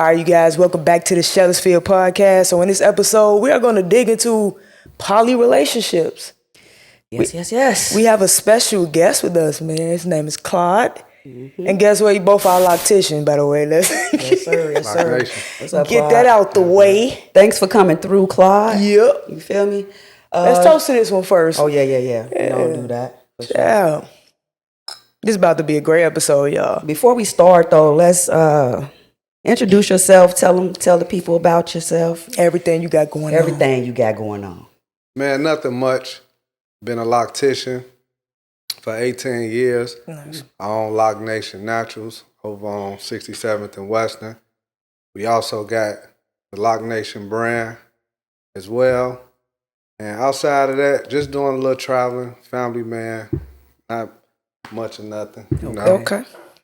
All right, you guys, welcome back to the Shellersfield podcast. So in this episode, we are going to dig into poly relationships. Yes. We have a special guest with us, man. His name is Claud. Mm-hmm. And guess what? You both are locticians, by the way. Yes, sir. What's up, get that out the way. Thanks for coming through, Claud. Yep. You feel me? Let's toast to this one first. Oh, yeah. We don't do that. Yeah. Sure. This is about to be a great episode, y'all. Before we start, though, let's introduce yourself. Tell the people about yourself. Everything you got going on. Man, nothing much. Been a loctician for 18 years. Nice. I own Lock Nation Naturals over on 67th and Western. We also got the Lock Nation brand as well. And outside of that, just doing a little traveling, family man, not much of nothing. You know?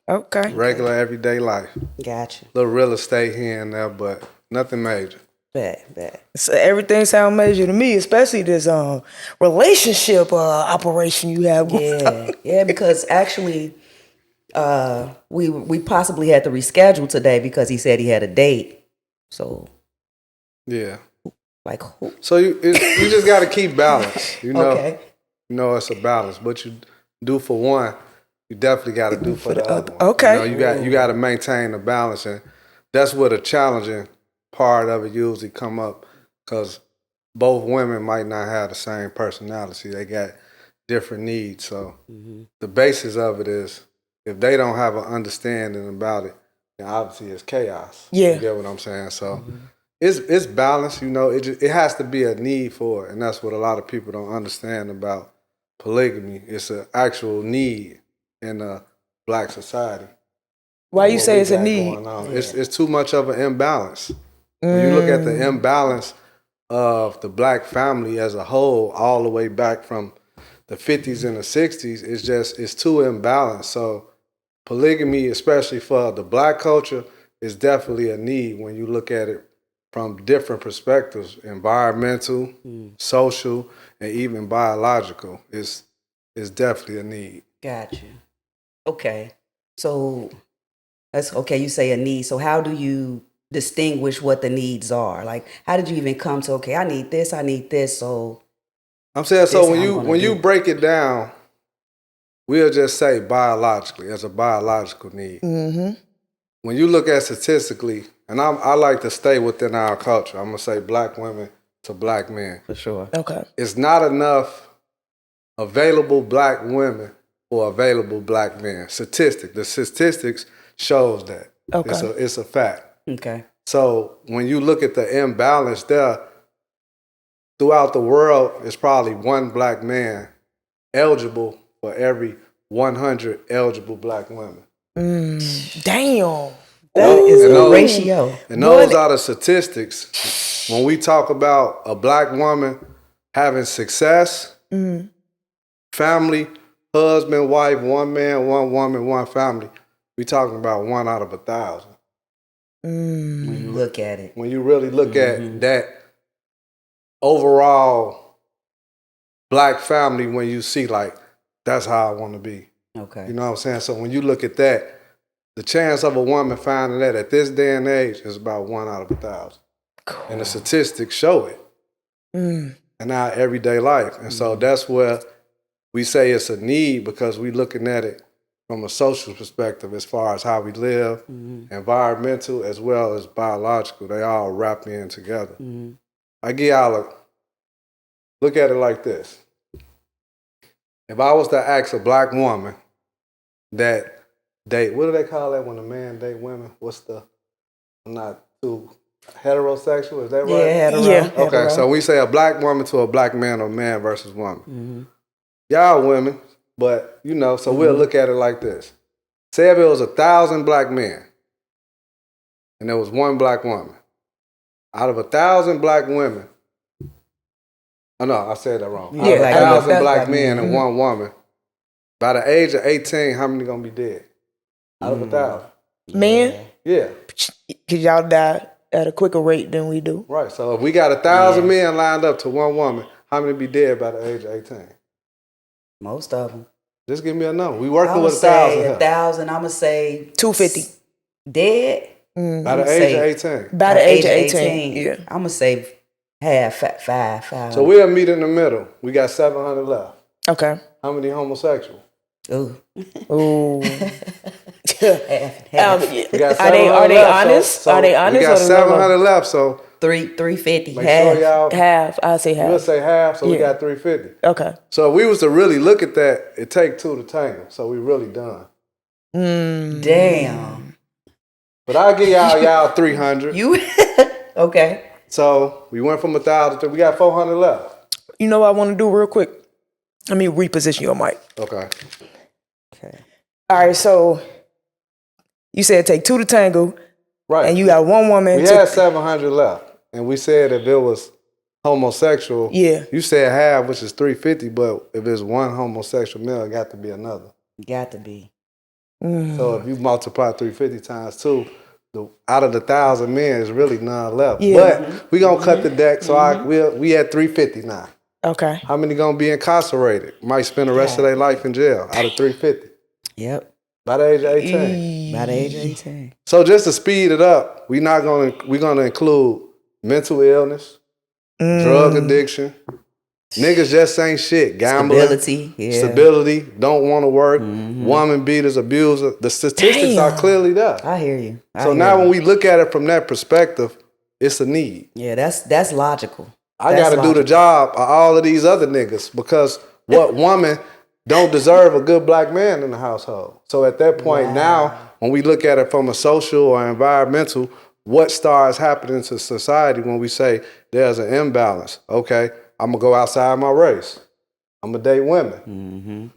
Okay. Regular everyday life. Gotcha. Little real estate here and there, but nothing major. Bet. So everything sounds major to me, especially this relationship operation you have going on. Yeah, because actually we possibly had to reschedule today because he said he had a date. So yeah. Like who? So you just got to keep balance, you know. Okay. You know it's a balance. What you do for one, you definitely got to do for the other one. Okay. You know, you got to maintain the balance, and that's where the challenging part of it usually come up, because both women might not have the same personality. They got different needs. So the basis of it is, if they don't have an understanding about it, then obviously it's chaos. Yeah. You get what I'm saying? So it's balance, you know. It has to be a need for it, and that's what a lot of people don't understand about polygamy. It's an actual need in a black society. Why you say it's a need? It's too much of an imbalance. When you look at the imbalance of the black family as a whole, all the way back from the 50s and the 60s, it's too imbalanced. So polygamy, especially for the black culture, is definitely a need when you look at it from different perspectives: environmental, social, and even biological. It's definitely a need. Gotcha. Okay. So that's okay. You say a need. So how do you distinguish what the needs are? Like, how did you even come to, okay, I need this. So I'm saying, so when you break it down, we'll just say biologically, as a biological need. Mm-hmm. When you look at statistically, and I like to stay within our culture, I'm gonna say black women to black men. For sure. Okay. It's not enough available black women for available black men. The statistics shows that. Okay. It's a fact. Okay. So when you look at the imbalance there, throughout the world, it's probably one black man eligible for every 100 eligible black women. Damn. That is the ratio. And those are the statistics. When we talk about a black woman having success, family, husband, wife, one man, one woman, one family, we talking about 1 out of 1,000. When you look at it. When you really look at that overall black family, when you see, like, that's how I want to be. Okay. You know what I'm saying? So when you look at that, the chance of a woman finding that at this day and age is about 1 out of 1,000. Cool. And the statistics show it in our everyday life. And so that's where we say it's a need, because we looking at it from a social perspective as far as how we live, environmental as well as biological. They all wrap in together. I give y'all look at it like this. If I was to ask a black woman that date, what do they call that when a man date women? I'm not too heterosexual, is that right? Yeah, hetero. Yeah. Okay, so we say a black woman to a black man, or man versus woman. Y'all women, but you know, so we'll look at it like this. Say if it was 1,000 black men and there was one black woman. Out of 1,000 black women, oh no, I said that wrong. Yeah, Out of 1,000 black men and one woman, by the age of 18, how many gonna be dead? Out of 1,000. Men? Yeah. Because y'all die at a quicker rate than we do. Right, so if we got 1,000 men lined up to one woman, how many be dead by the age of 18? Most of them. Just give me a number. We working with 1,000. 1,000. I'm gonna say 250. Dead? By the age of 18. By the age of 18. Yeah. I'm gonna say half, five. So we'll meet in the middle. We got 700 left. Okay. How many homosexual? Ooh. Ooh. half. We got Are they 700 left, honest? So Are they honest? We got 700 left, so 350. make Half. sure y'all. Half. I'll say half. We'll say half, so we Yeah. got 350. Okay. So if we was to really look at that, it take two to tango. So we really done. Damn. But I'll give y'all 300. You okay? So we went from 1,000 to we got 400 left. You know what I want to do real quick? Let me reposition your mic. Okay. All right, so you said take two to tango, Right. and you got one woman. We had 700 left, and we said if it was homosexual, Yeah. you said half, which is 350. But if it's one homosexual male, it got to be another. Got to be. So if you multiply 350 times two, out of the 1,000 men, is really none left. Yeah. But we gonna cut the deck, so we at 350 now. Okay. How many gonna be incarcerated? Might spend the rest of their life in jail out of 350 Yep. by the age of 18. By the age of 18. So just to speed it up, we're gonna include mental illness, drug addiction. Niggas just ain't shit. Gambling, stability, don't want to work, woman beaters, abuser. The statistics are clearly there. I hear you. So now when we look at it from that perspective, it's a need. Yeah, that's logical. I got to do the job of all of these other niggas because what woman don't deserve a good black man in the household. So at that point now, when we look at it from a social or environmental, what starts happening to society when we say there's an imbalance? Okay, I'm going to go outside my race. I'm going to date women.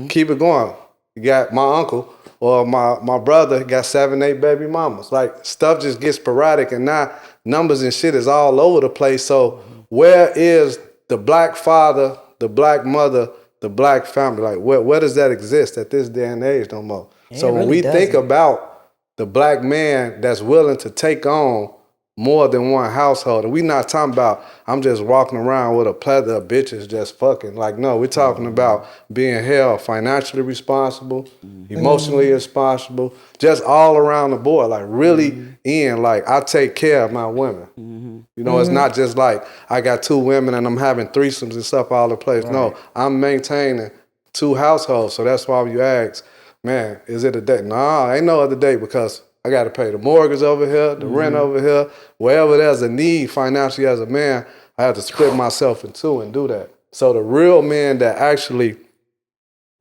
Keep it going. You got my uncle or my brother got 7, 8 baby mamas. Like, stuff just gets sporadic, and now numbers and shit is all over the place. So where is the black father, the black mother, the black family? Like, where does that exist at this day and age no more? Yeah, so when we think about the black man that's willing to take on more than one household, and we not talking about I'm just walking around with a plethora of bitches just fucking. Like, no, we're talking about being held financially responsible, emotionally responsible, just all around the board. Like, really like, I take care of my women. You know, it's not just like I got 2 women and I'm having threesomes and stuff all the place. Right. No, I'm maintaining 2 households. So that's why you ask, man, is it a date? Nah, ain't no other date because I got to pay the mortgage over here, the rent over here. Wherever there's a need financially as a man, I have to split myself in 2 and do that. So the real men that actually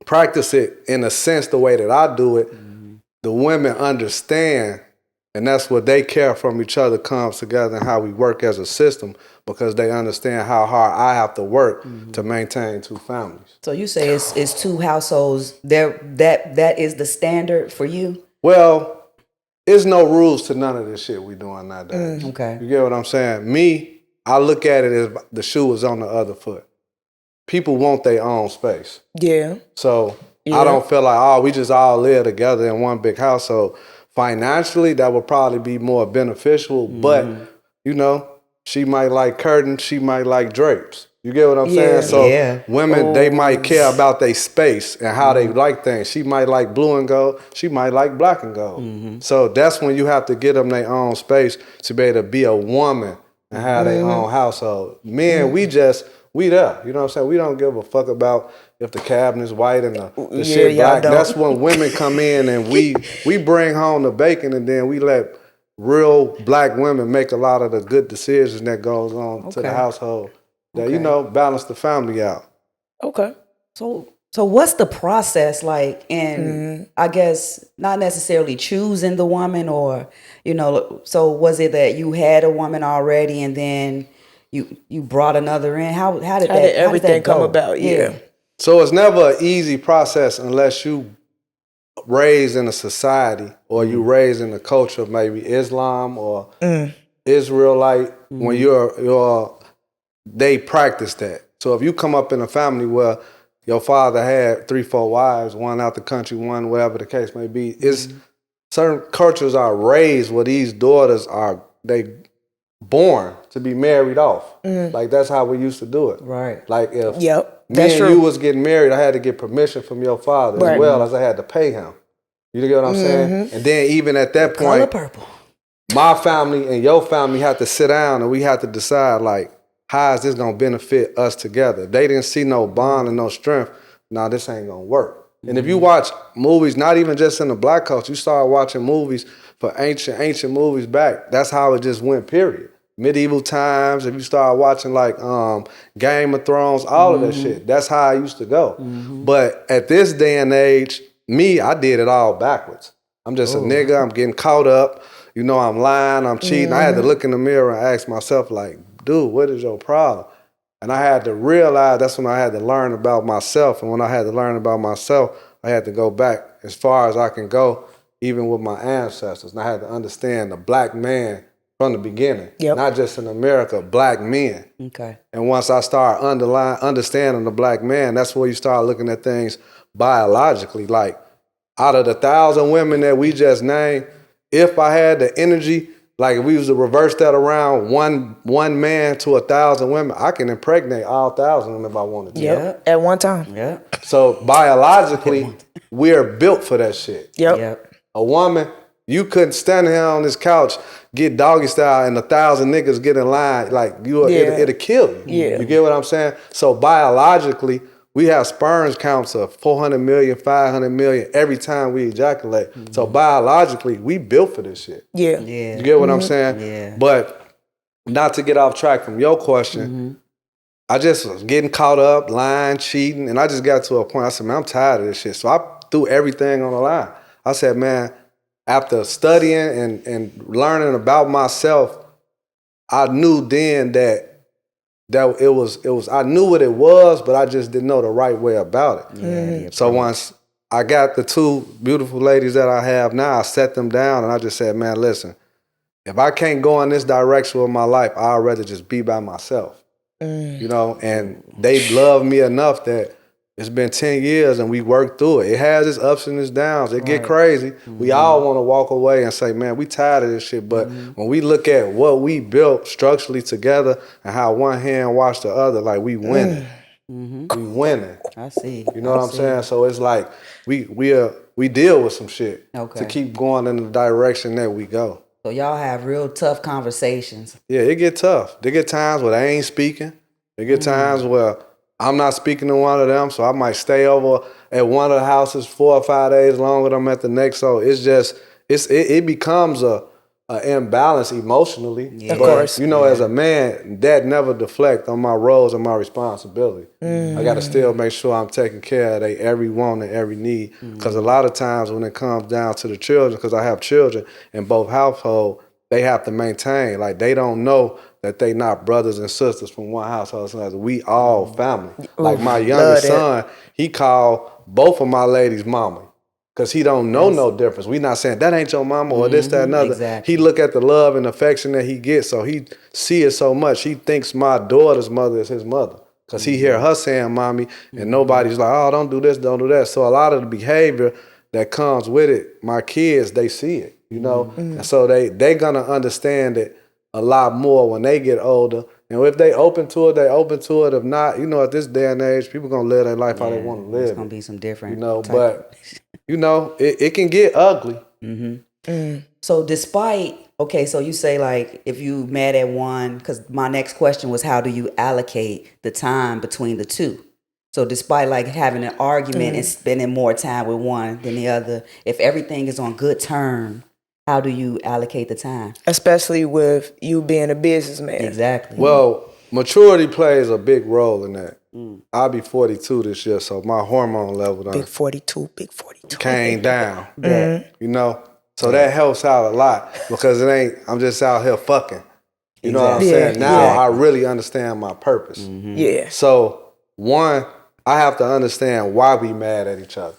practice it in a sense the way that I do it, the women understand, and that's what they care from each other comes together and how we work as a system because they understand how hard I have to work to maintain 2 families. So you say it's 2 households there, that is the standard for you? Well, there's no rules to none of this shit we doing nowadays. Okay. You get what I'm saying? Me, I look at it as the shoe is on the other foot. People want their own space. Yeah. So I don't feel like, we just all live together in one big household. Financially, that would probably be more beneficial, but, you know, she might like curtains, she might like drapes. You get what I'm saying? So women, they might care about their space and how they like things. She might like blue and gold. She might like black and gold. So that's when you have to give them their own space to be able to be a woman and have their own household. Men, we there. You know what I'm saying? We don't give a fuck about if the cabinet's white and the shit black. That's when women come in and we bring home the bacon and then we let real black women make a lot of the good decisions that goes on to the household. That, you know, balance the family out. Okay. So what's the process like in, I guess, not necessarily choosing the woman or, you know, so was it that you had a woman already and then you brought another in? How did everything come about? Yeah. So it's never an easy process unless you raised in a society or you raised in a culture of maybe Islam or Israelite when they practice that. So if you come up in a family where your father had 3, 4 wives, one out the country, one whatever the case may be, it's certain cultures are raised where these daughters they born to be married off. Like that's how we used to do it. Right. Like if Yep. me and you was getting married, I had to get permission from your father as well as I had to pay him. You get what I'm saying? And then even at that Color point, purple. my family and your family had to sit down and we had to decide, like, how is this gonna benefit us together? If they didn't see no bond and no strength, nah, this ain't gonna work. And if you watch movies, not even just in the black culture, you start watching movies for ancient movies back. That's how it just went, period. Medieval times, if you start watching like Game of Thrones, all of that shit, that's how I used to go. But at this day and age, I did it all backwards. I'm just a nigga, I'm getting caught up, you know, I'm lying, I'm cheating. I had to look in the mirror and ask myself, like, dude, what is your problem? And I had to realize, that's when I had to learn about myself. And when I had to learn about myself, I had to go back as far as I can go, even with my ancestors. And I had to understand the black man from the beginning, not just in America, black men. Okay. And once I start understanding the black man, that's where you start looking at things biologically. Like, out of the 1,000 women that we just named, if I had the energy, like if we was to reverse that around, one man to 1,000 women, I can impregnate all 1,000 of them if I wanted to. Yep. At one time. Yeah. So biologically, we're built for that shit. Yep. A woman, you couldn't stand here on this couch, get doggy style, and 1,000 niggas get in line. Like, it'll kill you. Yeah. You get what I'm saying? So biologically, we have sperm counts of 400 million, 500 million every time we ejaculate. So biologically, we built for this shit. Yeah. You get what I'm saying? Yeah. But not to get off track from your question, I just was getting caught up, lying, cheating, and I just got to a point, I said, man, I'm tired of this shit. So I threw everything on the line. I said, man, after studying and learning about myself, I knew then that it was I knew what it was, but I just didn't know the right way about it. So once I got the two beautiful ladies that I have now, I set them down and I just said, man, listen, if I can't go in this direction with my life, I'd rather just be by myself. You know, and they love me enough that it's been 10 years and we worked through it. It has its ups and its downs. It get crazy. We all want to walk away and say, man, we tired of this shit. But when we look at what we built structurally together and how one hand washed the other, like we winning. We winning. I see. You know what I'm saying? So it's like we deal with some shit to keep going in the direction that we go. So y'all have real tough conversations. Yeah, it get tough. There get times where they ain't speaking. There get times where I'm not speaking to one of them, so I might stay over at one of the houses 4 or 5 days longer than I'm at the next. So it's just, it becomes a imbalance emotionally. Yeah. Of course. You know, as a man, that never deflect on my roles and my responsibility. I got to still make sure I'm taking care of their every want and every need. Because a lot of times when it comes down to the children, because I have children in both households, they have to maintain. Like, they don't know that they not brothers and sisters from one household. So we all family. Like my youngest son, he called both of my ladies mama. Because he don't know no difference. We not saying that ain't your mama or this, that, and other. Exactly. He look at the love and affection that he gets, so he see it so much. He thinks my daughter's mother is his mother. Because he hear her saying mommy, and nobody's like, oh, don't do this, don't do that. So a lot of the behavior that comes with it, my kids, they see it, you know? And so they gonna understand it a lot more when they get older. And if they open to it, they open to it. If not, you know, at this day and age, people gonna live their life how they want to live. It's gonna be some different, you know. But you know, it can get ugly. So despite, okay, so you say like if you mad at one, because my next question was how do you allocate the time between the two? So despite like having an argument and spending more time with one than the other, if everything is on good terms, how do you allocate the time? Especially with you being a businessman. Exactly. Well, maturity plays a big role in that. I'll be 42 this year, so my hormone level done Big 42. came down. You know? So that helps out a lot because I'm just out here fucking. You know what I'm saying? Now I really understand my purpose. Yeah. So one, I have to understand why we mad at each other.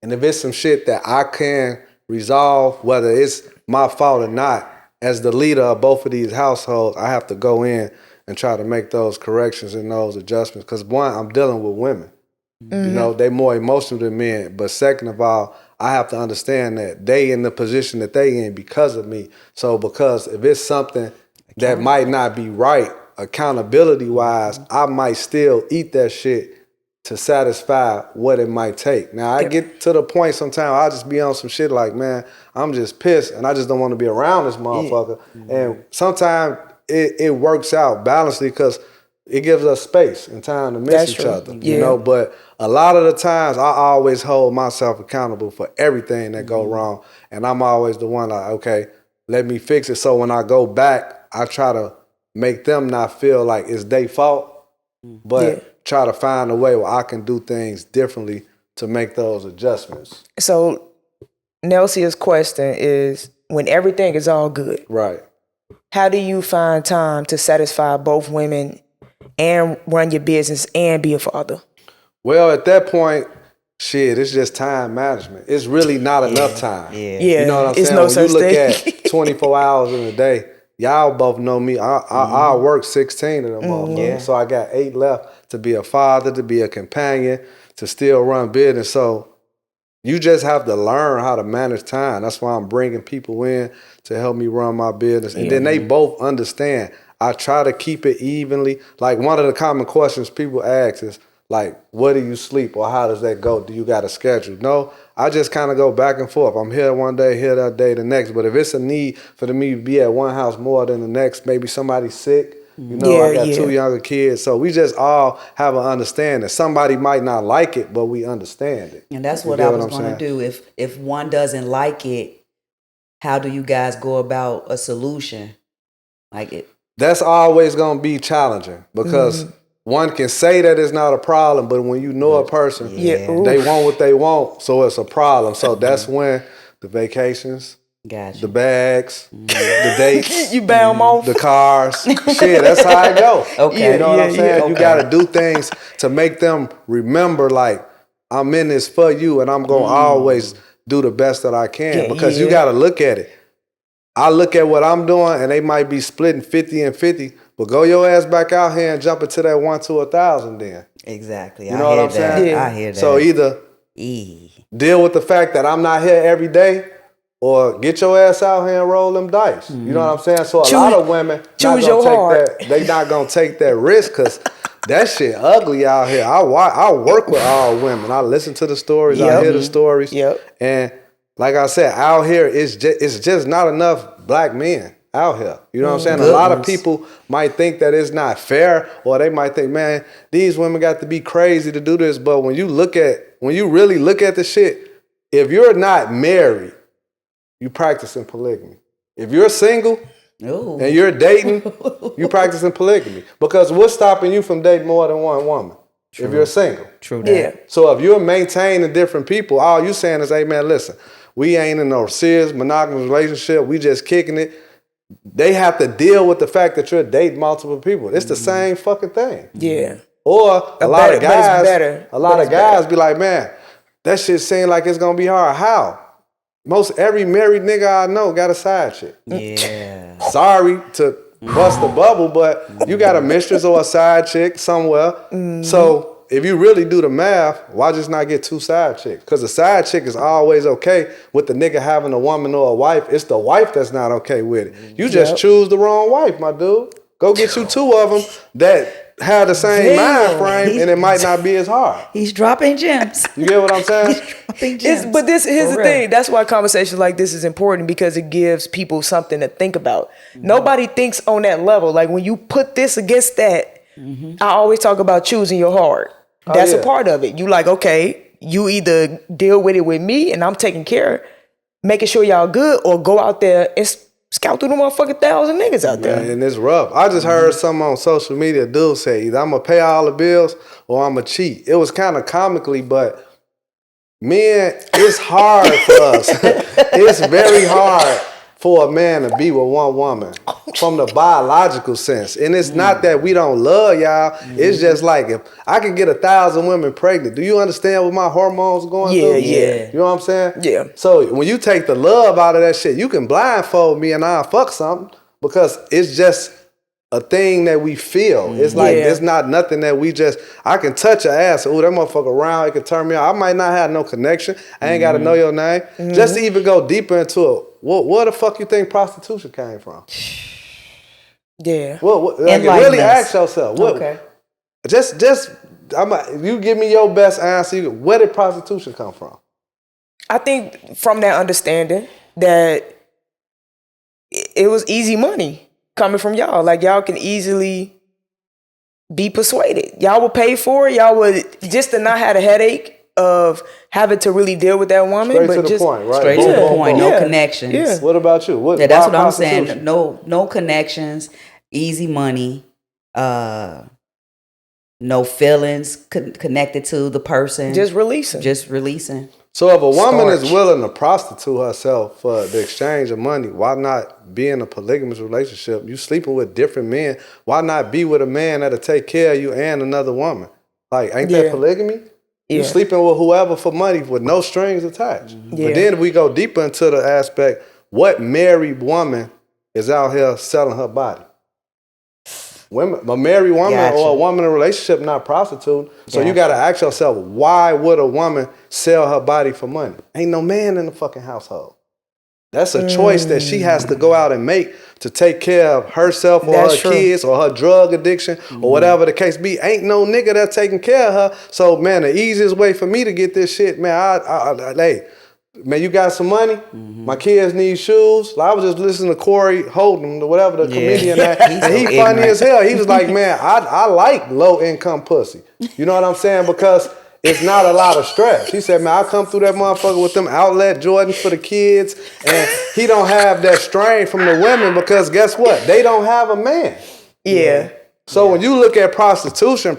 And if it's some shit that I can resolve, whether it's my fault or not, as the leader of both of these households, I have to go in and try to make those corrections and those adjustments. Because one, I'm dealing with women. You know, they more emotional than men. But second of all, I have to understand that they in the position that they in because of me. So because if it's something that might not be right, accountability-wise, I might still eat that shit to satisfy what it might take. Now, I get to the point sometimes I'll just be on some shit like, man, I'm just pissed and I just don't want to be around this motherfucker. And sometimes it works out balancedly because it gives us space and time to miss each other, you know? But a lot of the times I always hold myself accountable for everything that go wrong. And I'm always the one like, okay, let me fix it. So when I go back, I try to make them not feel like it's their fault, but try to find a way where I can do things differently to make those adjustments. So Nelsie's question is, when everything is all good, right? How do you find time to satisfy both women and run your business and be a father? Well, at that point, shit, it's just time management. It's really not enough time. You know what I'm it's saying? No when such you look thing. at 24 hours in a day, y'all both know me. I work 16 of them motherfuckers. So I got 8 left to be a father, to be a companion, to still run business. So you just have to learn how to manage time. That's why I'm bringing people in to help me run my business. And then they both understand. I try to keep it evenly. Like one of the common questions people ask is like, what do you sleep or how does that go? Do you got a schedule? No, I just kind of go back and forth. I'm here one day, here that day, the next. But if it's a need for me to be at one house more than the next, maybe somebody's sick, you know, I got 2 younger kids. So we just all have an understanding. Somebody might not like it, but we understand it. And that's what I was going to do. If one doesn't like it, how do you guys go about a solution? Like it. That's always going to be challenging because one can say that it's not a problem, but when you know a person, they want what they want, so it's a problem. So that's when the vacations, the bags, the dates, you bow them off, the cars, shit, that's how it go. You know what I'm saying? You got to do things to make them remember, like, I'm in this for you and I'm going to always do the best that I can because you got to look at it. I look at what I'm doing and they might be splitting 50 and 50, but go your ass back out here and jump into that 1 to 1,000 then. Exactly. You know what I'm saying? I hear that. So either deal with the fact that I'm not here every day or get your ass out here and roll them dice. You know what I'm saying? So a lot of women they not going to take that risk because that shit ugly out here. I work with all women. I listen to the stories. I hear the stories. And like I said, out here, it's just not enough black men out here. You know what I'm saying? A lot of people might think that it's not fair, or they might think, man, these women got to be crazy to do this. But when you really look at the shit, if you're not married, you practicing polygamy. If you're single and you're dating, you practicing polygamy. Because what's stopping you from dating more than one woman? If you're single. True that. So if you're maintaining different people, all you saying is, hey man, listen, we ain't in no serious monogamous relationship. We just kicking it. They have to deal with the fact that you're dating multiple people. It's the same fucking thing. Yeah. Or a lot of guys be like, man, that shit seem like it's gonna be hard. How? Most every married nigga I know got a side chick. Yeah. Sorry to bust the bubble, but you got a mistress or a side chick somewhere. So if you really do the math, why just not get 2 side chicks? Because the side chick is always okay with the nigga having a woman or a wife. It's the wife that's not okay with it. You just choose the wrong wife, my dude. Go get you 2 of them that have the same mind frame, and it might not be as hard. He's dropping gems. You get what I'm saying? Here's the thing. That's why conversations like this is important, because it gives people something to think about. Nobody thinks on that level. Like when you put this against that, I always talk about choosing your heart. That's a part of it. You like, okay, you either deal with it with me and I'm taking care, making sure y'all good, or go out there and scout through the motherfucking 1,000 niggas out there. Man, and it's rough. I just heard something on social media, dude say, either I'm going to pay all the bills or I'm going to cheat. It was kind of comically, but men, it's hard for us. It's very hard for a man to be with one woman from the biological sense. And it's not that we don't love y'all. It's just like, if I can get 1,000 women pregnant, do you understand what my hormones are going through? Yeah. You know what I'm saying? Yeah. So when you take the love out of that shit, you can blindfold me and I'll fuck something, because it's just a thing that we feel. It's like, it's not nothing that we just, I can touch your ass. Ooh, that motherfucker round, it can turn me on. I might not have no connection. I ain't got to know your name. Just to even go deeper into it. Where the fuck you think prostitution came from? Yeah. Like, really ask yourself. Just you give me your best answer. Where did prostitution come from? I think from that understanding that it was easy money coming from y'all. Like, y'all can easily be persuaded. Y'all would pay for it. Y'all would, just to not have a headache of having to really deal with that woman. Straight but to the just, point, right? Straight to the point. No connections. Yeah. What about you? Yeah, that's what I'm saying. No connections. Easy money. No feelings connected to the person. Just releasing. So if a woman is willing to prostitute herself for the exchange of money, why not be in a polygamous relationship? You sleeping with different men. Why not be with a man that'll take care of you and another woman? Like, ain't that polygamy? You sleeping with whoever for money with no strings attached. But then if we go deeper into the aspect, what married woman is out here selling her body? Women, a married woman or a woman in a relationship not prostituting. So you got to ask yourself, why would a woman sell her body for money? Ain't no man in the fucking household. That's a choice that she has to go out and make to take care of herself or her kids or her drug addiction or whatever the case be. Ain't no nigga that's taking care of her. So, man, the easiest way for me to get this shit, man, hey, man, you got some money? My kids need shoes. Like, I was just listening to Corey Holden, or whatever the comedian that, and he funny as hell. He was like, man, I like low income pussy. You know what I'm saying? Because it's not a lot of stress. He said, man, I come through that motherfucker with them outlet Jordans for the kids, and he don't have that strain from the women because guess what? They don't have a man. Yeah. So when you look at prostitution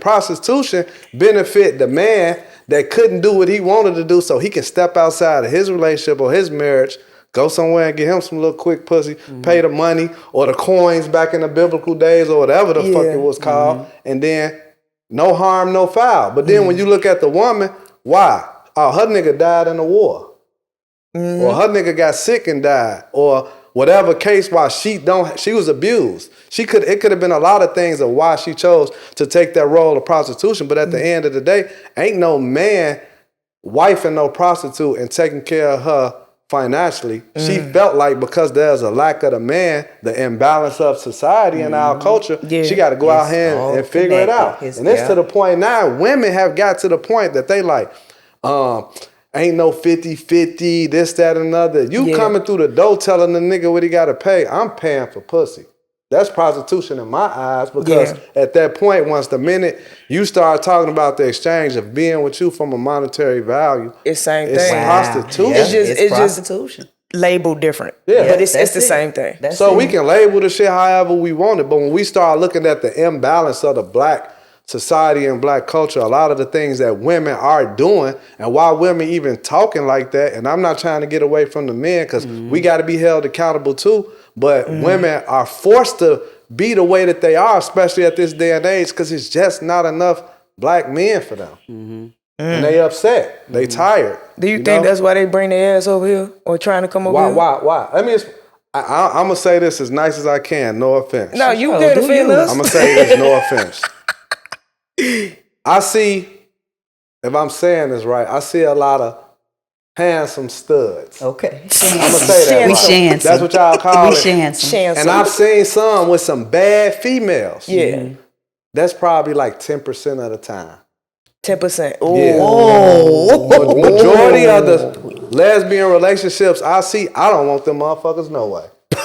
benefit the man that couldn't do what he wanted to do so he can step outside of his relationship or his marriage, go somewhere and get him some little quick pussy, pay the money or the coins back in the biblical days or whatever the fuck it was called, and then no harm, no foul. But then when you look at the woman, why? Oh, her nigga died in the war. Or her nigga got sick and died. Or whatever case why she was abused. It could have been a lot of things of why she chose to take that role of prostitution. But at the end of the day, ain't no man wifing no prostitute and taking care of her financially. She felt like because there's a lack of the man, the imbalance of society in our culture, she got to go out here and figure it out. And it's to the point now, women have got to the point that they like, ain't no 50-50, this, that, and another. You coming through the door telling the nigga what he got to pay, I'm paying for pussy. That's prostitution in my eyes because at that point, once the minute you start talking about the exchange of being with you from a monetary value, it's same it's thing. Prostitution. It's prostitution. Just labeled different. But it's the same thing. We can label the shit however we want it, but when we start looking at the imbalance of the black society and black culture, a lot of the things that women are doing and why women even talking like that, and I'm not trying to get away from the men because we got to be held accountable too, but women are forced to be the way that they are, especially at this day and age, because it's just not enough black men for them. And they upset. They tired. Do you think that's why they bring their ass over here or trying to come over here? Why? Let me I'm going to say this as nice as I can, no offense. No, you good to feel us. I'm going to say this, no offense. I see, if I'm saying this right, I see a lot of handsome studs. Okay. I'm going to say that right. That's what y'all call it. And I've seen some with some bad females. Yeah. That's probably like 10% of the time. 10%. Oh. Majority of the lesbian relationships I see, I don't want them motherfuckers no way. I'm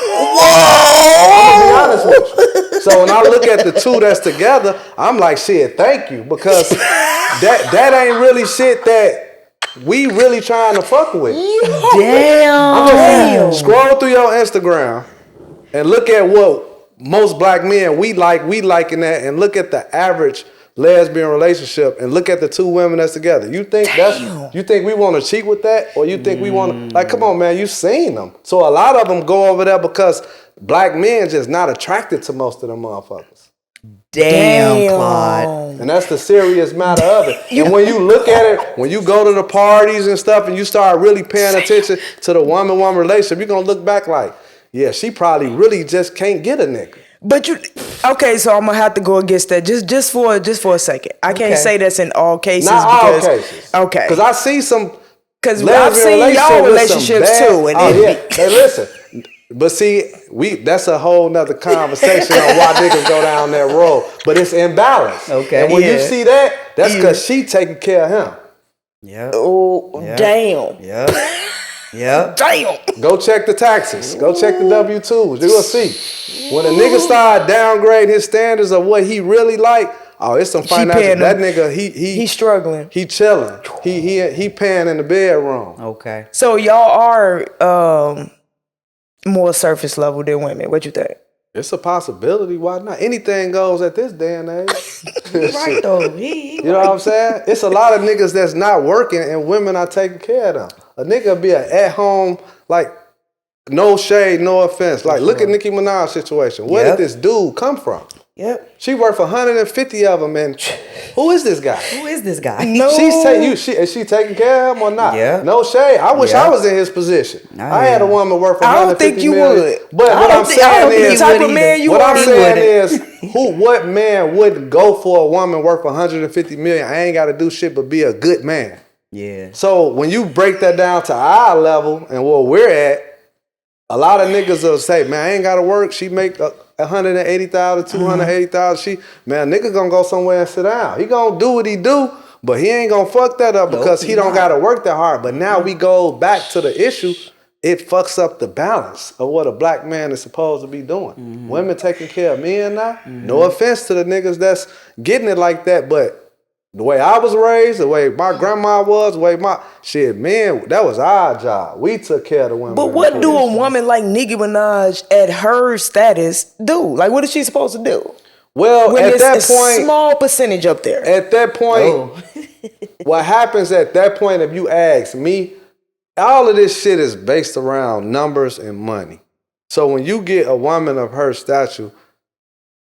gonna be honest with you. So when I look at the two that's together, I'm like, shit, thank you. Because that ain't really shit that we really trying to fuck with. Damn. Scroll through your Instagram and look at what most black men we liking that, and look at the average lesbian relationship and look at the two women that's together. You think you think we want to cheat with that, or you think we want to, like, come on, man, you seen them. So a lot of them go over there because black men just not attracted to most of them motherfuckers. Damn, Claude. And that's the serious matter of it. And when you look at it, when you go to the parties and stuff and you start really paying attention to the woman-woman relationship, you're going to look back like, yeah, she probably really just can't get a nigga. But okay, so I'm gonna have to go against that just for a second. I can't say that's in all cases. Not all cases. Okay. Because I see some. Because I've seen y'all relationships too. And hey, listen. But see, that's a whole nother conversation on why niggas go down that road. But it's imbalance. Okay. And when you see that, that's because she taking care of him. Yeah. Oh, damn. Yeah. Yeah. Damn. Go check the taxes. Go check the W-2s. You will see. When a nigga start downgrading his standards of what he really like, oh, it's some financial. That nigga, he's struggling. He chilling. He paying in the bedroom. Okay. So y'all are more surface level than women. What you think? It's a possibility. Why not? Anything goes at this day and age. Right though. You know what I'm saying? It's a lot of niggas that's not working and women are taking care of them. A nigga be at home, like, no shade, no offense. Like, look at Nicki Minaj's situation. Where did this dude come from? Yep. She worked for 150 of them, and who is this guy? Who is this guy? No. Is she taking care of him or not? Yeah. No shade. I wish I was in his position. I had a woman work for 150 million. I don't think you would. But what I'm saying is, the type of man you are. what man wouldn't go for a woman worth 150 million? I ain't got to do shit but be a good man. Yeah. So when you break that down to our level and where we're at, a lot of niggas will say, man, I ain't got to work. She make 180,000, 280,000. Nigga gonna go somewhere and sit down. He gonna do what he do, but he ain't gonna fuck that up because he don't gotta work that hard. But now we go back to the issue. It fucks up the balance of what a black man is supposed to be doing. Women taking care of men now. No offense to the niggas that's getting it like that, but the way I was raised, the way my grandma was, the way man, that was our job. We took care of the women. But what do a woman like Nicki Minaj at her status do? Like, what is she supposed to do? Well, when at that a point, small percentage up there. At that point, what happens at that point, if you ask me, all of this shit is based around numbers and money. So when you get a woman of her stature,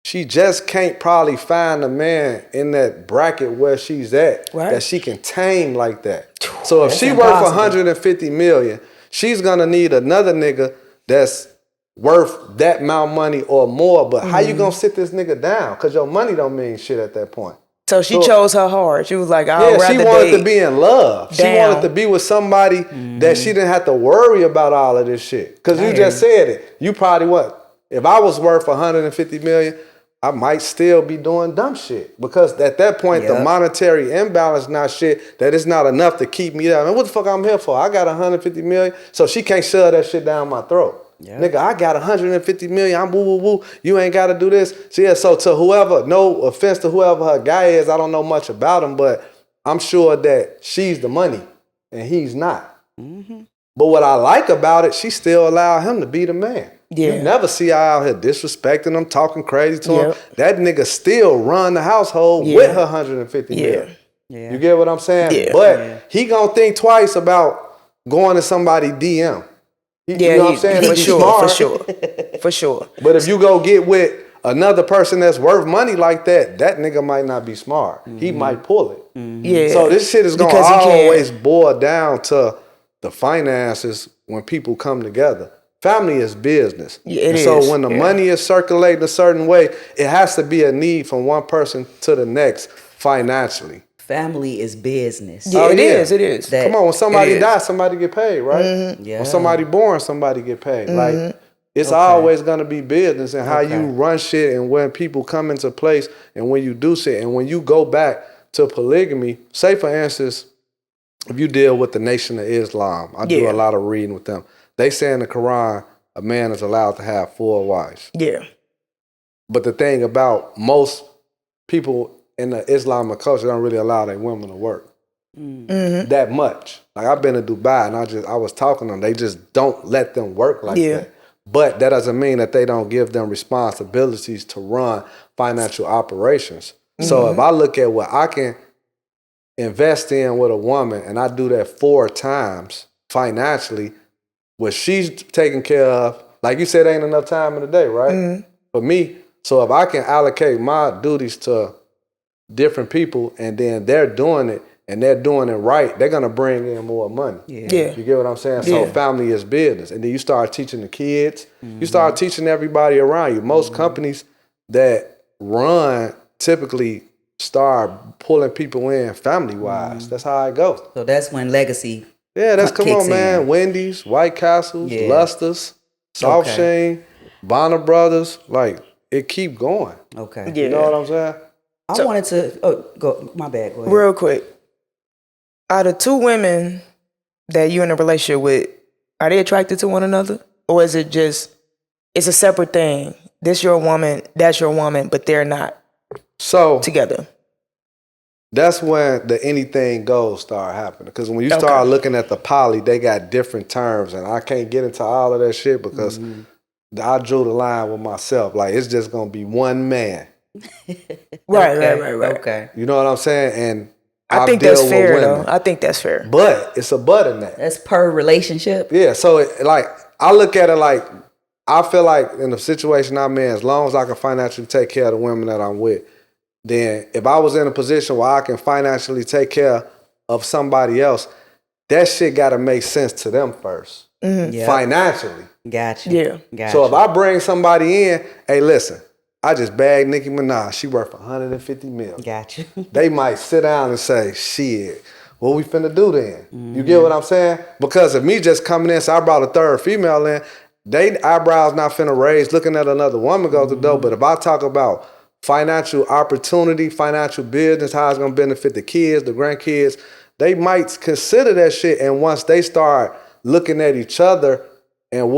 she just can't probably find a man in that bracket where she's at that she can tame like that. So if she worth 150 million, she's gonna need another nigga that's worth that amount of money or more. But how you gonna sit this nigga down? Cause your money don't mean shit at that point. So she chose her hard. She was like, I'd rather she wanted to be in love. She wanted to be with somebody that she didn't have to worry about all of this shit. Cause you just said it. You probably if I was worth 150 million, I might still be doing dumb shit because at that point, the monetary imbalance not shit, that it's not enough to keep me there. I mean, what the fuck I'm here for? I got 150 million, so she can't shove that shit down my throat. Nigga, I got 150 million, I'm woo. You ain't got to do this. So to whoever, no offense to whoever her guy is, I don't know much about him, but I'm sure that she's the money and he's not. But what I like about it, she still allow him to be the man. Yeah. You never see her out here disrespecting him, talking crazy to him. That nigga still run the household with her 150 million. Yeah. You get what I'm saying? Yeah. But he gonna think twice about going to somebody DM. You know what I'm saying? For sure. But if you go get with another person that's worth money like that, that nigga might not be smart. He might pull it. Yeah. So this shit is gonna always boil down to the finances when people come together. Family is business. So when the money is circulating a certain way, it has to be a need from one person to the next financially. Family is business. Yeah, it is. Come on, when somebody dies, somebody get paid, right? When somebody born, somebody get paid. Like, it's always going to be business and how you run shit and when people come into place and when you do shit. And when you go back to polygamy, say for instance, if you deal with the Nation of Islam, I do a lot of reading with them. They say in the Quran, a man is allowed to have 4 wives. Yeah. But the thing about most people in the Islamic culture don't really allow their women to work that much. Like I've been to Dubai and I was talking to them. They just don't let them work like that. But that doesn't mean that they don't give them responsibilities to run financial operations. So if I look at what I can invest in with a woman and I do that 4 times financially, what she's taking care of, like you said, ain't enough time in the day, right? For me, so if I can allocate my duties to different people and then they're doing it and they're doing it right, they're gonna bring in more money. You get what I'm saying? So family is business. And then you start teaching the kids, you start teaching everybody around you. Most companies that run typically start pulling people in family-wise. That's how it goes. So that's when legacy that's come on, man. Wendy's, White Castles, Luster's, Soft Sheen, Bonner Brothers, like it keep going. Okay. Yeah. You know what I'm saying? I wanted to go. My bad. Go ahead. Real quick, out of two women that you in a relationship with, are they attracted to one another, or is it just it's a separate thing? This your woman, that's your woman, but they're not together. That's when the anything goes start happening. Because when you start looking at the poly, they got different terms, and I can't get into all of that shit because I drew the line with myself. Like it's just gonna be one man. Right. Okay. You know what I'm saying? And I think that's fair, though. I think that's fair. But it's a but in that. That's per relationship. Yeah. So I look at it like I feel like in the situation I'm in, as long as I can financially take care of the women that I'm with, then if I was in a position where I can financially take care of somebody else, that shit got to make sense to them first, financially. Gotcha. Yeah. Gotcha. So if I bring somebody in, hey, listen, I just bagged Nicki Minaj. She worth $150 million. Gotcha. They might sit down and say, shit, what we finna do then? You get what I'm saying? Because of me just coming in, so I brought a third female in, they eyebrows not finna raise looking at another woman go through the door. But if I talk about financial opportunity, financial business, how it's gonna benefit the kids, the grandkids, they might consider that shit. And once they start looking at each other and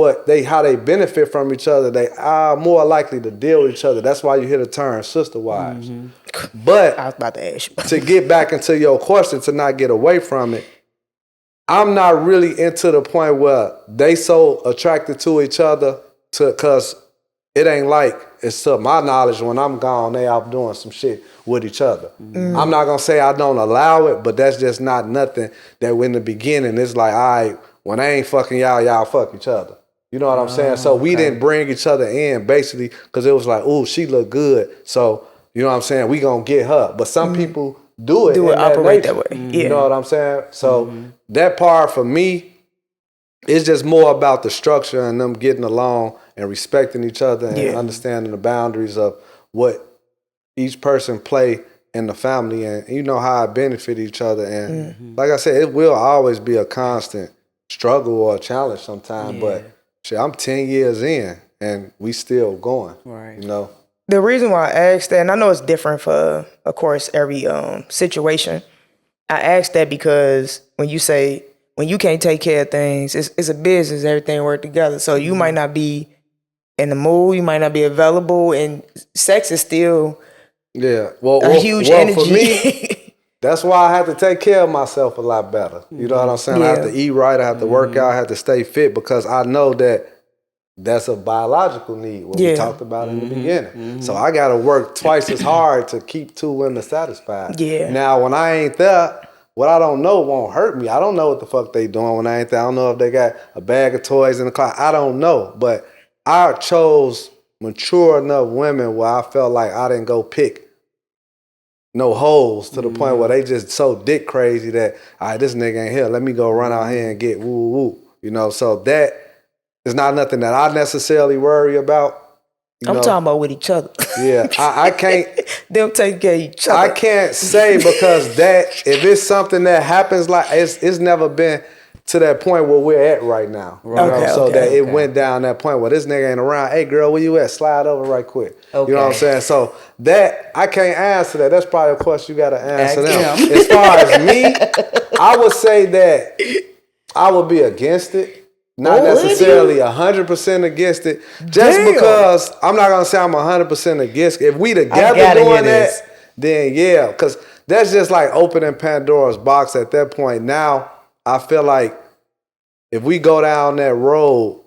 how they benefit from each other, they are more likely to deal with each other. That's why you hear the term sister wives. But I was about to ask you. to get back into your question, to not get away from it, I'm not really into the point where they so attracted to each other because it ain't like, it's to my knowledge, when I'm gone, they out doing some shit with each other. I'm not gonna say I don't allow it, but that's just not nothing that in the beginning, it's like, all right, when I ain't fucking y'all fuck each other. You know what I'm saying? So we didn't bring each other in basically because it was like, ooh, she look good. So, you know what I'm saying? We gonna get her. But some people do it operate that way. Yeah. You know what I'm saying? So that part for me is just more about the structure and them getting along and respecting each other and understanding the boundaries of what each person play in the family, and you know how I benefit each other. And like I said, it will always be a constant struggle or a challenge sometimes, but shit, I'm 10 years in and we still going, you know? The reason why I asked that, and I know it's different for, of course, every situation. I asked that because when you say, when you can't take care of things, it's a business, everything work together. So you might not be in the mood, you might not be available, and sex is still a huge energy. For me, that's why I have to take care of myself a lot better. You know what I'm saying? I have to eat right, I have to work out, I have to stay fit because I know that that's a biological need, what we talked about in the beginning. So I gotta work twice as hard to keep two women satisfied. Now, when I ain't there, what I don't know won't hurt me. I don't know what the fuck they doing when I ain't there. I don't know if they got a bag of toys in the closet. I don't know. But I chose mature enough women where I felt like I didn't go pick no holes to the point where they just so dick crazy that, all right, this nigga ain't here. Let me go run out here and get woo. You know, so that is not nothing that I necessarily worry about. I'm talking about with each other. Yeah, I can't. Them take care of each other. I can't say because that, if it's something that happens, like it's never been to that point where we're at right now. It went down that point where this nigga ain't around. Hey girl, where you at? Slide over right quick. You know what I'm saying? So that, I can't answer that. That's probably a question you got to answer them. As far as me, I would say that I would be against it. Not necessarily 100% against it. Just because I'm not going to say I'm 100% against it. If we together doing that, then yeah. Because that's just like opening Pandora's box at that point. Now, I feel like if we go down that road,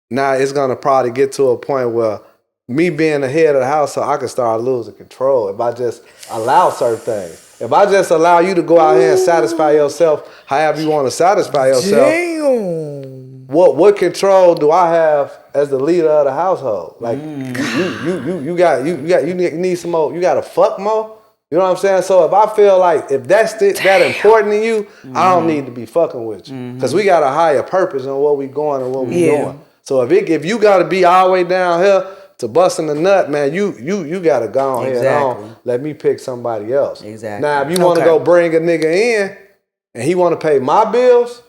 now it's going to probably get to a point where me being the head of the household, I can start losing control if I just allow certain things. If I just allow you to go out here and satisfy yourself however you want to satisfy yourself, what control do I have as the leader of the household? Like you need some more. You got to fuck more. You know what I'm saying? So if I feel like if that's that important to you, I don't need to be fucking with you because we got a higher purpose on what we going and what we doing. So if you got to be all the way down here to busting the nut, man, you got to go on here on. Let me pick somebody else. Exactly. Now, if you want to go bring a nigga in and he want to pay my bills.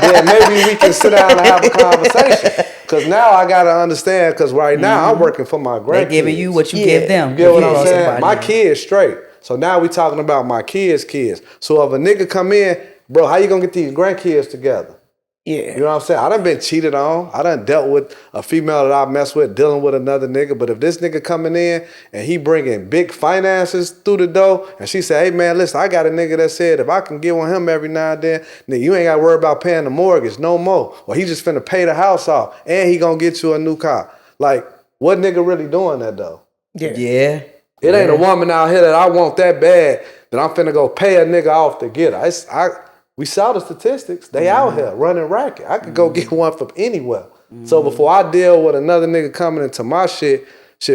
then maybe we can sit down and have a conversation. Because now I got to understand, because right now I'm working for my grandkids. They're giving you what you give them. You get what I'm saying? My kids straight. So now we talking about my kids' kids. So if a nigga come in, bro, how you going to get these grandkids together? Yeah. You know what I'm saying? I done been cheated on. I done dealt with a female that I messed with dealing with another nigga. But if this nigga coming in and he bringing big finances through the door and she say, hey man, listen, I got a nigga that said if I can get on him every now and then, nigga, you ain't got to worry about paying the mortgage no more. Or he just finna pay the house off and he gonna get you a new car. Like, what nigga really doing that though? Yeah. It ain't a woman out here that I want that bad that I'm finna go pay a nigga off to get her. We saw the statistics. They out here running racket. I could go get one from anywhere. So before I deal with another nigga coming into my shit,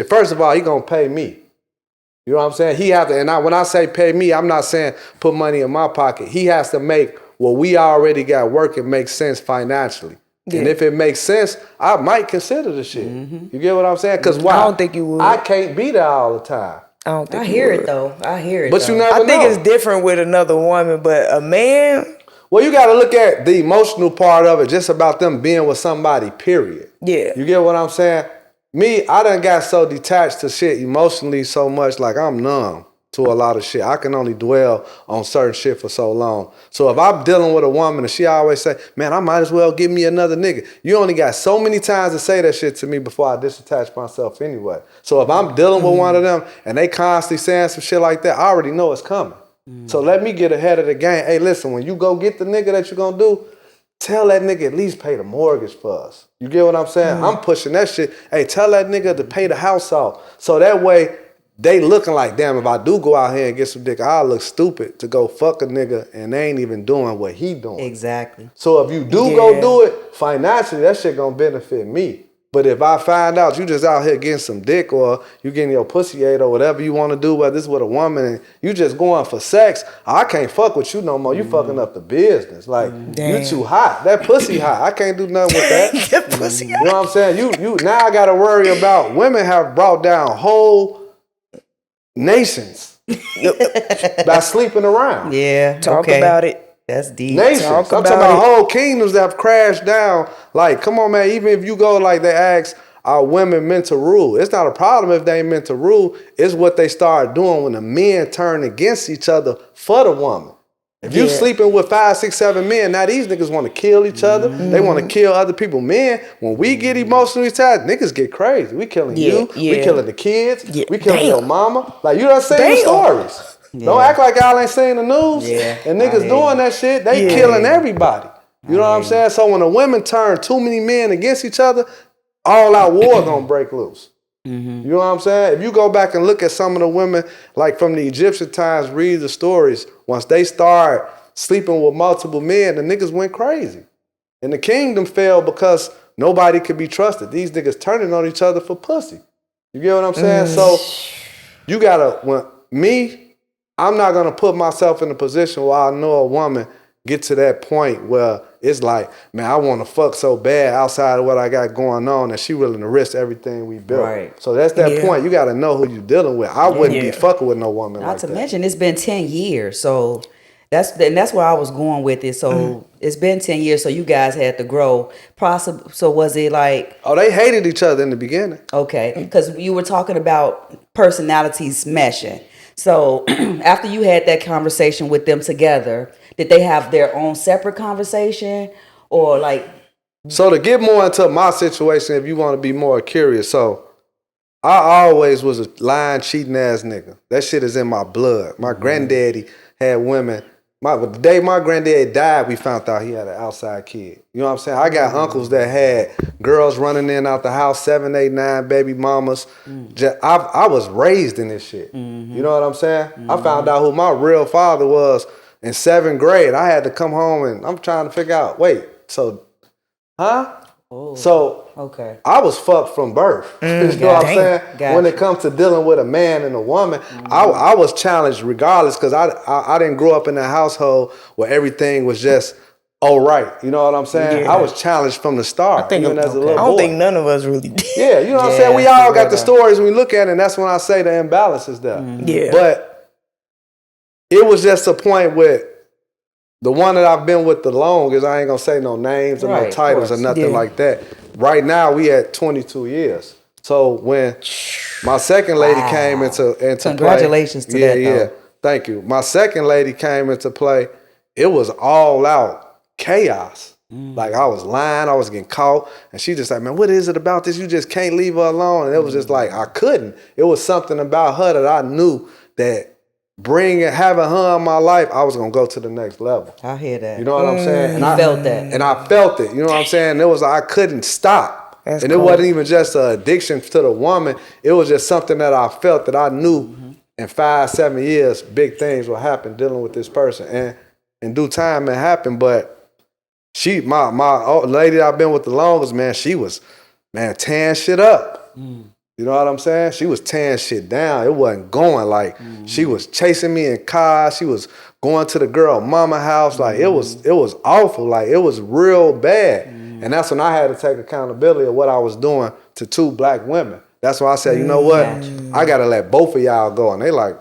first of all, he gonna pay me. You know what I'm saying? He have to, and when I say pay me, I'm not saying put money in my pocket. He has to make what we already got working make sense financially. Yeah. And if it makes sense, I might consider the shit. You get what I'm saying? Because why? I don't think you would. I can't be there all the time. I hear it though. I hear it. But you never know. I think it's different with another woman, but a man. Well, you got to look at the emotional part of it, just about them being with somebody, period. Yeah. You get what I'm saying? Me, I done got so detached to shit emotionally so much, like I'm numb to a lot of shit. I can only dwell on certain shit for so long. So if I'm dealing with a woman and she always say, man, I might as well give me another nigga. You only got so many times to say that shit to me before I disattach myself anyway. So if I'm dealing with one of them and they constantly saying some shit like that, I already know it's coming. So let me get ahead of the game. Hey, listen, when you go get the nigga that you're going to do, tell that nigga at least pay the mortgage for us. You get what I'm saying? I'm pushing that shit. Hey, tell that nigga to pay the house off. So that way, they looking like, damn, if I do go out here and get some dick, I'll look stupid to go fuck a nigga and they ain't even doing what he doing. Exactly. So if you do go do it, financially, that shit going to benefit me. But if I find out you just out here getting some dick or you getting your pussy ate or whatever you want to do, whether it's with a woman and you just going for sex, I can't fuck with you no more. You fucking up the business. Like, you too hot. That pussy hot. I can't do nothing with that. That pussy hot. You know what I'm saying? You now I got to worry about women have brought down whole nations by sleeping around. Yeah. Talk about it. That's deep. Nations. I'm talking about whole kingdoms that have crashed down. Like, come on, man. Even if you go like they ask, are women meant to rule? It's not a problem if they ain't meant to rule. It's what they start doing when the men turn against each other for the woman. If you sleeping with 5, 6, 7 men, now these niggas want to kill each other. They want to kill other people. Men, when we get emotionally attached, niggas get crazy. We killing you. We killing the kids. We killing your mama. Like, you done seen the stories. Don't act like y'all ain't seen the news. And niggas doing that shit, they killing everybody. You know what I'm saying? So when the women turn too many men against each other, all out war gonna break loose. You know what I'm saying? If you go back and look at some of the women, like from the Egyptian times, read the stories, once they start sleeping with multiple men, the niggas went crazy. And the kingdom fell because nobody could be trusted. These niggas turning on each other for pussy. You get what I'm saying? So you gotta, I'm not gonna put myself in a position where I know a woman get to that point where it's like, man, I want to fuck so bad outside of what I got going on that she willing to risk everything we built. Right. So that's that point. You got to know who you dealing with. I wouldn't be fucking with no woman like that. Not to mention, it's been 10 years. So that's where I was going with it. So it's been 10 years. So you guys had to grow. So was it like... Oh, they hated each other in the beginning. Okay. Because you were talking about personalities meshing. So after you had that conversation with them together, did they have their own separate conversation or like? So to get more into my situation, if you want to be more curious, so I always was a lying, cheating ass nigga. That shit is in my blood. My granddaddy had women. The day my granddad died, we found out he had an outside kid. You know what I'm saying? I got uncles that had girls running in out the house, 7, 8, 9 baby mamas. I was raised in this shit. You know what I'm saying? I found out who my real father was in 7th grade. I had to come home and I'm trying to figure out, So I was fucked from birth. You know what I'm saying? When it comes to dealing with a man and a woman, I was challenged regardless because I didn't grow up in a household where everything was just all right. You know what I'm saying? I was challenged from the start. I don't think none of us really did. Yeah, you know what I'm saying? We all got the stories we look at, and that's when I say the imbalances there. But it was just a point where the one that I've been with the longest, I ain't gonna say no names or no titles or nothing like that. Right now, we at 22 years. So when my second lady came into congratulations play, to that. Though. Thank you. My second lady came into play. It was all out chaos. Like I was lying, I was getting caught, and she just like, man, what is it about this? You just can't leave her alone. And it was just like I couldn't. It was something about her that I knew that having her in my life, I was gonna go to the next level. I hear that. You know what I'm saying? And I felt that. And I felt it. You know what I'm saying? It was I couldn't stop. That's and cool. It wasn't even just an addiction to the woman. It was just something that I felt that I knew in 5-7 years, big things will happen dealing with this person. And in due time, it happened. But my lady I've been with the longest, man, she was, tearing shit up. You know what I'm saying? She was tearing shit down. It wasn't going. Like, she was chasing me in cars. She was going to the girl mama house. Like, it was awful. Like, it was real bad. And that's when I had to take accountability of what I was doing to 2 black women. That's why I said, you know what? I got to let both of y'all go. And they like,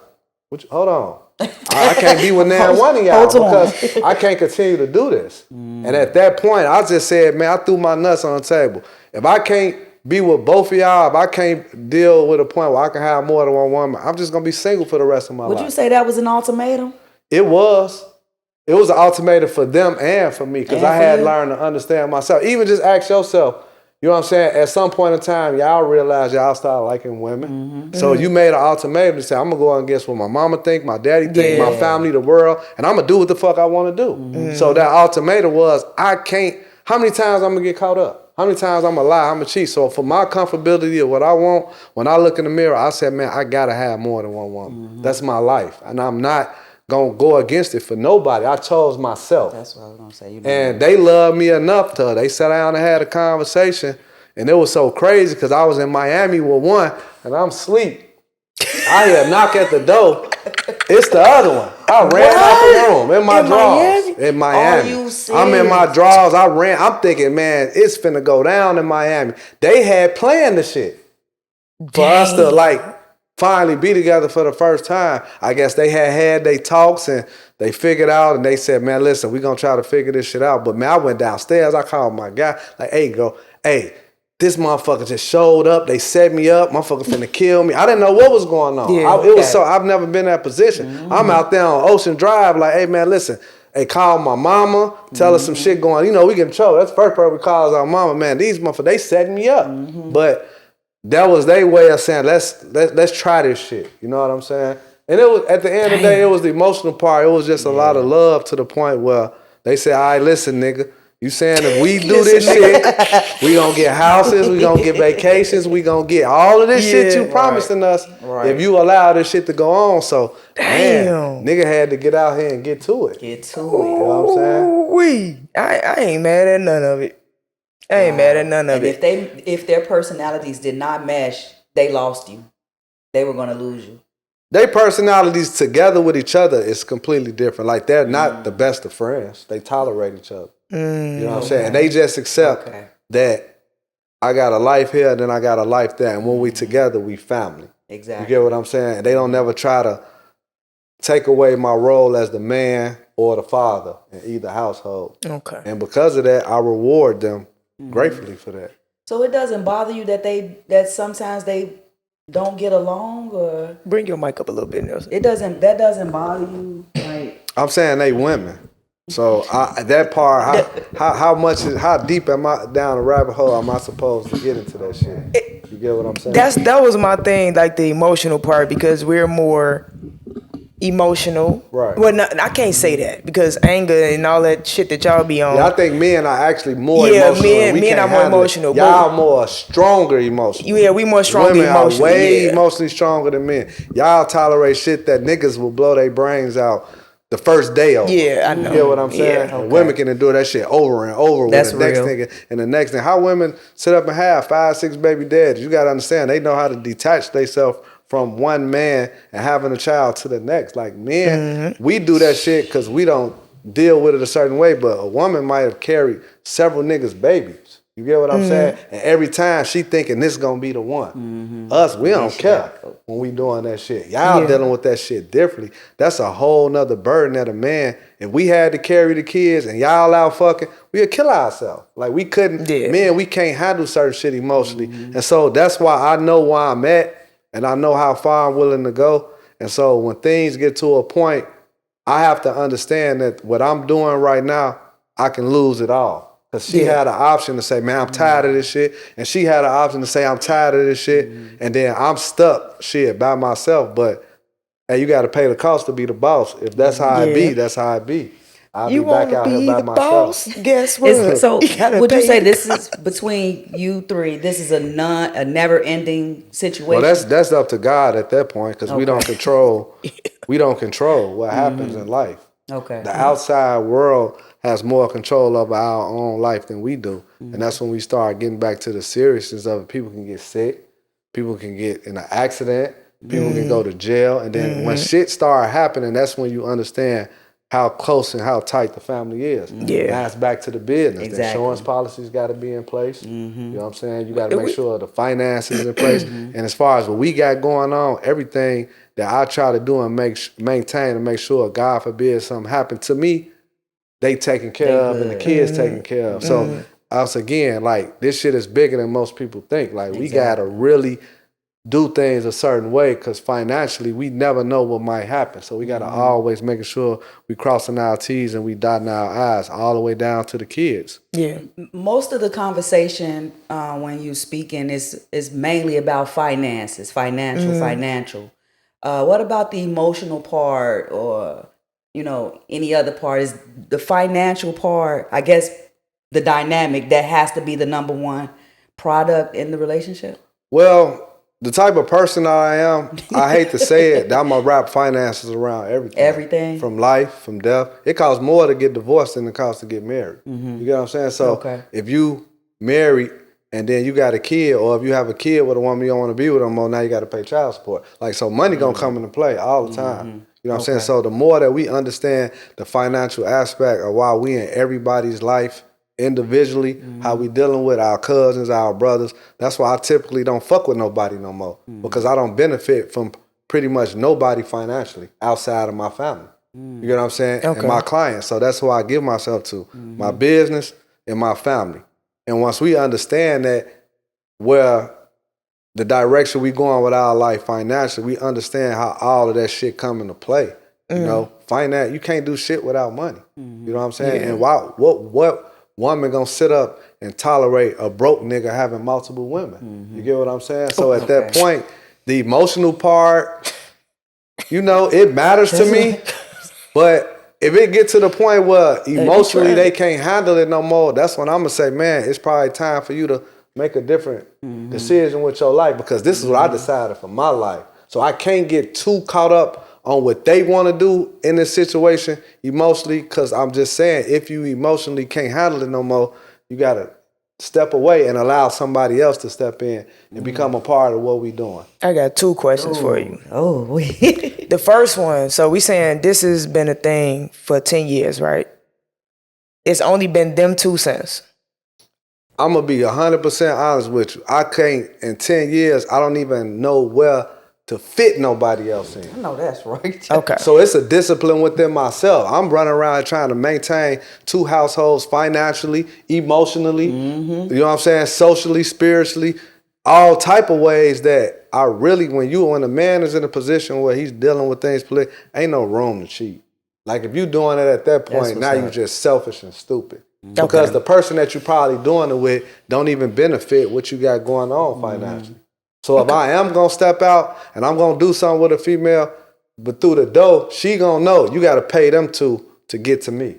hold on. I can't be with now one of y'all because I can't continue to do this. And at that point, I just said, man, I threw my nuts on the table. If I can't be with both of y'all, if I can't deal with a point where I can have more than one woman, I'm just going to be single for the rest of my life. Would you say that was an ultimatum? It was. It was an ultimatum for them and for me because I had learned to understand myself. Even just ask yourself, you know what I'm saying? At some point in time, y'all realize y'all start liking women. So you made an ultimatum to say, I'm going to go against what my mama think, my daddy think, my family, the world, and I'm going to do what the fuck I want to do. So that ultimatum was, how many times I'm going to get caught up? How many times I'm going to lie, I'm going to cheat? So for my comfortability of what I want, when I look in the mirror, I said, man, I got to have more than one woman. That's my life. And I'm not going to go against it for nobody. I chose myself. That's what I was going to say. And they loved me enough to, they sat down and had a conversation. And it was so crazy because I was in Miami with one and I'm asleep. I hear a knock at the door. It's the other one. I ran out the room in my drawers. In Miami. Are you serious? I'm in my drawers. I ran. I'm thinking, man, it's finna go down in Miami. They had planned the shit for us to finally be together for the first time. I guess they had their talks and they figured out and they said, man, listen, we're going to try to figure this shit out. But man, I went downstairs. I called my guy. Like, hey, this motherfucker just showed up. They set me up. Motherfucker finna kill me. I didn't know what was going on. I've never been in that position. I'm out there on Ocean Drive like, hey man, listen. Hey, call my mama. Tell her some shit going. You know, we get in trouble. That's the first person we call is our mama. Man, these motherfuckers, they setting me up. But that was their way of saying, let's try this shit. You know what I'm saying? And it was at the end of the day, it was the emotional part. It was just a lot of love to the point where they said, all right, listen, nigga. You saying if we do this shit, we gonna get houses, we gonna get vacations, we gonna get all of this shit you promising us if you allow this shit to go on. So, man, nigga had to get out here and get to it. You know what I'm saying? I ain't mad at none of it. I ain't mad at none of it. If their personalities did not mesh, they lost you. They were gonna lose you. Their personalities together with each other is completely different. Like they're not the best of friends. They tolerate each other. You know what I'm saying? And they just accept that I got a life here, then I got a life there. And when we together, we family. Exactly. You get what I'm saying? And they don't never try to take away my role as the man or the father in either household. Okay. And because of that, I reward them gratefully for that. So it doesn't bother you that sometimes they don't get along, or bring your mic up a little bit, Nelson. That doesn't bother you, like I'm saying they women. So that part, how deep am I down the rabbit hole? Am I supposed to get into that shit? You get what I'm saying? That was my thing, like the emotional part, because we're more emotional. Right. Well, I can't say that because anger and all that shit that y'all be on. Yeah, I think men are actually more emotional. Yeah, men are more emotional. Y'all more stronger emotional. Yeah, we more stronger emotionally. Women are way emotionally stronger than men. Y'all tolerate shit that niggas will blow their brains out the first day over. Yeah, I know. You get what I'm saying? Yeah, okay. Women can endure that shit over and over with the next nigga and the next thing. How women sit up and have 5-6 baby daddies. You gotta understand, they know how to detach themselves from one man and having a child to the next. Like men, we do that shit because we don't deal with it a certain way, but a woman might have carried several niggas' babies. You get what I'm saying? And every time she thinking this gonna be the one. Us, we don't care when we doing that shit. Y'all dealing with that shit differently. That's a whole nother burden at a man. If we had to carry the kids and y'all out fucking, we'd kill ourselves. Like we couldn't, men, we can't handle certain shit emotionally. And so that's why I know where I'm at and I know how far I'm willing to go. And so when things get to a point, I have to understand that what I'm doing right now, I can lose it all. Because she had an option to say, man, I'm tired of this shit. And she had an option to say, I'm tired of this shit. And then I'm stuck, shit, by myself. But, hey, you got to pay the cost to be the boss. If that's how it be, that's how it be. I'll be back out here by myself. Boss? Guess what? So would you say this is between you three, this is a never-ending situation? Well, that's up to God at that point because we don't control what happens in life. Okay. The outside world has more control over our own life than we do. And that's when we start getting back to the seriousness of it. People can get sick. People can get in an accident. People can go to jail. And then when shit start happening, that's when you understand how close and how tight the family is. Now it's back to the business. The insurance policies got to be in place. You know what I'm saying? You got to make sure the finances is in place. And as far as what we got going on, everything that I try to do and maintain and make sure, God forbid, something happen to me, they taken care of and the kids taken care of. So us again, like this shit is bigger than most people think. Like we gotta really do things a certain way because financially we never know what might happen. So we gotta always making sure we crossing our T's and we dotting our I's all the way down to the kids. Yeah. Most of the conversation when you speaking is mainly about finances, financial. What about the emotional part or any other part? Is the financial part, I guess, the dynamic that has to be the number one product in the relationship? Well, the type of person I am, I hate to say it, I'm going to wrap finances around everything. Everything? From life, from death. It costs more to get divorced than it costs to get married. You get what I'm saying? So if you married and then you got a kid, or if you have a kid with a woman you don't want to be with them more, now you got to pay child support. Like, so money going to come into play all the time. You know what I'm saying? So the more that we understand the financial aspect of why we in everybody's life individually, how we dealing with our cousins, our brothers, that's why I typically don't fuck with nobody no more because I don't benefit from pretty much nobody financially outside of my family. You get what I'm saying? And my clients. So that's who I give myself to, my business and my family. And once we understand that where the direction we going with our life financially, we understand how all of that shit come into play. You know, finance, you can't do shit without money. You know what I'm saying? And what woman gonna sit up and tolerate a broke nigga having multiple women? You get what I'm saying? So at that point, the emotional part, it matters to me. But if it get to the point where emotionally they can't handle it no more, that's when I'm gonna say, man, it's probably time for you to make a different decision with your life because this is what I decided for my life. So I can't get too caught up on what they want to do in this situation emotionally because I'm just saying if you emotionally can't handle it no more, you got to step away and allow somebody else to step in and become a part of what we doing. I got two questions for you. Wait. The first one, so we saying this has been a thing for 10 years, right? It's only been them two since. I'm going to be 100% honest with you. I can't, in 10 years, I don't even know where to fit nobody else in. I know that's right. Okay. So it's a discipline within myself. I'm running around trying to maintain two households financially, emotionally, you know what I'm saying, socially, spiritually, all type of ways that I really, when a man is in a position where he's dealing with things, ain't no room to cheat. Like if you're doing it at that point, now you're just selfish and stupid. Because the person that you're probably doing it with don't even benefit what you got going on financially. So if I am going to step out and I'm going to do something with a female, but through the door, she going to know you got to pay them to get to me.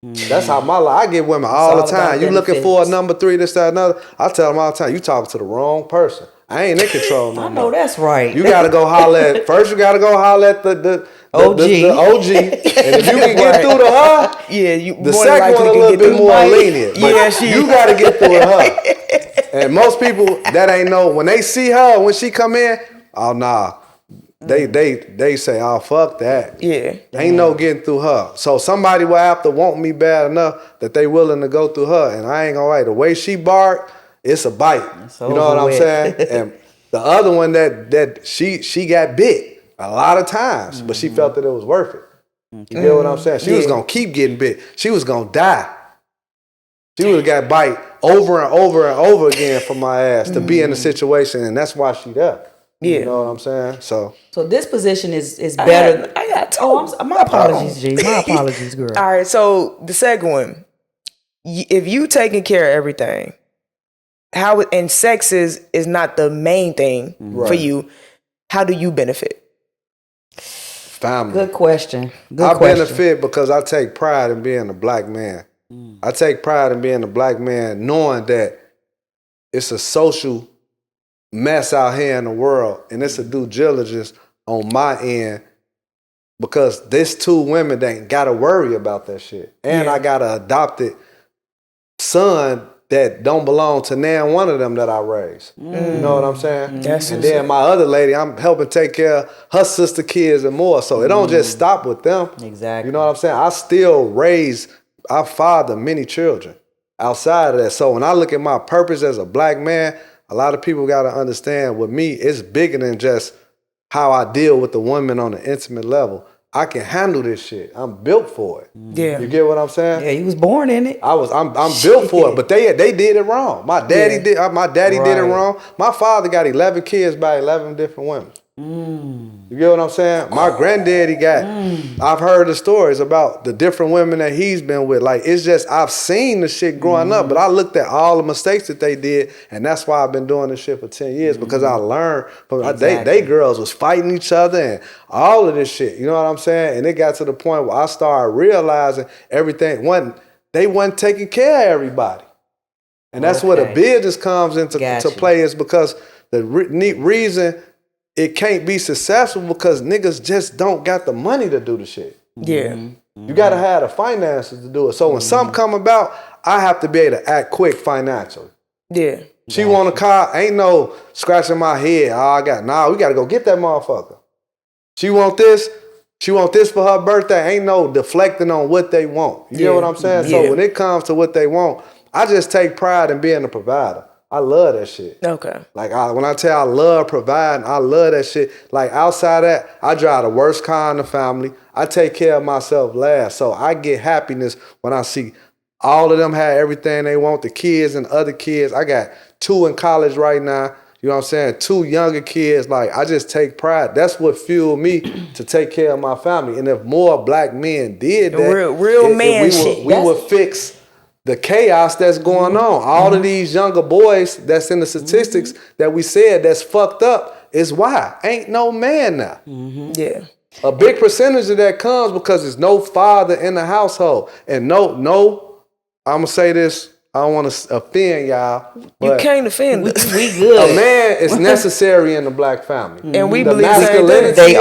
That's how my life, I get women all the time. You looking for a number 3, this, that, another. I tell them all the time, you talking to the wrong person. I ain't in control no more. I know that's right. You got to go holler at, first you got to go holler at the OG. The OG. And if you can get through to her, the second one a little bit more lenient. But you got to get through to her. And most people that ain't know, when they see her, when she come in, oh nah, They say, oh, fuck that. Yeah. Ain't no getting through her. So somebody will have to want me bad enough that they willing to go through her. And I ain't gonna lie, the way she barked, it's a bite. You know what I'm saying? And the other one that she got bit a lot of times, but she felt that it was worth it. You get what I'm saying? She was gonna keep getting bit. She was gonna die. She would have got bite over and over and over again from my ass to be in the situation, and that's why she there. Yeah. You know what I'm saying? So this position is better. I got two. My apologies, G. My apologies, girl. All right, so the second one, if you taking care of everything, and sex is not the main thing for you, how do you benefit? family. Good question. I benefit because I take pride in being a black man. I take pride in being a black man knowing that it's a social mess out here in the world, and it's a due diligence on my end because there's two women that ain't got to worry about that shit. And I got an adopted son that don't belong to now one of them that I raised. You know what I'm saying? And then my other lady, I'm helping take care of her sister kids and more. So it don't just stop with them. Exactly. You know what I'm saying? I still I father many children outside of that. So when I look at my purpose as a black man, a lot of people got to understand with me, it's bigger than just how I deal with the women on an intimate level. I can handle this shit. I'm built for it. Yeah. You get what I'm saying? Yeah, you was born in it. I'm built for it, but they did it wrong. My daddy did it wrong. My father got 11 kids by 11 different women. You get what I'm saying? My granddaddy I've heard the stories about the different women that he's been with. Like, it's just, I've seen the shit growing up, but I looked at all the mistakes that they did, and that's why I've been doing this shit for 10 years, because I learned from, they girls was fighting each other and all of this shit. You know what I'm saying? And it got to the point where I started realizing everything they wasn't taking care of everybody. And that's where the business comes into to play, is because the reason it can't be successful because niggas just don't got the money to do the shit. Yeah. You gotta have the finances to do it. So when something come about, I have to be able to act quick financially. Yeah. She want a car, ain't no scratching my head. We gotta go get that motherfucker. She want this for her birthday. Ain't no deflecting on what they want. You get what I'm saying? So when it comes to what they want, I just take pride in being a provider. I love that shit. Okay. Like, when I tell you I love providing, I love that shit. Like, outside that, I drive the worst car in the family. I take care of myself last. So I get happiness when I see all of them have everything they want, the kids and other kids. I got 2 in college right now. You know what I'm saying? 2 younger kids. Like, I just take pride. That's what fueled me to take care of my family. And if more black men did that, we would fix the chaos that's going on. All of these younger boys that's in the statistics that we said that's fucked up is why. Ain't no man now. Yeah. A big percentage of that comes because there's no father in the household. And no, I'm going to say this, I don't want to offend y'all. You can't offend us. We good. A man is necessary in the black family. And we the believe the same masculinity thing.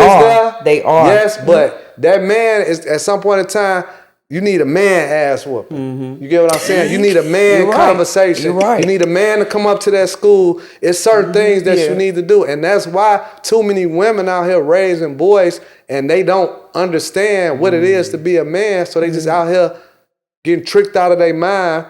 They are. Yes, but that man is, at some point in time, you need a man ass whooping. You get what I'm saying? You need a man conversation. You're right. You need a man to come up to that school. It's certain things that you need to do. And that's why too many women out here raising boys and they don't understand what it is to be a man. So they just out here getting tricked out of their mind,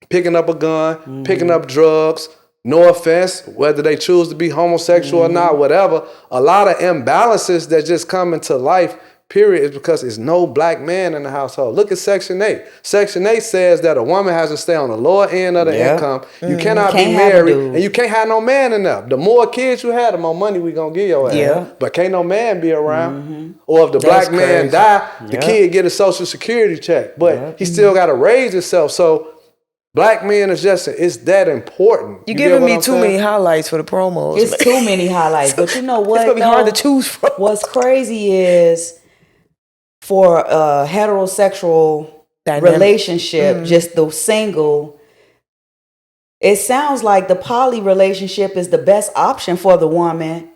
picking up a gun, picking up drugs. No offense, whether they choose to be homosexual or not, whatever. A lot of imbalances that just come into life, period, is because there's no black man in the household. Look at Section 8. Section 8 says that a woman has to stay on the lower end of the income. You cannot be married, and you can't have no man in there. The more kids you have, the more money we gonna give your ass. But can't no man be around. Or if the black man die, the kid get a social security check. But he still gotta raise himself. So black men is just, it's that important. You're giving me too many highlights for the promos. It's too many highlights. But you know what? It's gonna be hard to choose from. What's crazy is, for a heterosexual relationship, just the single, it sounds like the poly relationship is the best option for the woman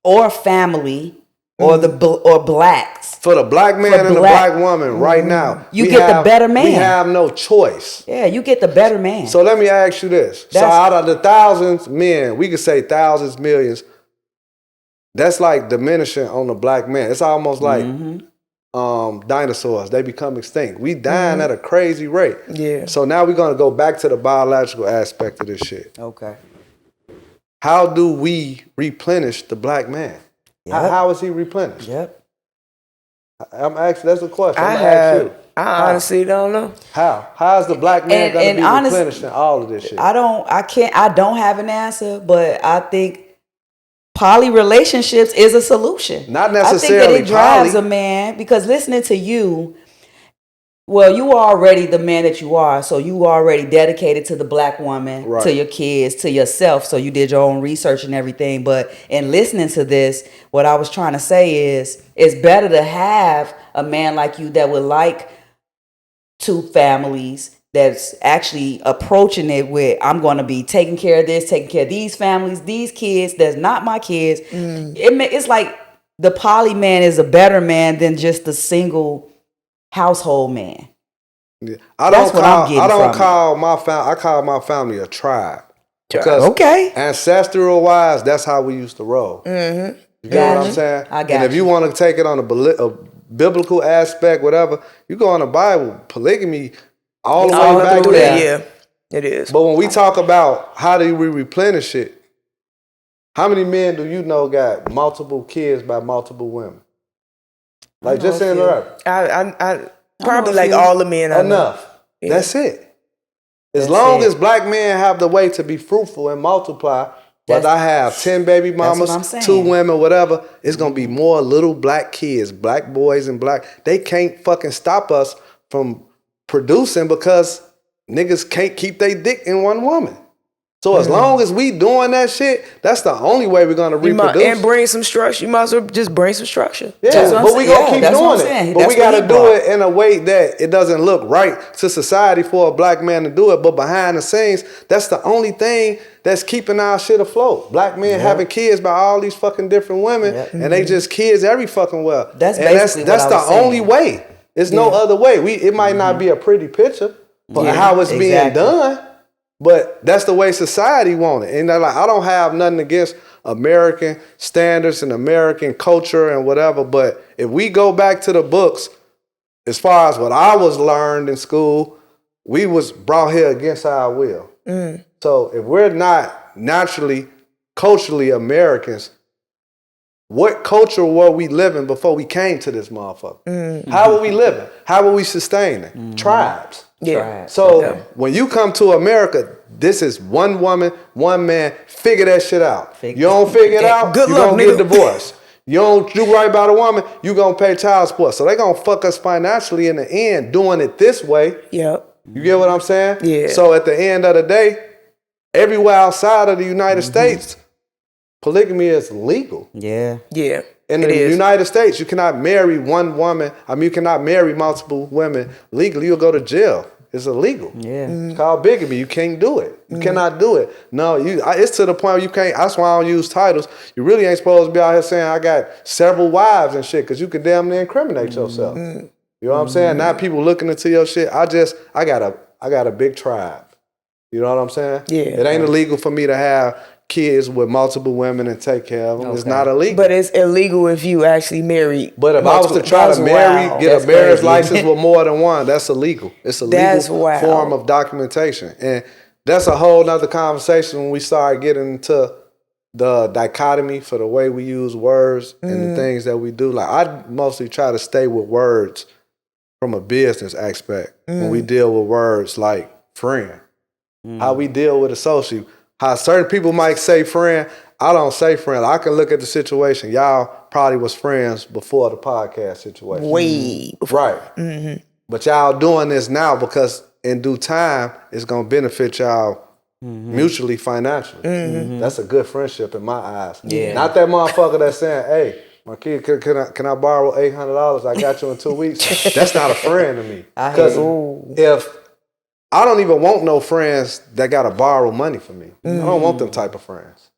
or family or or blacks. For the black man and the black woman right now, you get the better man. We have no choice. Yeah, you get the better man. So let me ask you this. So out of the thousands men, we could say thousands, millions, that's like diminishing on the black man. It's almost like dinosaurs. They become extinct. We dying at a crazy rate. Yeah. So now we're going to go back to the biological aspect of this shit. Okay. How do we replenish the black man? Yep. How is he replenished? Yep. I'm asking. That's a question. I'm gonna ask you. I honestly don't know. How is the black man going to be replenishing all of this shit? I don't have an answer, but I think poly relationships is a solution. Not necessarily I think that it drives poly. a man, because listening to you, well, you are already the man that you are, so you already dedicated to the black woman, Right. to your kids, to yourself, so you did your own research and everything. But in listening to this, what I was trying to say is, it's better to have a man like you that would like two families, that's actually approaching it with, I'm going to be taking care of this, taking care of these families, these kids, that's not my kids. It's like the poly man is a better man than just the single household man. Yeah. I'm getting I from call my family a tribe. Because Okay. ancestral wise, that's how we used to roll. You get what I'm saying? I got And if you want to take it on a biblical aspect, whatever, you go on the Bible, polygamy, all the way back through there. there. Yeah, it is. But when we talk about how do we replenish it, how many men do you know got multiple kids by multiple women? Like, just in the record. I probably like all the men I know. Enough. Yeah. That's it. As That's long it. as black men have the way to be fruitful and multiply, whether I have 10 baby what I'm mamas, saying. 2 women, whatever, it's going to be more little black kids, black boys and black. They can't fucking stop us from producing because niggas can't keep their dick in one woman. So as long as we doing that shit, that's the only way we're going to reproduce. And bring some structure. You might as well just bring some structure. Yeah, That's what I'm but we saying. gonna keep That's what I'm doing saying. it. But That's we what gotta he do brought. it in a way that it doesn't look right to society for a black man to do it. But behind the scenes, that's the only thing that's keeping our shit afloat. Black men having kids by all these fucking different women, and they just kids every fucking well. That's and basically that's what I the was saying. only way. There's no other way. It might not be a pretty picture for how it's being exactly. done. But that's the way society want it. And they're like, I don't have nothing against American standards and American culture and whatever. But if we go back to the books, as far as what I was learned in school, we was brought here against our will. So if we're not naturally, culturally Americans, what culture were we living before we came to this motherfucker? How were we living? How were we sustaining? Tribes. Yeah. So when you come to America, this is one woman, one man. Figure that shit out. You don't figure it out, Good you're luck, going to get nigga. divorced. You don't do right by the woman, you going to pay child support. So they going to fuck us financially in the end doing it this way. Yep. You get what I'm saying? Yeah. So at the end of the day, everywhere outside of the United States, polygamy is legal. Yeah. Yeah. In It the is. United States, you cannot marry one woman. You cannot marry multiple women legally. You'll go to jail. It's illegal. Yeah. It's called bigamy. You can't do it. You cannot do it. No, it's to the point where you can't. That's why I don't use titles. You really ain't supposed to be out here saying I got several wives and shit, because you can damn near incriminate yourself. You know what I'm saying? Now people looking into your shit. I got a big tribe. You know what I'm saying? Yeah. It ain't illegal for me to have kids with multiple women and take care of them. It's not illegal. But it's illegal if you actually marry. But if I was to try to marry, Wow. get That's a marriage crazy. license with more than one, that's illegal. It's a That's legal wild. form of documentation. And that's a whole nother conversation when we start getting into the dichotomy for the way we use words and the things that we do. Like, I mostly try to stay with words from a business aspect when we deal with words like friend. How we deal with associate. How certain people might say friend, I don't say friend. I can look at the situation. Y'all probably was friends before the podcast situation. Way before. Right. But y'all doing this now because in due time, it's going to benefit y'all mutually financially. That's a good friendship in my eyes. Yeah. Not that motherfucker that's saying, hey, my kid, can I borrow $800? I got you in 2 weeks. That's not a friend to me. Because if I don't even want no friends that got to borrow money from me. I don't want them type of friends.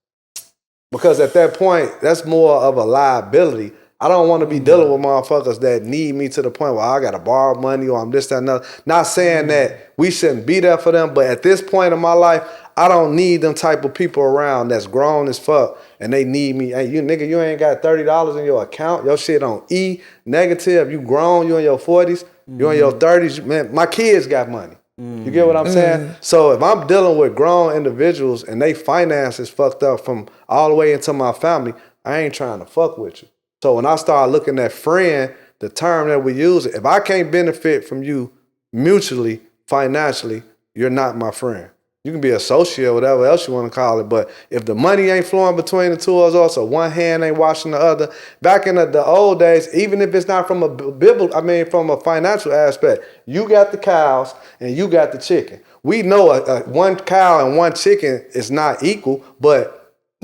Because at that point, that's more of a liability. I don't want to be dealing with motherfuckers that need me to the point where I got to borrow money or I'm this, that, and other. Not saying that we shouldn't be there for them, but at this point in my life, I don't need them type of people around that's grown as fuck and they need me. Hey, you nigga, you ain't got $30 in your account. Your shit on E negative. You grown, you in your 40s, you in your 30s. Man, my kids got money. You get what I'm saying? So if I'm dealing with grown individuals and they finances fucked up from all the way into my family, I ain't trying to fuck with you. So when I start looking at friend, the term that we use, if I can't benefit from you mutually, financially, you're not my friend. You can be associate, whatever else you want to call it, but if the money ain't flowing between the two of us, or one hand ain't washing the other, back in the old days, even if it's not from from a financial aspect, you got the cows and you got the chicken. We know one cow and one chicken is not equal, but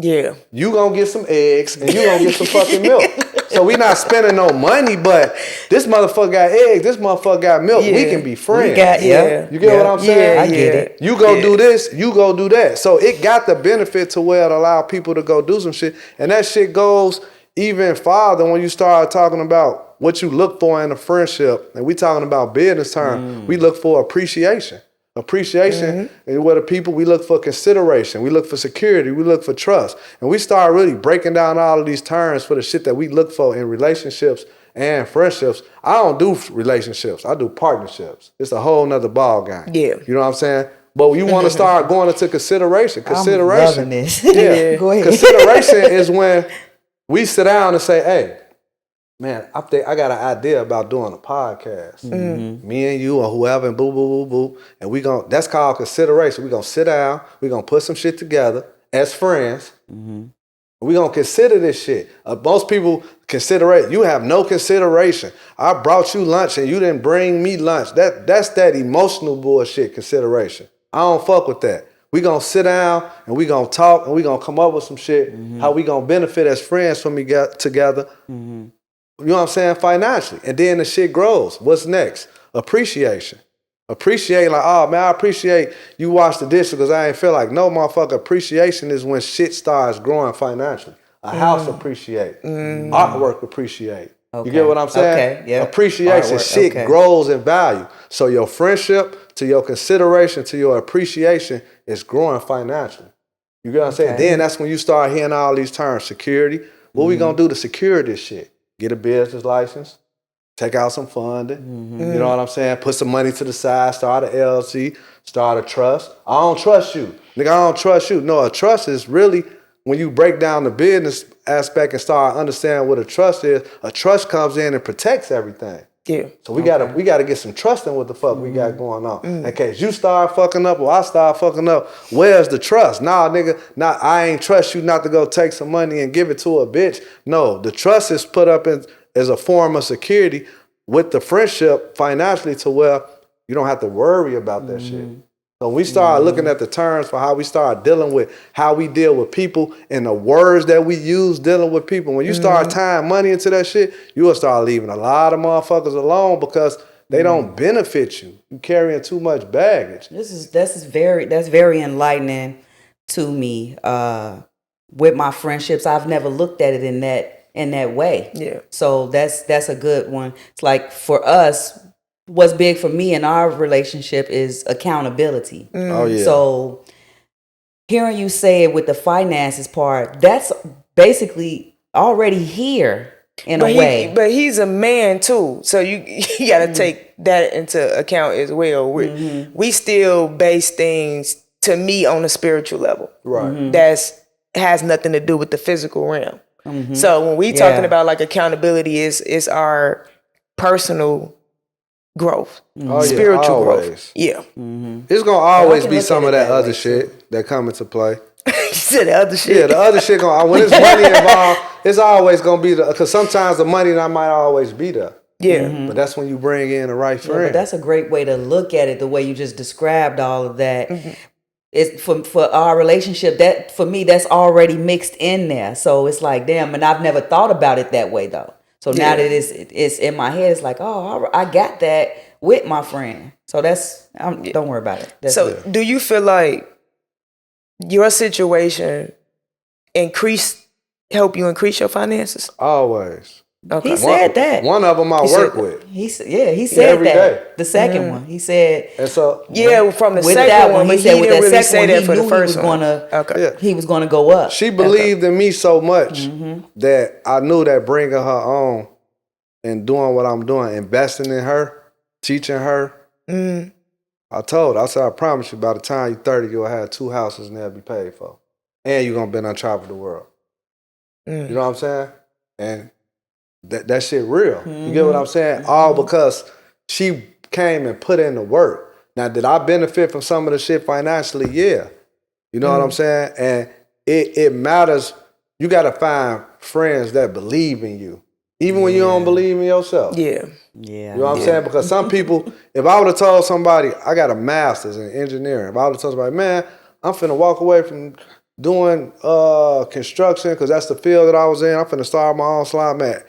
yeah, you gonna get some eggs and you gonna get some fucking milk. So we not spending no money, but this motherfucker got eggs, this motherfucker got milk. We can be friends. You get what I'm saying? I get it. You go do this, you go do that. So it got the benefit to where it allow people to go do some shit. And that shit goes even farther when you start talking about what you look for in a friendship. And we talking about business terms. We look for appreciation. Appreciation and with the people, we look for consideration, we look for security, we look for trust. And we start really breaking down all of these terms for the shit that we look for in relationships and friendships. I don't do relationships, I do partnerships. It's a whole nother ball game. Yeah. You know what I'm saying? But you want to start going into consideration. I'm loving this. Yeah. Go ahead. Consideration is when we sit down and say, hey, man, I think I got an idea about doing a podcast. Me and you or whoever and boo, boo, boo, boo. And that's called consideration. We're going to sit down. We're going to put some shit together as friends. We're going to consider this shit. Most people consider it. You have no consideration. I brought you lunch and you didn't bring me lunch. That's that emotional bullshit consideration. I don't fuck with that. We're going to sit down and we're going to talk and we're going to come up with some shit, how we going to benefit as friends when we get together. You know what I'm saying? Financially. And then the shit grows. What's next? Appreciation. Appreciate, like, oh man, I appreciate you wash the dishes because I ain't feel like, no, motherfucker. Appreciation is when shit starts growing financially. A house appreciate. Artwork appreciate. Okay. You get what I'm saying? Okay, yeah. Appreciation, shit grows in value. So your friendship, to your consideration, to your appreciation is growing financially. You get what I'm saying? Then that's when you start hearing all these terms. Security. What we gonna do to secure this shit? Get a business license, take out some funding, you know what I'm saying? Put some money to the side, start an LLC, start a trust. I don't trust you. Nigga, I don't trust you. No, a trust is really, when you break down the business aspect and start understanding what a trust is, a trust comes in and protects everything. Yeah. So we gotta get some trust in what the fuck we got going on. In case you start fucking up or I start fucking up, where's the trust? Nah, nigga, I ain't trust you not to go take some money and give it to a bitch. No, the trust is put up as a form of security with the friendship financially to where you don't have to worry about that shit. So we start looking at the terms for how we start dealing with how we deal with people and the words that we use dealing with people. When you start tying money into that shit, you will start leaving a lot of motherfuckers alone because they don't benefit you. You carrying too much baggage. That's very enlightening to me. With my friendships, I've never looked at it in that way. Yeah. So that's a good one. It's like for us, what's big for me in our relationship is accountability. Oh yeah. So hearing you say it with the finances part, that's basically already here in a way. But he's a man too, so you got to take that into account as well. We still base things, to me, on a spiritual level. Right. That's has nothing to do with the physical realm. So when we talking about like accountability is our personal growth, spiritual growth. Yeah. It's gonna always be some of that other shit that come into play. You said the other shit. Yeah, the other shit when it's money involved, it's always gonna be because sometimes the money that might always be there. Yeah. But that's when you bring in the right friend. But that's a great way to look at it, the way you just described all of that. It's for our relationship, that for me, that's already mixed in there. So it's like, damn, and I've never thought about it that way though. So now that it's in my head, it's like, oh, I got that with my friend. So don't worry about it. Do you feel like your situation help you increase your finances? Always. Okay. He said that. One of them I work with. He said every that. day. The second one, he said. And so from the with second that one, he but said he with didn't that really second say one, that he for the knew first one. Yeah. He was gonna go up. She believed in me so much that I knew that bringing her on and doing what I'm doing, investing in her, teaching her. I said, I promise you, by the time you're 30, you'll have 2 houses and they'll be paid for. And you're going to be on top of the world. You know what I'm saying? And that shit real. You get what I'm saying? All because she came and put in the work. Now, did I benefit from some of the shit financially? Yeah. You know what I'm saying? And it matters. You got to find friends that believe in you. Even when you don't believe in yourself. Yeah. Yeah. You know what I'm saying? Because some people, if I would have told somebody, I got a master's in engineering. If I would have told somebody, man, I'm finna walk away from doing construction because that's the field that I was in. I'm finna start my own slime, man.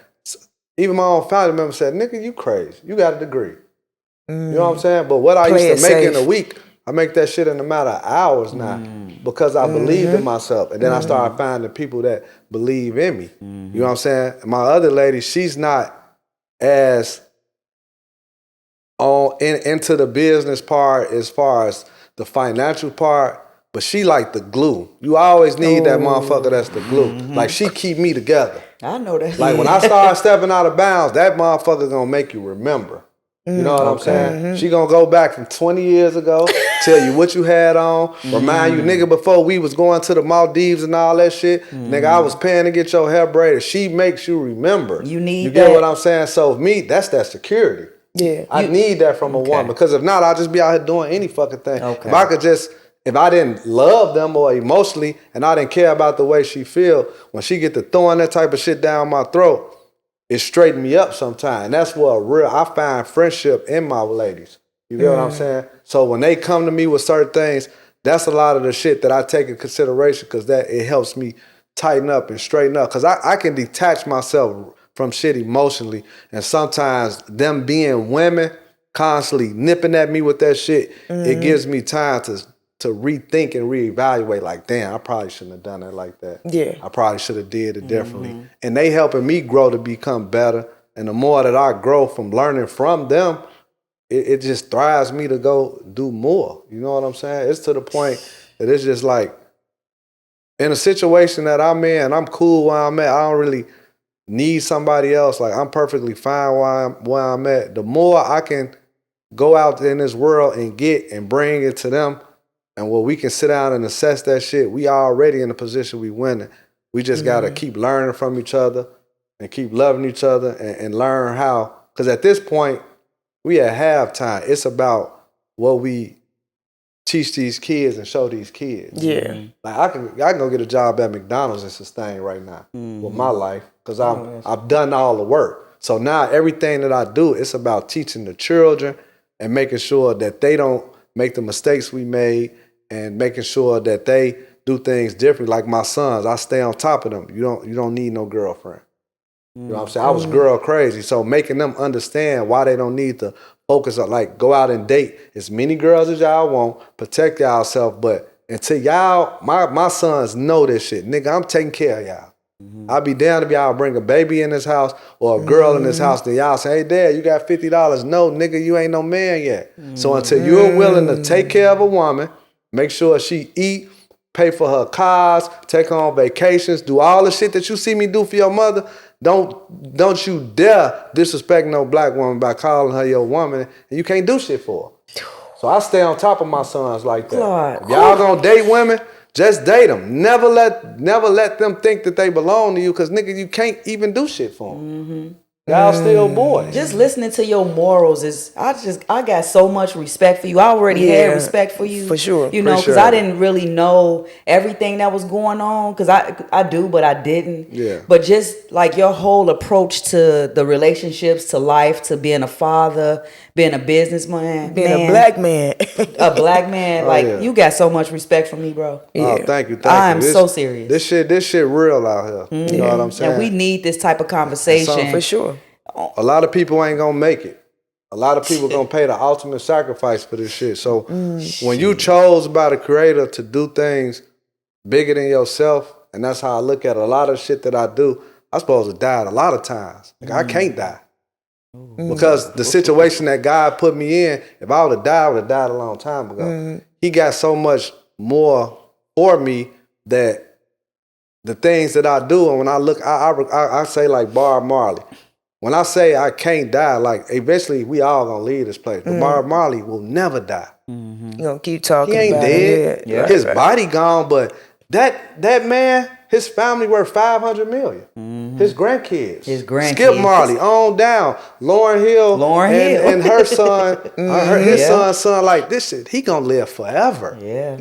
Even my own family member said, nigga, you crazy. You got a degree. You know what I'm saying? But what I used to make in a week, I make that shit in a matter of hours now because I believed in myself. And then I started finding people that believe in me. You know what I'm saying? My other lady, she's not as into the business part as far as the financial part, but she like the glue. You always need that motherfucker that's the glue. Like she keep me together. I know that. Like when I start stepping out of bounds, that motherfucker gonna make you remember. You know what I'm saying? She gonna go back from 20 years ago, tell you what you had on, remind you, nigga, before we was going to the Maldives and all that shit, nigga, I was paying to get your hair braided. She makes you remember. You need You get that. what I'm saying? So me, that's that security. Yeah. I need that from a woman because if not, I'll just be out here doing any fucking thing. Okay. If I didn't love them or emotionally and I didn't care about the way she feel, when she get to throwing that type of shit down my throat, it straightened me up sometimes. And that's what I find friendship in my ladies. You get what I'm saying? So when they come to me with certain things, that's a lot of the shit that I take in consideration because it helps me tighten up and straighten up. Because I can detach myself from shit emotionally. And sometimes them being women constantly nipping at me with that shit, it gives me time to rethink and reevaluate. Like, damn, I probably shouldn't have done it like that. Yeah. I probably should have did it differently. And they helping me grow to become better. And the more that I grow from learning from them, it just thrives me to go do more. You know what I'm saying? It's to the point that it's just like, in a situation that I'm in, I'm cool where I'm at. I don't really need somebody else. Like, I'm perfectly fine where I'm at. The more I can go out in this world and get and bring it to them, and where we can sit down and assess that shit, we already in the position we winning. We just got to keep learning from each other and keep loving each other and learn how. Because at this point, we at halftime. It's about what we teach these kids and show these kids. Yeah. Like I can go get a job at McDonald's and sustain right now with my life because I've done all the work. So now everything that I do, it's about teaching the children and making sure that they don't make the mistakes we made and making sure that they do things different. Like my sons, I stay on top of them. You don't need no girlfriend. You know what I'm saying? I was girl crazy. So making them understand why they don't need to focus on, like, go out and date as many girls as y'all want, protect y'all self, but until y'all, my sons know this shit. Nigga, I'm taking care of y'all. I'll be down if y'all bring a baby in this house or a girl in this house, then y'all say, hey, Dad, you got $50. No, nigga, you ain't no man yet. So until you're willing to take care of a woman, make sure she eat, pay for her cars, take her on vacations, do all the shit that you see me do for your mother, don't you dare disrespect no black woman by calling her your woman, and you can't do shit for her. So I stay on top of my sons like that. Claude. If y'all gonna date women, just date them. Never let them think that they belong to you, because nigga, you can't even do shit for them. Y'all still boys. Just listening to your morals I got so much respect for you. I already had respect for you. For sure. You know, because I didn't really know everything that was going on, because I do, but I didn't. Yeah. But just like your whole approach to the relationships, to life, to being a father, being a businessman. Being a black man. A black man. You got so much respect for me, bro. Oh, thank you. I'm so serious. This shit real out here. You know what I'm saying? And we need this type of conversation. For sure. A lot of people ain't gonna make it. A lot of people gonna pay the ultimate sacrifice for this shit. So when you chose by the Creator to do things bigger than yourself, and that's how I look at it. A lot of shit that I do, I'm supposed to die a lot of times. Like, I can't die. Because the situation that God put me in, if I would have died, I would have died a long time ago. He got so much more for me that the things that I do, and when I look, I say like Bob Marley. When I say I can't die, like eventually we all gonna leave this place. But Bob Marley will never die. You gonna keep talking He ain't about dead. it. Yeah. His body gone, but that man, his family worth $500 million. His grandkids. Skip Marley on down. Lauryn Hill. And her son, his son, like this shit, he gonna live forever. Yeah.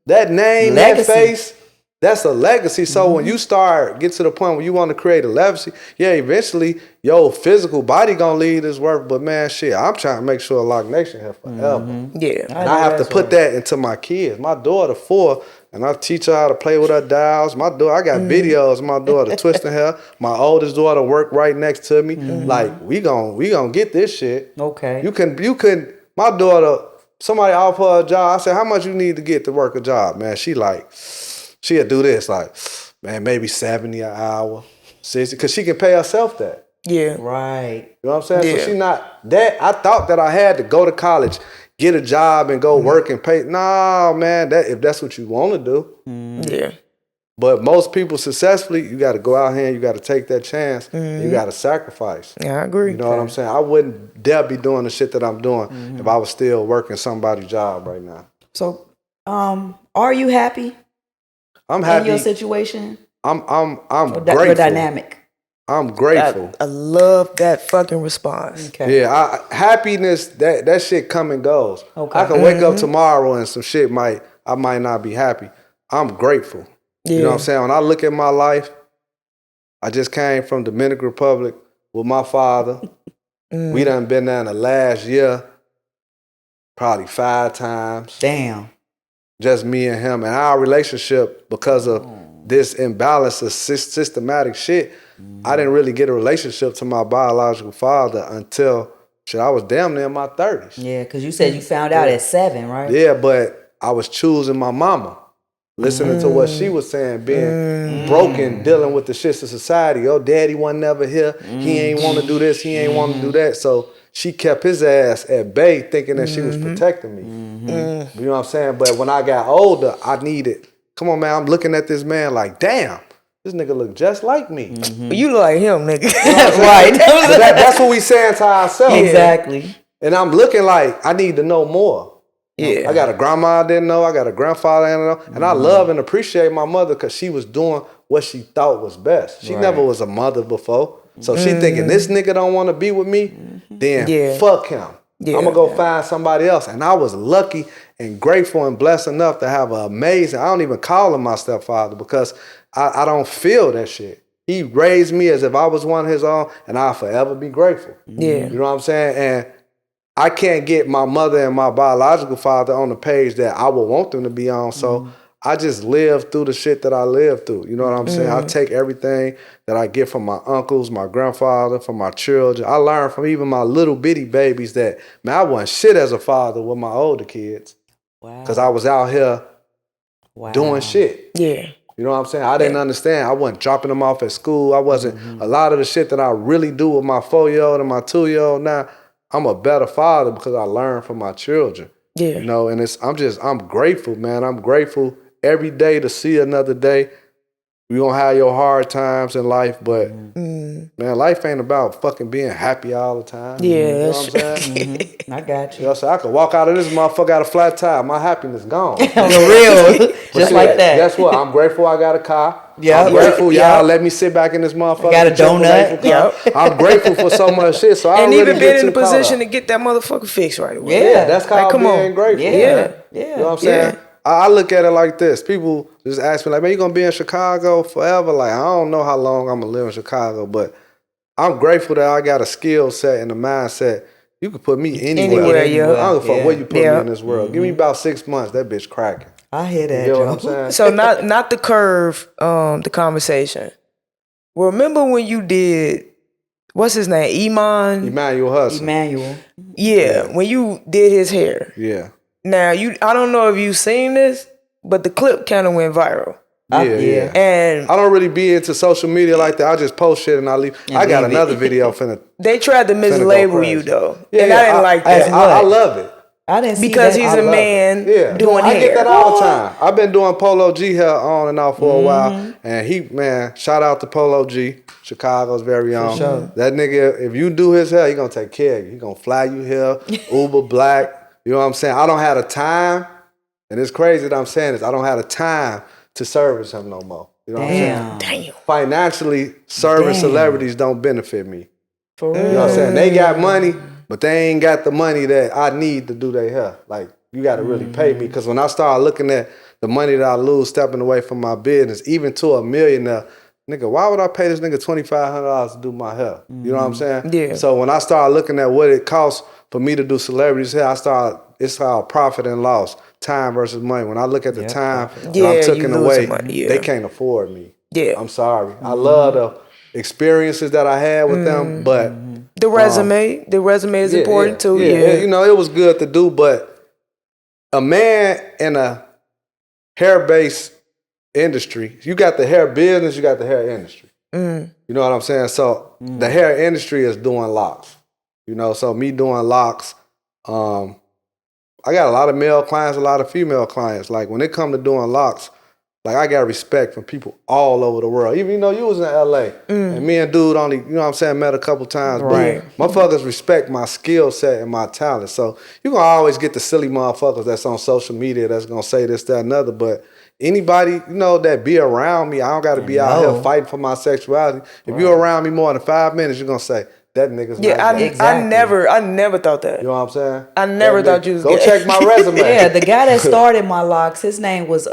That name, Legacy. that face, that's a legacy. So when you get to the point where you want to create a legacy, yeah, eventually your physical body gonna leave this work. But man, shit, I'm trying to make sure Lock Nation here forever. Yeah. And I have to put that into my kids. My daughter 4, and I teach her how to play with her dials. My daughter, I got videos of my daughter twisting her. My oldest daughter work right next to me. Like we gonna get this shit. Okay. You can. My daughter, somebody offer her a job. I said, how much you need to get to work a job, man? She'll do this, like, man, maybe 70 an hour, 60, because she can pay herself that. Yeah. Right. You know what I'm saying? Yeah. So she not that. I thought that I had to go to college, get a job, and go work and pay. Nah, man, if that's what you want to do. Yeah. But most people successfully, you got to go out here and you got to take that chance. You got to sacrifice. Yeah, I agree. You know what I'm saying? I wouldn't dare be doing the shit that I'm doing if I was still working somebody's job right now. So, are you happy? I'm happy. In your situation? I'm Your grateful. dynamic. I'm grateful. I love that fucking response. Okay. Yeah, happiness, that shit come and goes. Okay. I can wake up tomorrow and some shit I might not be happy. I'm grateful. Yeah. You know what I'm saying? When I look at my life, I just came from Dominican Republic with my father. We done been there in the last year probably 5 times. Damn. Just me and him. And our relationship, because of this imbalance of systematic shit, I didn't really get a relationship to my biological father until I was damn near in my 30s. Yeah, because you said you found out at 7, right? Yeah, but I was choosing my mama. Listening to what she was saying, being broken, dealing with the shits of society. Your daddy wasn't never here. He ain't want to do this. He ain't want to do that. So she kept his ass at bay thinking that she was protecting me. You know what I'm saying? But when I got older, I needed, come on, man, I'm looking at this man like, damn, this nigga look just like me. You look like him, nigga. You know right. But that's what we saying to ourselves. Exactly. And I'm looking like, I need to know more. Yeah. I got a grandma I didn't know. I got a grandfather I didn't know. And I love and appreciate my mother because she was doing what she thought was best. She never was a mother before. So she thinking, this nigga don't want to be with me, then fuck him. Yeah. I'm going to go find somebody else. And I was lucky and grateful and blessed enough to have an amazing, I don't even call him my stepfather because I don't feel that shit. He raised me as if I was one of his own, and I'll forever be grateful. Yeah. You know what I'm saying? And I can't get my mother and my biological father on the page that I would want them to be on. So I just live through the shit that I live through. You know what I'm saying? I take everything that I get from my uncles, my grandfather, from my children. I learned from even my little bitty babies that, man, I wasn't shit as a father with my older kids. Wow. Because I was out here doing shit. Yeah. You know what I'm saying? I didn't understand. I wasn't dropping them off at school. I wasn't, a lot of the shit that I really do with my 4-year-old and my 2-year-old now, I'm a better father because I learned from my children. Yeah. You know, and I'm grateful, man. I'm grateful every day to see another day. You're going to have your hard times in life, but man, life ain't about fucking being happy all the time. Yeah, You know that's what I'm saying? I got you. You know, so I could walk out of this motherfucker out a flat tire. My happiness gone. On the real. Just see, like that. Guess what? I'm grateful I got a car. Yeah. I'm grateful Yeah. y'all let me sit back in this motherfucker. Got a donut. Yep. I'm grateful for so much shit. So I And don't even really been get in the too caught position up. to get that motherfucker fixed right away. Yeah. Yeah, that's called Like, come being on. grateful. Yeah. Man. Yeah. You know what I'm saying? Yeah. I look at it like this. People just ask me, like, man, you gonna be in Chicago forever? Like, I don't know how long I'm gonna live in Chicago, but I'm grateful that I got a skill set and a mindset. You can put me anywhere. Anywhere, yeah. I don't give a fuck where you put me Yeah. in this world. Give me about 6 months, that bitch cracking. I hear that, You know what I'm Joe. saying? So not the curve, the conversation. Remember when you did, what's his name? Emmanuel Hudson. Emmanuel. Yeah, when you did his hair. Yeah. Now I don't know if you've seen this, but the clip kind of went viral. Yeah. And I don't really be into social media like that. I just post shit and I leave. I got another video finna. They tried to mislabel you though. Yeah, and I didn't like that. I love it. I didn't see because that. he's a man doing I hair. get that all the time. I've been doing Polo G hair on and off for a while. And shout out to Polo G, Chicago's very own. sure. That nigga, if you do his hair, he gonna take care of you. He gonna fly you here, Uber Black. You know what I'm saying? I don't have the time, and it's crazy that I'm saying this. I don't have the time to service him no more. You know what I'm saying? Damn. Financially, service celebrities don't benefit me. For real. You know what I'm saying? They got money, but they ain't got the money that I need to do their hair. Like, you got to really pay me. Because when I start looking at the money that I lose stepping away from my business, even to a millionaire, nigga, why would I pay this nigga $2,500 to do my hair? You know what I'm saying? Yeah. So when I start looking at what it costs for me to do celebrities hair, it's all profit and loss, time versus money. When I look at the time that I'm taking away, they can't afford me. Yeah. I'm sorry. I love the experiences that I had with them, but the resume is important too. Yeah, you know, it was good to do, but a man in a hair-based industry, you got the hair business, you got the hair industry. You know what I'm saying? So the hair industry is doing locks. You know, so me doing locks, I got a lot of male clients, a lot of female clients. Like when it come to doing locks, like I got respect from people all over the world. Even you was in LA and me and dude only, you know what I'm saying, met a couple times. Right. But motherfuckers respect my skill set and my talent. So you gonna always get the silly motherfuckers that's on social media that's gonna say this, that, and other. But anybody, you know, that be around me, I don't gotta be out here fighting for my sexuality. If you're around me more than 5 minutes, you're gonna say, that nigga's not gay. I never thought that. You know what I'm saying? I never thought you was Go gay. check my resume. Yeah, the guy that started my locks, his name was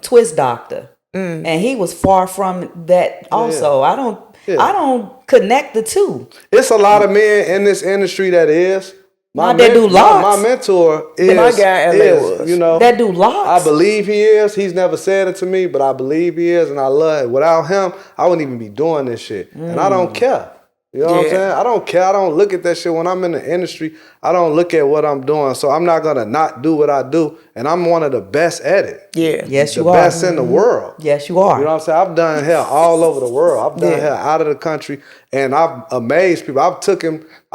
Twist Doctor, and he was far from that. Also, I don't connect the two. It's a lot of men in this industry that is. They do locks. My mentor is. My guy LA was. You know, That do locks. I believe he is. He's never said it to me, but I believe he is, and I love it. Without him, I wouldn't even be doing this shit, and I don't care. You know what I'm saying? I don't care. I don't look at that shit when I'm in the industry. I don't look at what I'm doing. So I'm not going to not do what I do. And I'm one of the best at it. Yeah. Yes, you the are. best in the world. Yes, you are. You know what I'm saying? I've done hair all over the world. I've done hair out of the country. And I've amazed people. I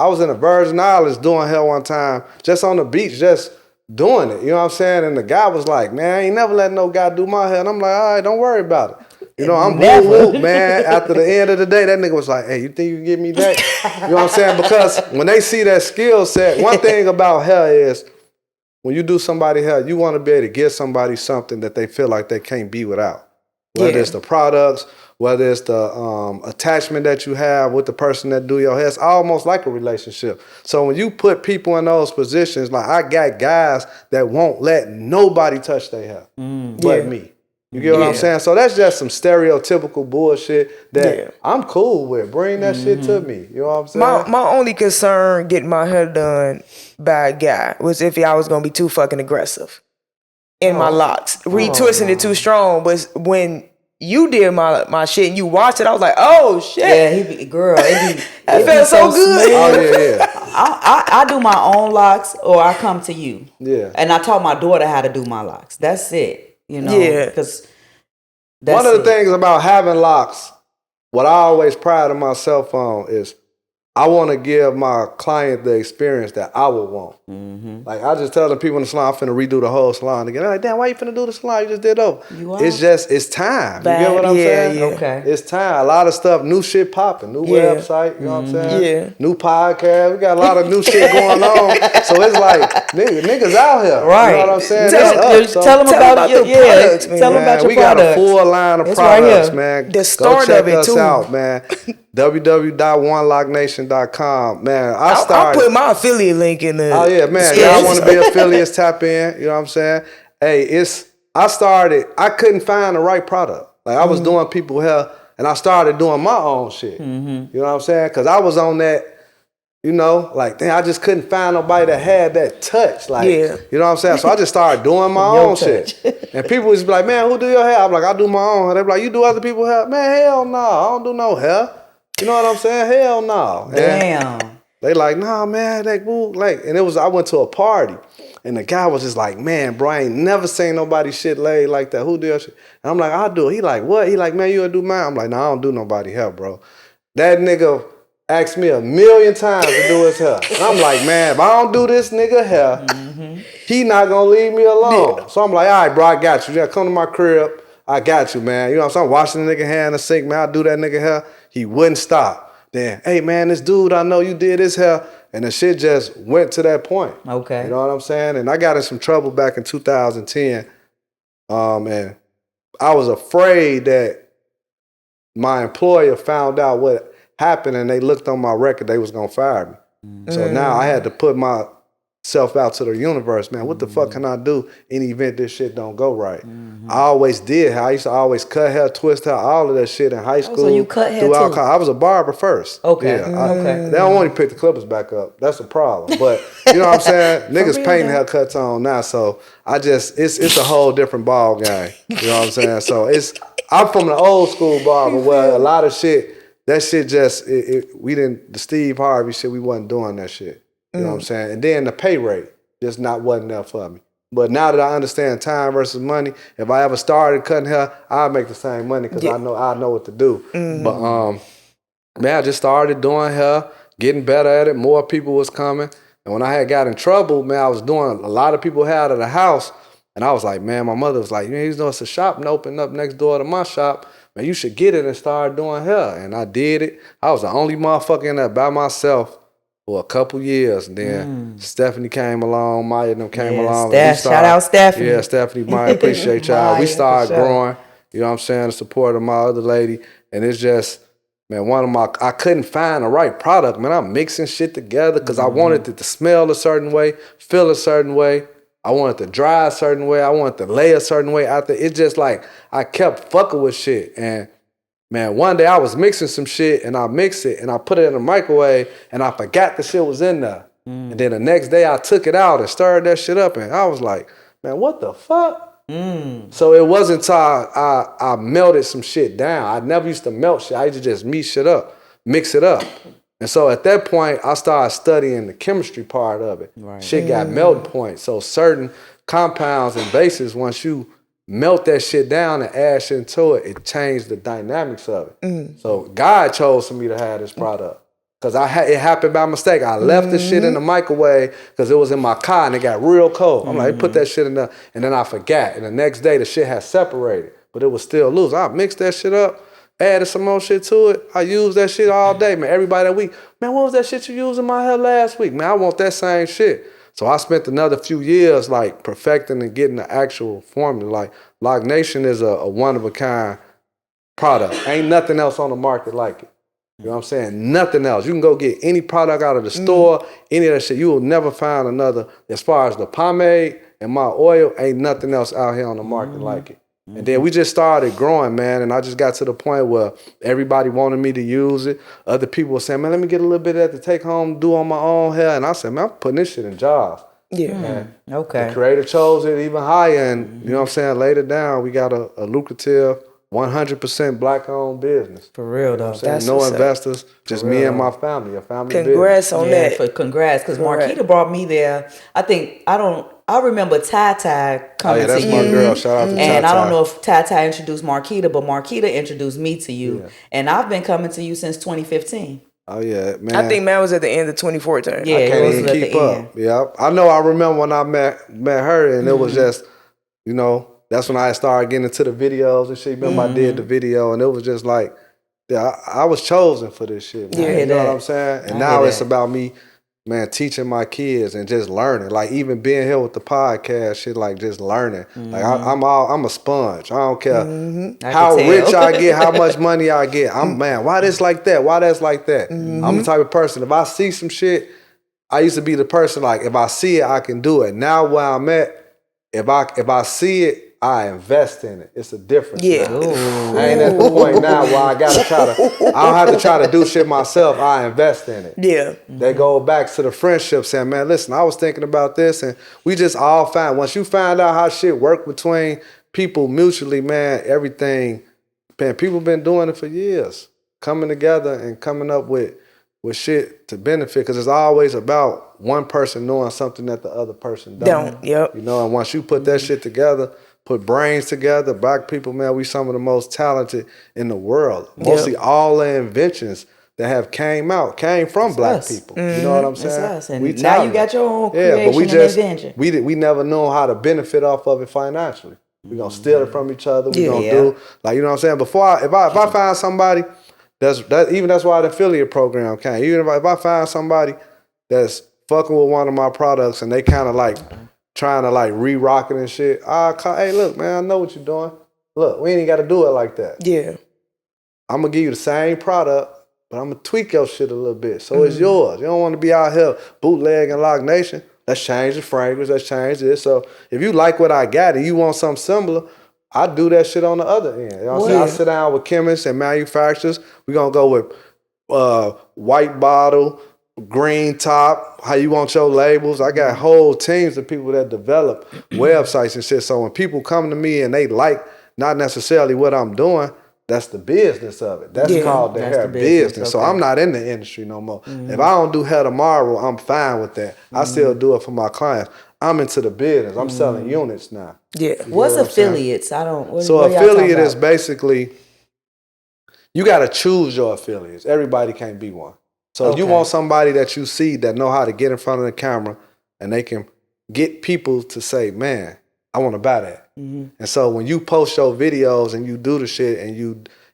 was in the Virgin Islands doing hair one time, just on the beach, just doing it. You know what I'm saying? And the guy was like, man, I ain't never let no guy do my hair. And I'm like, all right, don't worry about it. You know, I'm woo, man. After the end of the day, that nigga was like, hey, you think you can give me that? You know what I'm saying? Because when they see that skill set, one thing about hair is when you do somebody hair, you want to be able to give somebody something that they feel like they can't be without. Whether it's the products, whether it's the attachment that you have with the person that do your hair, it's almost like a relationship. So when you put people in those positions, like I got guys that won't let nobody touch their hair but me. You get what I'm saying? So that's just some stereotypical bullshit that I'm cool with. Bring that shit to me. You know what I'm saying? My only concern getting my hair done by a guy was if I was gonna be too fucking aggressive in my locks, retwisting it too strong. But when you did my shit and you watched it, I was like, oh shit. Yeah, That felt so good. Smooth. I do my own locks or I come to you. Yeah. And I taught my daughter how to do my locks. That's it. You know, because one of the things about having locks, what I always pride myself on is I want to give my client the experience that I would want. Like I just tell the people in the salon, I'm finna redo the whole salon again. They're like, damn, why you finna do the salon? You just did over. It's time. You get what I'm saying? Okay. It's time. A lot of stuff, new shit popping, new website, you know what I'm saying? Yeah. New podcast. We got a lot of new shit going on. So it's like, niggas out here. Right. You know what I'm saying? Tell them about your products, man. Tell them about your we got products. a full line of It's products, right man. The start Go check of it us too. out, man. www.onelocknation.com. Man, I'll put my affiliate link in the. Oh yeah, man. Y'all want to be affiliates, tap in. You know what I'm saying? Hey, I couldn't find the right product. Like I was doing people hair and I started doing my own shit. You know what I'm saying? Cause I was on that, you know, like damn, I just couldn't find nobody that had that touch. Like, you know what I'm saying? So I just started doing my own shit. And people was like, man, who do your hair? I'm like, I do my own hair. They be like, you do other people's hair? Man, hell no. I don't do no hair. You know what I'm saying? Hell no. Damn. They like, nah, man, like, boo, like, and I went to a party, and the guy was just like, man, bro, I ain't never seen nobody shit laid like that. Who do that shit? And I'm like, I'll do it. He like, what? He like, man, you gonna do mine? I'm like, nah, I don't do nobody hair, bro. That nigga asked me 1,000,000 times to do his hair. And I'm like, man, if I don't do this nigga hair, he not gonna leave me alone. Yeah. So I'm like, all right, bro, I got you. You gotta come to my crib. I got you, man. You know what I'm saying? I'm washing the nigga hair in the sink, man. I do that nigga hair. He wouldn't stop. Then, hey, man, this dude, I know you did his hair. And the shit just went to that point. Okay. You know what I'm saying? And I got in some trouble back in 2010. And I was afraid that my employer found out what happened and they looked on my record, they was gonna fire me. So now I had to put myself out to the universe, man. What the fuck can I do in the event this shit don't go right? I always did hair. I used to always cut hair, twist hair, all of that shit in high school. So you cut hair too? I was a barber first. Okay. Yeah, okay. They don't want to pick the clippers back up. That's a problem. But you know what I'm saying? Niggas painting haircuts on now, so it's a whole different ball game. You know what I'm saying? So I'm from the old school barber where a lot of shit, that shit just the Steve Harvey shit, we wasn't doing that shit. You know what I'm saying? And then the pay rate just wasn't there for me. But now that I understand time versus money, if I ever started cutting hair, I'll make the same money because I know what to do. But man, I just started doing hair, getting better at it. More people was coming. And when I had got in trouble, man, I was doing a lot of people hair out of the house. And I was like, man, my mother was like, man, you know, it's a shop opening up next door to my shop. Man, you should get it and start doing hair. And I did it. I was the only motherfucker in there by myself for a couple years. And then Stephanie came along, Maya and them came along. Shout out Stephanie. Yeah, Stephanie, Maya, appreciate y'all. We started growing, you know what I'm saying, the support of my other lady. And it's just, man, I couldn't find the right product, man. I'm mixing shit together because I wanted it to smell a certain way, feel a certain way. I wanted to dry a certain way. I wanted to lay a certain way out there. It's just like I kept fucking with shit. And man, one day I was mixing some shit and I mixed it and I put it in the microwave and I forgot the shit was in there. And then the next day I took it out and stirred that shit up and I was like, man, what the fuck? So it wasn't until I melted some shit down. I never used to melt shit. I used to just mix it up. And so at that point, I started studying the chemistry part of it. Right. Shit got melting point. So certain compounds and bases, once you melt that shit down and add shit into it, it changed the dynamics of it. So God chose for me to have this product. Because it happened by mistake. I left the shit in the microwave because it was in my car and it got real cold. I'm like, put that shit in there. And then I forgot. And the next day, the shit had separated. But it was still loose. I mixed that shit up. Added some more shit to it. I used that shit all day, man. Everybody that week, man, what was that shit you used in my hair last week? Man, I want that same shit. So I spent another few years like perfecting and getting the actual formula. Like Lock Nation is a one-of-a-kind product. Ain't nothing else on the market like it. You know what I'm saying? Nothing else. You can go get any product out of the store, any of that shit. You will never find another. As far as the pomade and my oil, ain't nothing else out here on the market like it. And then we just started growing, man, and I just got to the point where everybody wanted me to use it. Other people were saying, man, let me get a little bit of that to take home, do on my own hair. And I said, man, I'm putting this shit in jars. Yeah. Okay. The creator chose it even higher, and you know what I'm saying? Later down, we got a lucrative 100% black-owned business. For real, though. That's no investors, just me and my family, a family Congrats business. on that. Congrats, because Marquita brought me there. I remember Ty coming to you. That's my girl. Shout out to Ty. And I don't know if Ty introduced Marquita, but Marquita introduced me to you. Yeah. And I've been coming to you since 2015. Oh, yeah, man. I think man was at the end of 2014. Yeah, I can't even keep up. Yeah, I know. I remember when I met her, and it was just, you know, that's when I started getting into the videos and shit. Remember I did the video, and it was just like, yeah, I was chosen for this shit, man. Yeah, you know what I'm saying? And now it's about me, man, teaching my kids and just learning. Like even being here with the podcast, shit, like just learning. Like I'm a sponge. I don't care how rich I get, how much money I get. Man, why this like that? Why that's like that? I'm the type of person, if I see some shit, I used to be the person like, if I see it, I can do it. Now where I'm at, if I see it, I invest in it. It's a difference. Yeah. I ain't at the point now where I don't have to try to do shit myself. I invest in it. Yeah. They go back to the friendship saying, man, listen, I was thinking about this, and we just all find, once you find out how shit work between people mutually, man, everything, man, people been doing it for years. Coming together and coming up with with shit to benefit, because it's always about one person knowing something that the other person don't. Yep. You know, and once you put that shit together, put brains together, black people, man, we some of the most talented in the world. Mostly all the inventions that have came from black people. You know what I'm saying? Us. And now you got your own creation but and invention. we never know how to benefit off of it financially. We gonna steal it from each other. We gonna do, like, you know what I'm saying? If I find somebody that's why the affiliate program came. Even if I find somebody that's fucking with one of my products and they kind of like trying to like re-rock it and shit, I'll call, hey, look, man, I know what you're doing. Look, we ain't got to do it like that. Yeah. I'm gonna give you the same product, but I'm gonna tweak your shit a little bit, so it's yours. You don't want to be out here bootlegging Lock Nation. Let's change the fragrance. Let's change this. So if you like what I got and you want something similar, I do that shit on the other end. You know what I'm saying? I sit down with chemists and manufacturers. We're gonna go with white bottle, green top, how you want your labels. I got whole teams of people that develop websites and shit. So when people come to me and they like not necessarily what I'm doing, that's the business of it. That's called the hair business. So I'm not in the industry no more. If I don't do hair tomorrow, I'm fine with that. I still do it for my clients. I'm into the business. I'm selling units now. Yeah. What's affiliates? Affiliate is basically, you got to choose your affiliates. Everybody can't be one. So you want somebody that you see that know how to get in front of the camera and they can get people to say, man, I want to buy that. And so when you post your videos and you do the shit and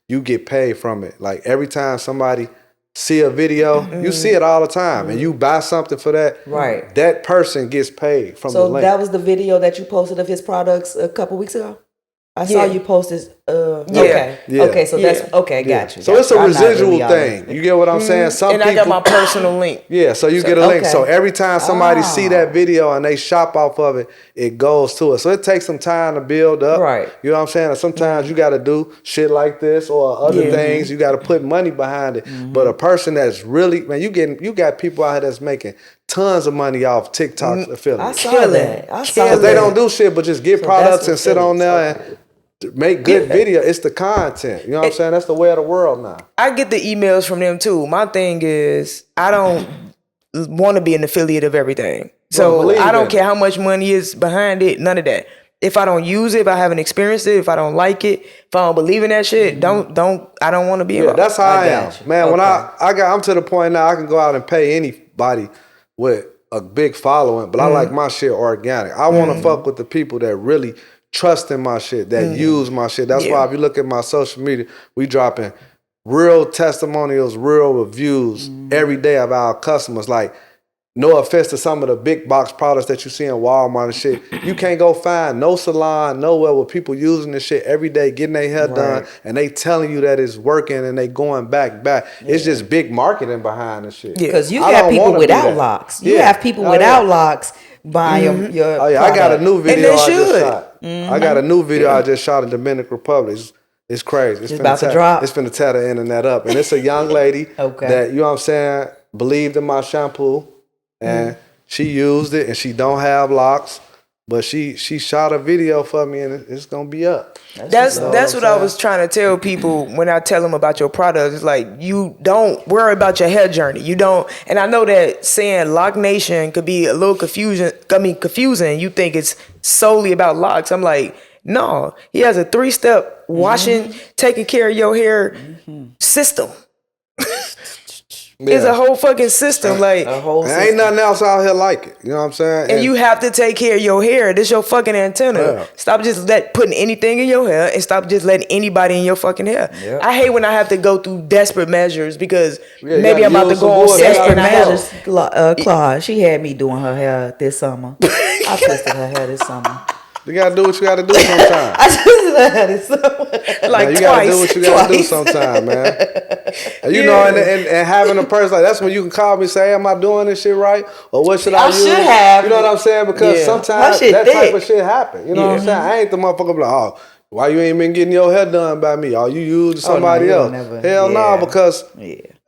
you get paid from it, like every time somebody see a video, you see it all the time, and you buy something for that, right? That person gets paid from the link. So that was the video that you posted of his products a couple weeks ago? I saw you post this. Okay. So that's okay. Got you. So it's a residual thing. You get what I'm saying? Some I got my personal link. Yeah. So you get a link. So every time somebody see that video and they shop off of it, it goes to it. So it takes some time to build up. Right. You know what I'm saying? And sometimes you got to do shit like this or other things. You got to put money behind it. But a person that's really, man, you got people out here that's making tons of money off TikTok affiliates. I saw that. Because they don't do shit but just get products and sit on there and make good video. It's the content. You know what I'm saying? That's the way of the world now. I get the emails from them too. My thing is, I don't want to be an affiliate of everything. So I don't care how much money is behind it. None of that. If I don't use it, if I haven't experienced it, if I don't like it, if I don't believe in that shit, I don't want to be involved. That's how I am. Man, when I'm to the point now I can go out and pay anybody with a big following, but I like my shit organic. I want to fuck with the people that really trust in my shit, that use my shit. That's why if you look at my social media, we dropping real testimonials, real reviews every day of our customers. Like, no offense to some of the big box products that you see in Walmart and shit. You can't go find no salon, nowhere with people using this shit every day, getting their hair done, and they telling you that it's working and they going back. It's just big marketing behind this shit. Because you got people without locks. You have people without locks buying your I got a new video I just shot. I got a new video I just shot in Dominican Republic. It's crazy. It's about to drop. It's finna tear the internet up. And it's a young lady that, you know what I'm saying, believed in my shampoo. And she used it, and she don't have locks, but she shot a video for me, and it's gonna be up. That's what I was trying to tell people when I tell them about your product. It's like, you don't worry about your hair journey. You don't, and I know that saying Lock Nation could be a little confusing. You think it's solely about locks. I'm like, no, he has a 3-step washing, taking care of your hair system. It's a whole fucking system, like a whole system. Ain't nothing else out here like it. You know what I'm saying? And you have to take care of your hair. This your fucking antenna. Yeah. Stop just putting anything in your hair, and stop just letting anybody in your fucking hair. Yep. I hate when I have to go through desperate measures because maybe I'm about to go on set and measures. Claud, she had me doing her hair this summer. I twisted her hair this summer. You gotta do what you gotta do sometimes. I just had it so like you twice. Gotta do what you gotta do sometimes, man. And you know, and having a person like that's when you can call me and say, hey, am I doing this shit right? Or what should I use? Should have. You know what I'm saying? Because sometimes that type of shit happen. You know what I'm saying? I ain't the motherfucker like, oh, why you ain't been getting your hair done by me? Or you use somebody else. Hell no, because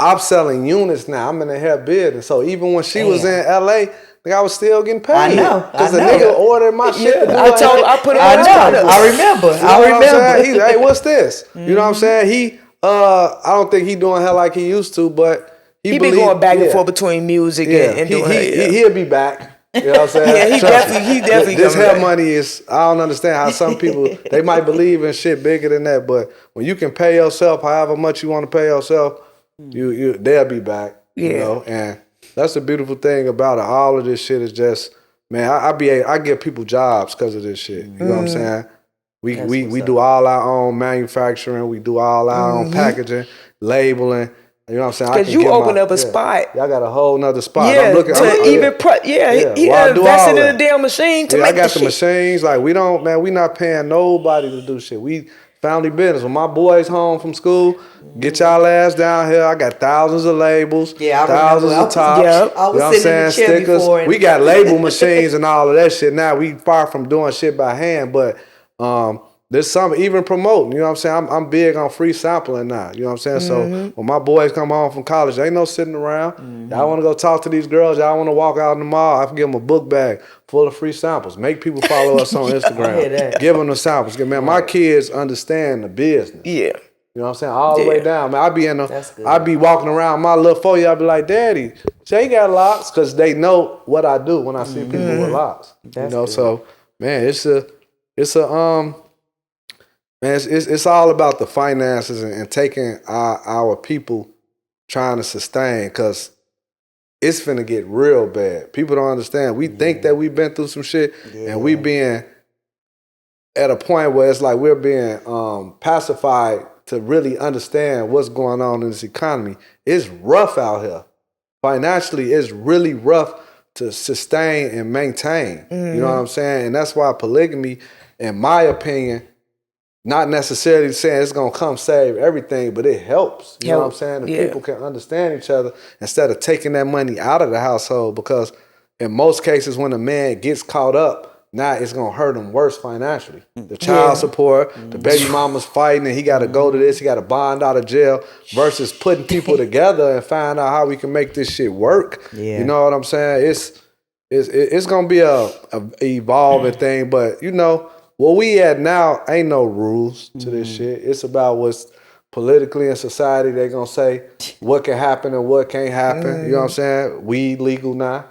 I'm selling units now. I'm in the hair business. So even when she was in LA, I was still getting paid. I know. Because the nigga ordered my shit. I put it on his product. I remember. Hey, what's this? You know what I'm saying? I don't think he doing hair like he used to, but He been going back and forth between music and doing he'll be back. You know what I'm saying? He definitely This coming hair back. money is, I don't understand how some people, they might believe in shit bigger than that, but when you can pay yourself however much you want to pay yourself, they'll be back. You know, and that's the beautiful thing about it. All of this shit is just, man, I give people jobs because of this shit. You know what I'm saying? We do all our own manufacturing, we do all our own packaging, labeling. You know what I'm saying? Because you open up a spot. Y'all got a whole nother spot. Yeah, I'm he invested in a damn machine to make I got the shit. machines. Like, we not paying nobody to do shit. We family business. When my boys home from school, get y'all ass down here. I got thousands of labels, thousands of tops. I was sitting in the chair stickers. before. We got label machines and all of that shit. Now we far from doing shit by hand, but there's some even promoting, you know what I'm saying? I'm big on free sampling now, you know what I'm saying? So when my boys come home from college, ain't no sitting around. Y'all want to go talk to these girls, y'all want to walk out in the mall, I can give them a book bag full of free samples. Make people follow us on Instagram. Give them the samples. Man, my kids understand the business. Yeah. You know what I'm saying? All the way down. Man, I be walking around my little 4-year, I be like, Daddy, Jay got locks, because they know what I do when I see people with locks. So man, it's all about the finances and taking our people trying to sustain, because it's finna get real bad. People don't understand. We think that we've been through some shit, and we being at a point where it's like we're being pacified to really understand what's going on in this economy. It's rough out here. Financially, it's really rough to sustain and maintain. You know what I'm saying? And that's why polygamy, in my opinion, not necessarily saying it's going to come save everything, but it helps. You know what I'm saying? If people can understand each other instead of taking that money out of the household, because in most cases when a man gets caught up, now it's going to hurt him worse financially. The child support, the baby mama's fighting, and he got to go to this, he got to bond out of jail, versus putting people together and find out how we can make this shit work. You know what I'm saying? It's going to be a evolving thing, but you know, where we at now ain't no rules to this shit. It's about what's politically in society. They gonna say what can happen and what can't happen. You know what I'm saying? Weed legal now.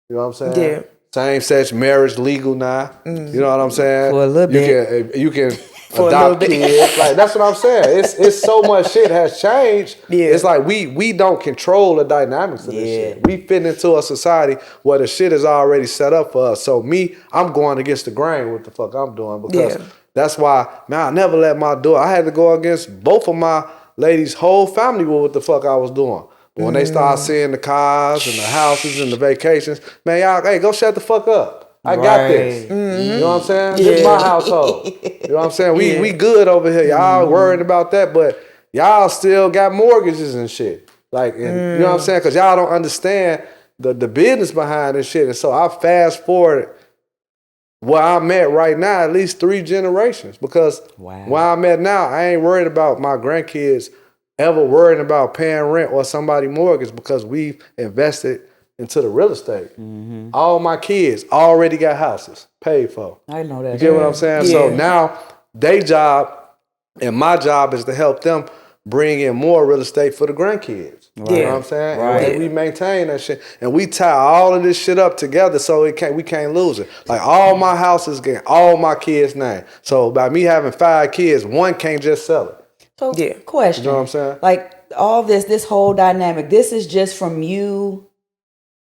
You know what I'm saying? Yeah. Same-sex marriage legal now. You know what I'm saying? For a little bit. You can adopt kids. Like, that's what I'm saying. It's so much shit has changed. It's like we don't control the dynamics of this shit. We fit into a society where the shit is already set up for us. So I'm going against the grain with the fuck I'm doing, because that's why, man, I never let my daughter, I had to go against both of my ladies' whole family with what the fuck I was doing. But when they start seeing the cars and the houses and the vacations, man, y'all, hey, go shut the fuck up. I got this. You know what I'm saying? This is my household. You know what I'm saying? We good over here. Y'all worried about that, but y'all still got mortgages and shit. Like, and, you know what I'm saying? Because y'all don't understand the business behind this shit. And so I fast forward where I'm at right now, at least 3 generations. Because where I'm at now, I ain't worried about my grandkids ever worrying about paying rent or somebody's mortgage, because we've invested into the real estate. All my kids already got houses paid for. I know that. You get what I'm saying? So now their job and my job is to help them bring in more real estate for the grandkids. You know what I'm saying? And we maintain that shit. And we tie all of this shit up together so we can't lose it. Like, all my houses get all my kids' name. So by me having 5 kids, one can't just sell it. So, question. You know what I'm saying? Like, all this whole dynamic, this is just from you,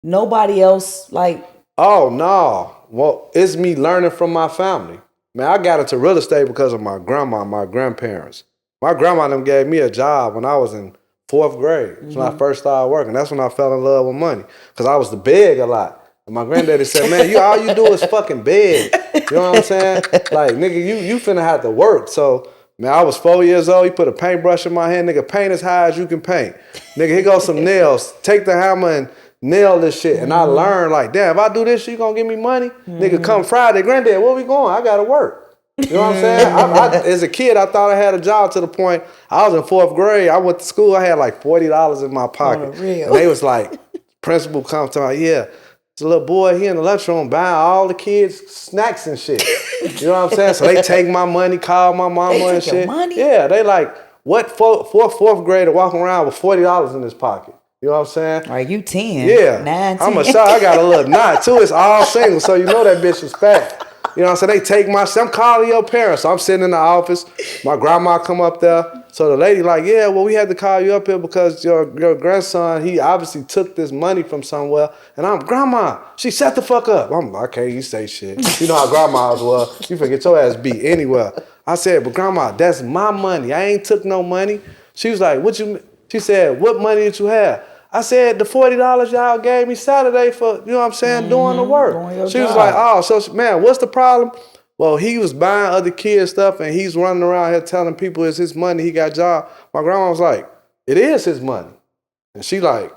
nobody else, like... Oh, no. Well, it's me learning from my family. Man, I got into real estate because of my grandma, my grandparents. My grandma them gave me a job when I was in 4th grade. That's when I first started working. That's when I fell in love with money, because I was to beg a lot. And my granddaddy said, man, all you do is fucking beg. You know what I'm saying? Like, nigga, you finna have to work. So... man, I was 4 years old. He put a paintbrush in my hand. Nigga, paint as high as you can paint. Nigga, here goes some nails. Take the hammer and nail this shit. And I learned, like, damn, if I do this shit, you gonna give me money? Nigga, come Friday, granddad, where we going? I gotta work. You know what I'm saying? I, as a kid, I thought I had a job, to the point I was in 4th grade. I went to school. I had like $40 in my pocket. And they was like, principal comes to me, it's a little boy here in the lunchroom buying all the kids snacks and shit. You know what I'm saying? So they take my money, call my mama and shit. Your money? Yeah, they like, what fourth grader walking around with $40 in his pocket? You know what I'm saying? Are you 10? Yeah. 9, 10? I'm a shot. I got a little knot too. It's all single, so you know that bitch was fat. You know what I'm saying? They take my shit. I'm calling your parents. So I'm sitting in the office. My grandma come up there. So the lady like, yeah, well, we had to call you up here because your grandson, he obviously took this money from somewhere. And I'm, grandma, she shut the fuck up. I'm like, okay, you say shit. You know how grandmas was. You forget your ass beat anywhere. I said, but grandma, that's my money. I ain't took no money. She was like, she said, what money did you have? I said, the $40 y'all gave me Saturday for, you know what I'm saying, doing the work. She was like, oh, so man, what's the problem? Well, he was buying other kids stuff and he's running around here telling people it's his money, he got a job. My grandma was like, it is his money. And she like,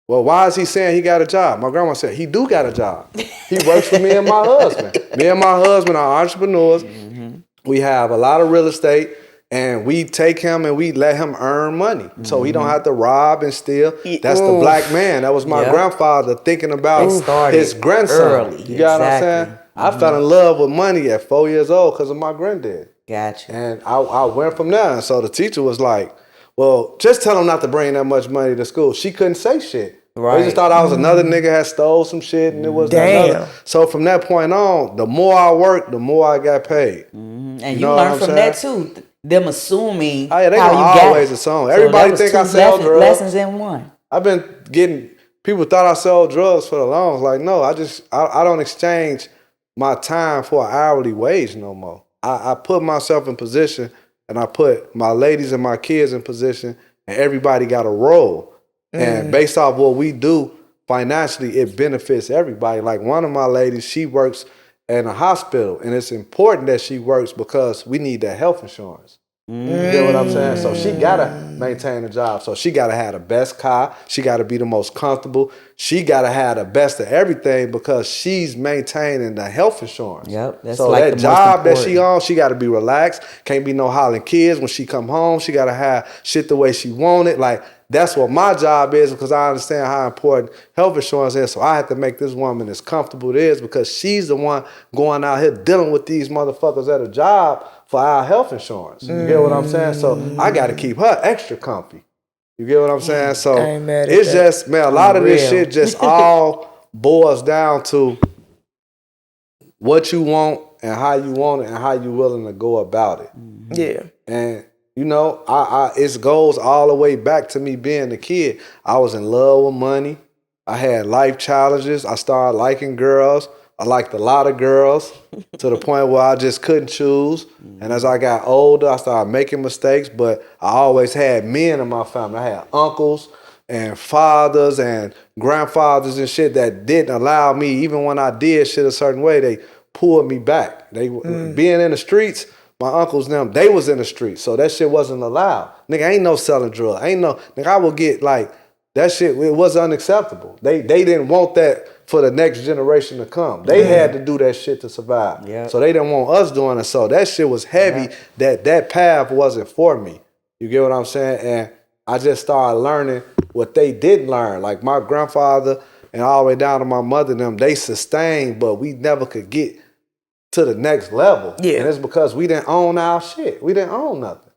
well, why is he saying he got a job? My grandma said, he do got a job. He works for me and my husband. Me and my husband are entrepreneurs. We have a lot of real estate. And we take him and we let him earn money. So he don't have to rob and steal. That's the black man. That was my grandfather thinking about his grandson. Early. You got what I'm saying? I fell in love with money at 4 years old because of my granddad. Gotcha. And I went from there. And so the teacher was like, well, just tell him not to bring that much money to school. She couldn't say shit. Right. They just thought I was another nigga had stole some shit and it was another. So from that point on, the more I worked, the more I got paid. And you learned from that too. Them assuming oh, yeah, they how you always got assume. Everybody think I sell drugs. Lessons in one. I've been getting people thought I sold drugs for the longest. Like, no, I don't exchange my time for an hourly wage no more. I put myself in position and I put my ladies and my kids in position and everybody got a role. And based off what we do financially, it benefits everybody. Like one of my ladies, she works in a hospital, and it's important that she works because we need that health insurance. You get what I'm saying? So she gotta maintain a job. So she gotta have the best car. She gotta be the most comfortable. She gotta have the best of everything because she's maintaining the health insurance. Yep. That's so like that the job most that she on, she gotta be relaxed. Can't be no hollering kids when she come home. She gotta have shit the way she want it. Like that's what my job is because I understand how important health insurance is. So I have to make this woman as comfortable as it is because she's the one going out here dealing with these motherfuckers at a job for our health insurance. You get what I'm saying? So I got to keep her extra comfy. You get what I'm saying? So it's just, man, a lot of this shit just all boils down to what you want and how you want it and how you willing to go about it. Yeah. And you know, it goes all the way back to me being a kid. I was in love with money. I had life challenges. I started liking girls. I liked a lot of girls to the point where I just couldn't choose. And as I got older, I started making mistakes, but I always had men in my family. I had uncles and fathers and grandfathers and shit that didn't allow me, even when I did shit a certain way, they pulled me back. They being in the streets, my uncles and them, they was in the streets, so that shit wasn't allowed. Nigga, ain't no selling drugs. Nigga, I would get like, that shit, it was unacceptable. They didn't want that for the next generation to come. They had to do that shit to survive. So they didn't want us doing it. So that shit was heavy, that path wasn't for me. You get what I'm saying? And I just started learning what they didn't learn. Like my grandfather and all the way down to my mother and them, they sustained, but we never could get to the next level. And it's because we didn't own our shit. We didn't own nothing.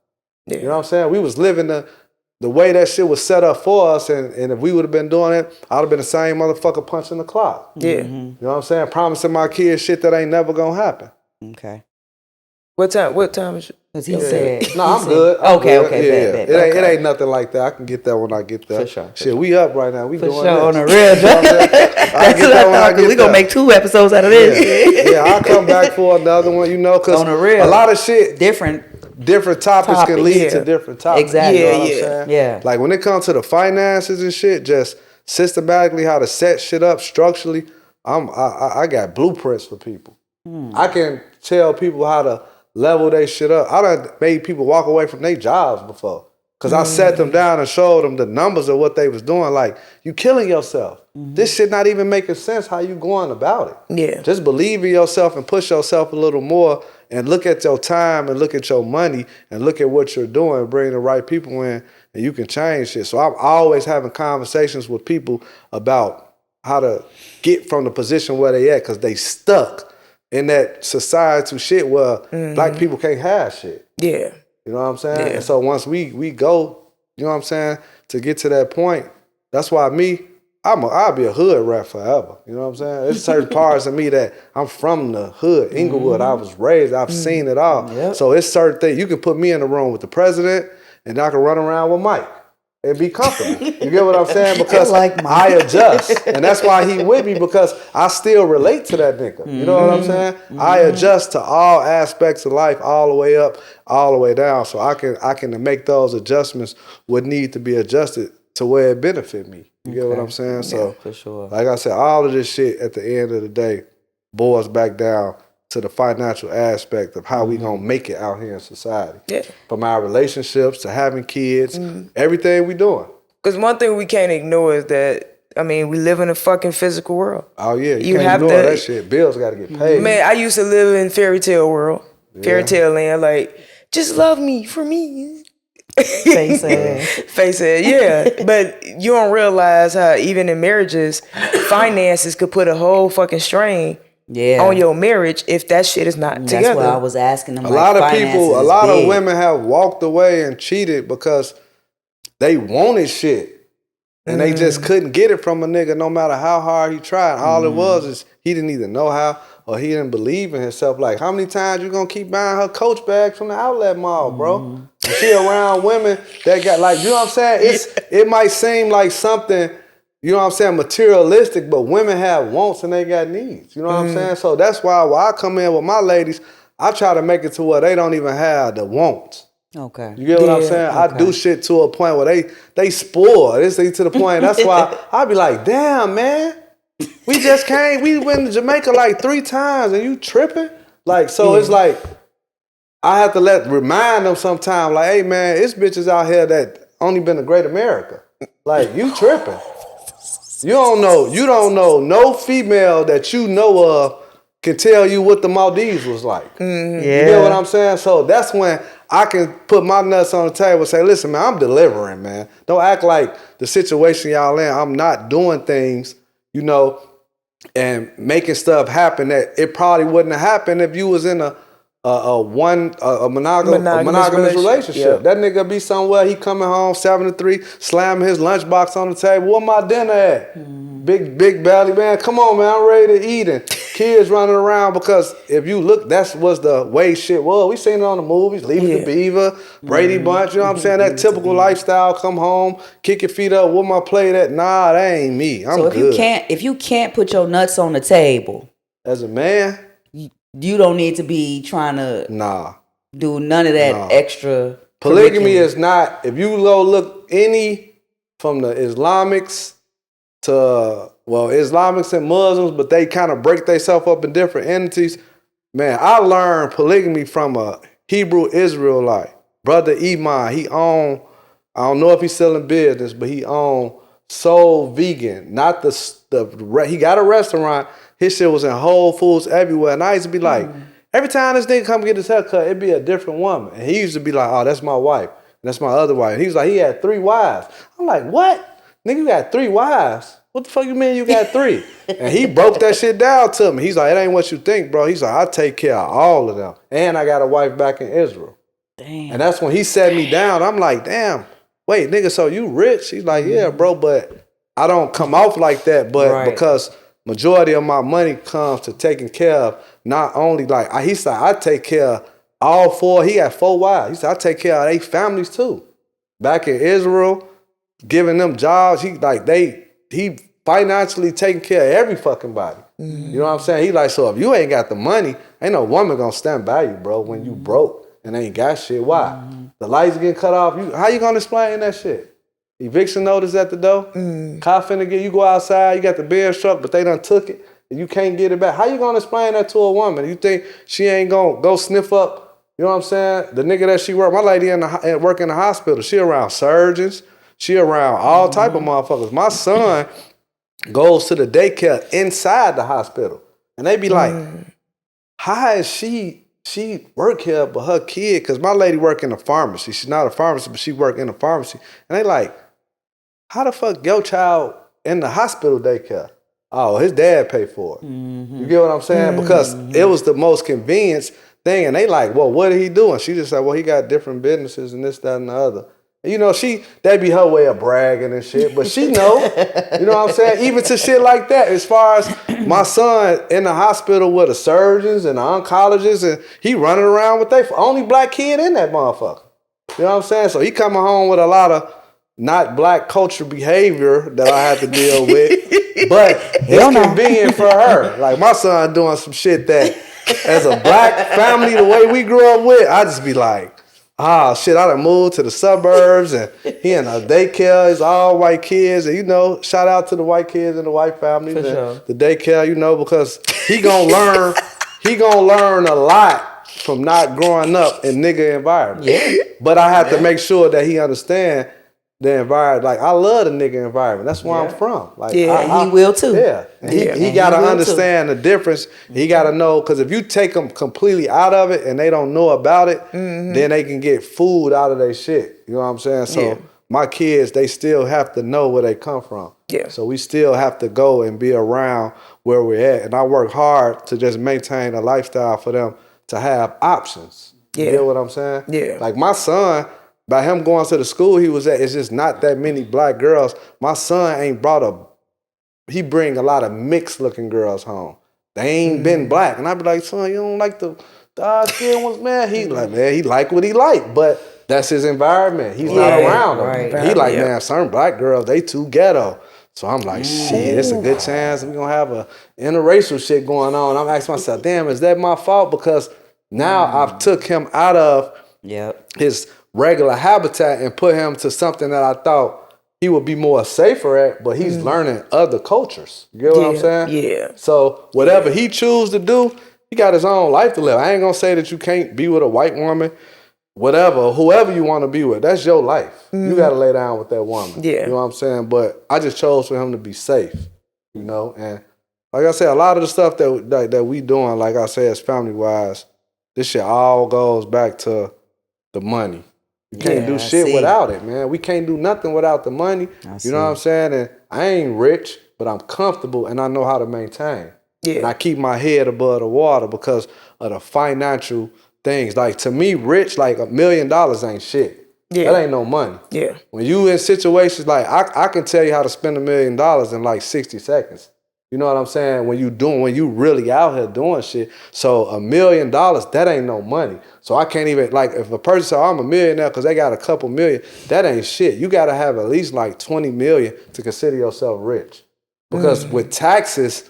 You know what I'm saying? We was living the way that shit was set up for us, and if we would have been doing it, I'd have been the same motherfucker punching the clock. You know what I'm saying? Promising my kids shit that ain't never gonna happen. Okay. What time is it? Because he said... No, I'm good. Okay. It ain't nothing like that. I can get that when I get there. For sure. Shit, we up right now. We doing sure, this. on the real. That's what I thought, because we going to make 2 episodes out of this. Yeah, I'll come back for another one, you know, because a lot of shit... Different topics can lead to different topics. Exactly. You know what I'm saying? Like when it comes to the finances and shit, just systematically how to set shit up structurally, I got blueprints for people. I can tell people how to level their shit up. I done made people walk away from their jobs before. Because I sat them down and showed them the numbers of what they was doing. Like, you killing yourself. This shit not even making sense how you going about it. Just believe in yourself and push yourself a little more and look at your time and look at your money and look at what you're doing, bring the right people in, and you can change shit. So I'm always having conversations with people about how to get from the position where they at, because they stuck in that societal shit where black people can't have shit. You know what I'm saying? And so once we go, you know what I'm saying, to get to that point, That's why I'll be a hood rat forever. You know what I'm saying? There's certain parts of me that I'm from the hood, Inglewood. I was raised. I've seen it all. Yep. So it's certain things. You can put me in the room with the president, and I can run around with Mike and be comfortable. You get what I'm saying? Because I adjust, and that's why he with me, because I still relate to that nigga. You know what I'm saying? I adjust to all aspects of life, all the way up, all the way down. So I can make those adjustments what need to be adjusted to where it benefit me. You get what I'm saying? So, for sure. like I said, all of this shit at the end of the day boils back down to the financial aspect of how we gonna make it out here in society. Yeah. From our relationships to having kids, everything we doing. Because one thing we can't ignore is that, I mean, we live in a fucking physical world. Oh yeah, You can't have ignore to- that shit. Bills gotta get paid. Man, I used to live in fairy tale world, fairy tale land. Like, just love me for me. Face ass. Face it, yeah. But you don't realize how even in marriages, finances could put a whole fucking strain on your marriage if that shit is not together. That's why I was asking them. A lot of women have walked away and cheated because they wanted shit and they just couldn't get it from a nigga no matter how hard he tried. All it was is he didn't either know how or he didn't believe in himself. Like, how many times you gonna keep buying her Coach bags from the outlet mall, bro? And she around women that got, like, you know what I'm saying? It might seem like something, you know what I'm saying, materialistic, but women have wants and they got needs. You know what I'm saying? So that's why when I come in with my ladies, I try to make it to where they don't even have the wants. Okay. You get what I'm saying? Okay. I do shit to a point where they spoil. This thing to the point. That's why I be like, damn, man. We just came. We went to Jamaica like 3 times and you tripping? Like, so it's like, I have to remind them sometime, like, hey man, it's bitches out here that only been to Great America. Like, you tripping. You don't know no female that you know of can tell you what the Maldives was like. You get what I'm saying? So that's when I can put my nuts on the table and say, listen, man, I'm delivering, man. Don't act like the situation y'all in, I'm not doing things, you know, and making stuff happen that it probably wouldn't have happened if you was in a monogamous relationship. Yep. That nigga be somewhere, he coming home 7 to 3, slamming his lunchbox on the table. Where my dinner at? Big belly, man. Come on, man. I'm ready to eat. And kids running around, because if you look, that's was the way shit was. We seen it on the movies, Leaving the Beaver, Brady Bunch. You know what I'm saying? That typical lifestyle. Come home, kick your feet up. Where my plate at? Nah, that ain't me. I'm good. If you can't put your nuts on the table as a man, you don't need to be trying to do none of that extra. Polygamy is not, if you go look any from the Islamics to, well, Islamics and Muslims, but they kind of break themselves up in different entities. Man, I learned polygamy from a Hebrew Israelite. Brother Iman, he owned, I don't know if he's still in business, but he owned Soul Vegan. Not he got a restaurant. His shit was in Whole Foods everywhere. And I used to be like, every time this nigga come get his haircut, it'd be a different woman. And he used to be like, oh, that's my wife. And that's my other wife. And he was like, he had 3 wives. I'm like, what? Nigga, you got 3 wives? What the fuck you mean you got 3? And he broke that shit down to me. He's like, it ain't what you think, bro. He's like, I take care of all of them. And I got a wife back in Israel. Damn. And that's when he set me down. I'm like, damn, wait, nigga, so you rich? He's like, yeah, bro, but I don't come off like that. But because majority of my money comes to taking care of not only, like, he said, I take care of all 4. He had 4 wives. He said, I take care of 8 families too. Back in Israel, giving them jobs. He financially taking care of every fucking body. You know what I'm saying? He like, so if you ain't got the money, ain't no woman gonna stand by you, bro, when you broke and ain't got shit. Why? The lights getting cut off. How you gonna explain that shit? Eviction notice at the door. Car finna get, you go outside, you got the bill struck, but they done took it and you can't get it back. How you gonna explain that to a woman? You think she ain't gonna go sniff up, you know what I'm saying? The nigga that she work, my lady work in the hospital, she around surgeons, she around all type of motherfuckers. My son goes to the daycare inside the hospital. And they be like, how is she work here but her kid? Because my lady work in a pharmacy. She's not a pharmacist, but she work in a pharmacy. And they like, how the fuck your child in the hospital daycare? Oh, his dad paid for it. You get what I'm saying? Because it was the most convenient thing. And they like, well, what did he do? And she just said, well, he got different businesses and this, that, and the other. You know, that be her way of bragging and shit, but she know, you know what I'm saying? Even to shit like that, as far as my son in the hospital with the surgeons and the oncologists, and he running around with the only black kid in that motherfucker. You know what I'm saying? So he coming home with a lot of not black culture behavior that I have to deal with, but it's convenient for her. Like my son doing some shit that, as a black family, the way we grew up with, I just be like, shit, I done moved to the suburbs and he in a daycare, it's all white kids. And, you know, shout out to the white kids and the white families and the daycare, you know, because he gonna learn a lot from not growing up in nigga environment. Yeah. But I have to make sure that he understand the environment. Like, I love the nigga environment. That's where I'm from. Like, he will too. Yeah. He got to understand the difference. He got to know, because if you take them completely out of it and they don't know about it, then they can get food out of their shit. You know what I'm saying? So my kids, they still have to know where they come from. Yeah. So we still have to go and be around where we're at. And I work hard to just maintain a lifestyle for them to have options. You get what I'm saying? Yeah. Like my son, by him going to the school he was at, it's just not that many black girls. My son ain't he bring a lot of mixed looking girls home. They ain't been black. And I be like, son, you don't like the dark-skinned ones, man? He like, man, he like what he like, but that's his environment. He's not around them. Right. He like, man, certain black girls, they too ghetto. So I'm like, shit, it's a good chance we're going to have a interracial shit going on. I'm asking myself, damn, is that my fault? Because now I've took him out of his regular habitat and put him to something that I thought he would be more safer at, but he's learning other cultures. You get what I'm saying? Yeah. So whatever he choose to do, he got his own life to live. I ain't gonna say that you can't be with a white woman, whatever, whoever you want to be with. That's your life. You got to lay down with that woman. Yeah. You know what I'm saying? But I just chose for him to be safe, you know? And like I said, a lot of the stuff that we doing, like I said, as family-wise, this shit all goes back to the money. You can't do shit without it, man. We can't do nothing without the money. You know what I'm saying? And I ain't rich, but I'm comfortable and I know how to maintain. Yeah. And I keep my head above the water because of the financial things. Like, to me, rich, like $1 million ain't shit. Yeah. That ain't no money. Yeah. When you in situations like, I can tell you how to spend $1 million in like 60 seconds. You know what I'm saying? When you really out here doing shit. So $1 million, that ain't no money. So I can't even, like, if a person says, I'm a millionaire because they got a couple million, that ain't shit. You got to have at least like 20 million to consider yourself rich. Because with taxes,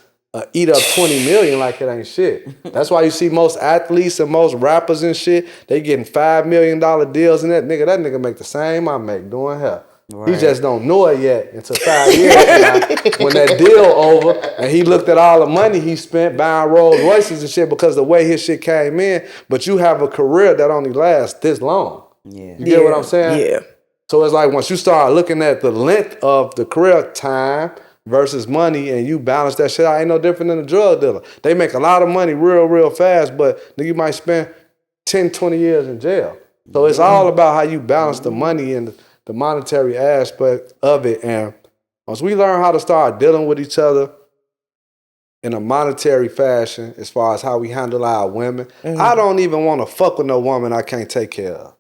eat up 20 million like it ain't shit. That's why you see most athletes and most rappers and shit, they getting $5 million deals and that nigga make the same I make doing hair. Right. He just don't know it yet until 5 years from now when that deal over and he looked at all the money he spent buying Rolls Royces and shit because the way his shit came in, but you have a career that only lasts this long. Yeah. You get what I'm saying? Yeah. So it's like once you start looking at the length of the career time versus money and you balance that shit out, ain't no different than a drug dealer. They make a lot of money real fast, but you might spend 10, 20 years in jail. So it's all about how you balance the money and the monetary aspect of it. And once we learn how to start dealing with each other in a monetary fashion, as far as how we handle our women, I don't even want to fuck with no woman I can't take care of.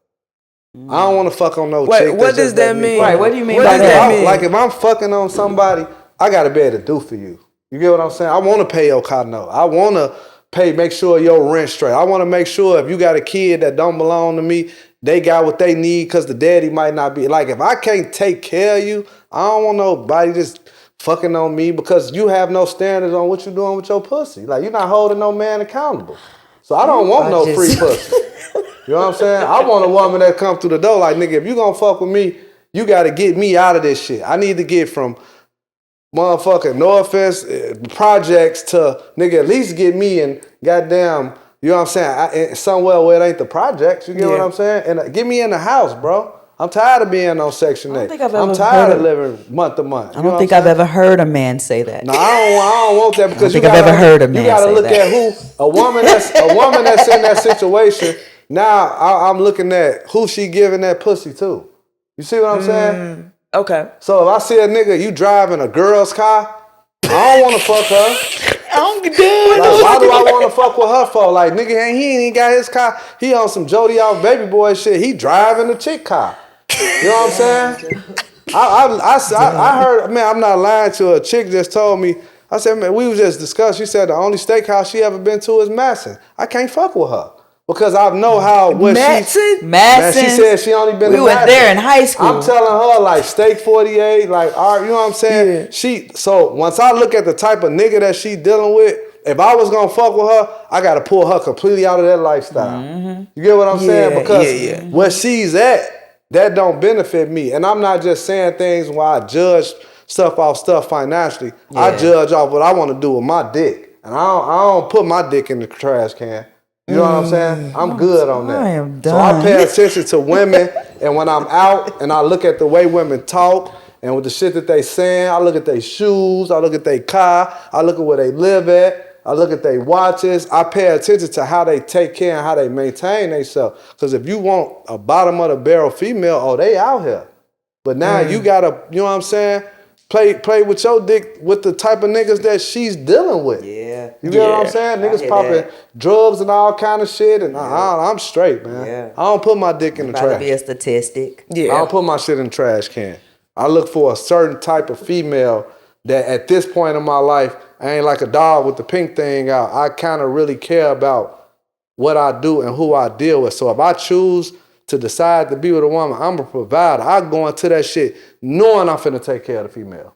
I don't want to fuck on no chick. What does that mean? Right, what do you mean by that? Like if I'm fucking on somebody, I got to be able to do for you. You get what I'm saying? I want to pay your car note. I want to make sure your rent straight. I want to make sure if you got a kid that don't belong to me, they got what they need because the daddy might not be. Like, if I can't take care of you, I don't want nobody just fucking on me because you have no standards on what you're doing with your pussy. Like, you're not holding no man accountable. So I don't want no free pussy. You know what I'm saying? I want a woman that come through the door like, nigga, if you gonna fuck with me, you got to get me out of this shit. I need to get from motherfucking, no offense, projects to, nigga, at least get me in goddamn, you know what I'm saying, somewhere where it ain't the projects, you get what I'm saying? And get me in the house, bro. I'm tired of being on Section 8. I'm tired of living month to month. I don't think I've ever heard a man say that. No, I don't want that because you gotta look at who, a woman that's in that situation. Now I'm looking at who she giving that pussy to. You see what I'm saying? Okay. So if I see a nigga, you driving a girl's car, I don't want to fuck her. I don't get that. Like, why do I want to fuck with her for? Like, nigga, he ain't got his car. He on some Jody off baby boy shit. He driving a chick car. You know what I'm saying? I heard, man, I'm not lying to her. A chick just told me, I said, man, we was just discussing. She said the only steakhouse she ever been to is Madison. I can't fuck with her. Because I know how what Madison? She said she only been we to went Madison. there in high school. I'm telling her like steak 48, like all right, you know what I'm saying? Yeah. So once I look at the type of nigga that she dealing with, if I was gonna fuck with her, I gotta pull her completely out of that lifestyle. You get what I'm saying? Because where she's at, that don't benefit me. And I'm not just saying things where I judge stuff off stuff financially. I judge off what I want to do with my dick. And I don't put my dick in the trash can. You know what I'm saying? I'm good on that. I am done. So I pay attention to women, and when I'm out and I look at the way women talk and with the shit that they saying, I look at their shoes, I look at their car, I look at where they live at, I look at their watches. I pay attention to how they take care and how they maintain themselves. Because if you want a bottom of the barrel female, oh, they out here. But now you gotta, you know what I'm saying? Play with your dick with the type of niggas that she's dealing with. Yeah. You get what I'm saying? Niggas popping drugs and all kind of shit, and I'm straight, man. Yeah. I don't put my dick in the trash. Be a statistic. I don't put my shit in the trash can. I look for a certain type of female that at this point in my life, I ain't like a dog with the pink thing out. I kind of really care about what I do and who I deal with. So if I choose to decide to be with a woman, I'm a provider. I go into that shit knowing I'm finna take care of the female.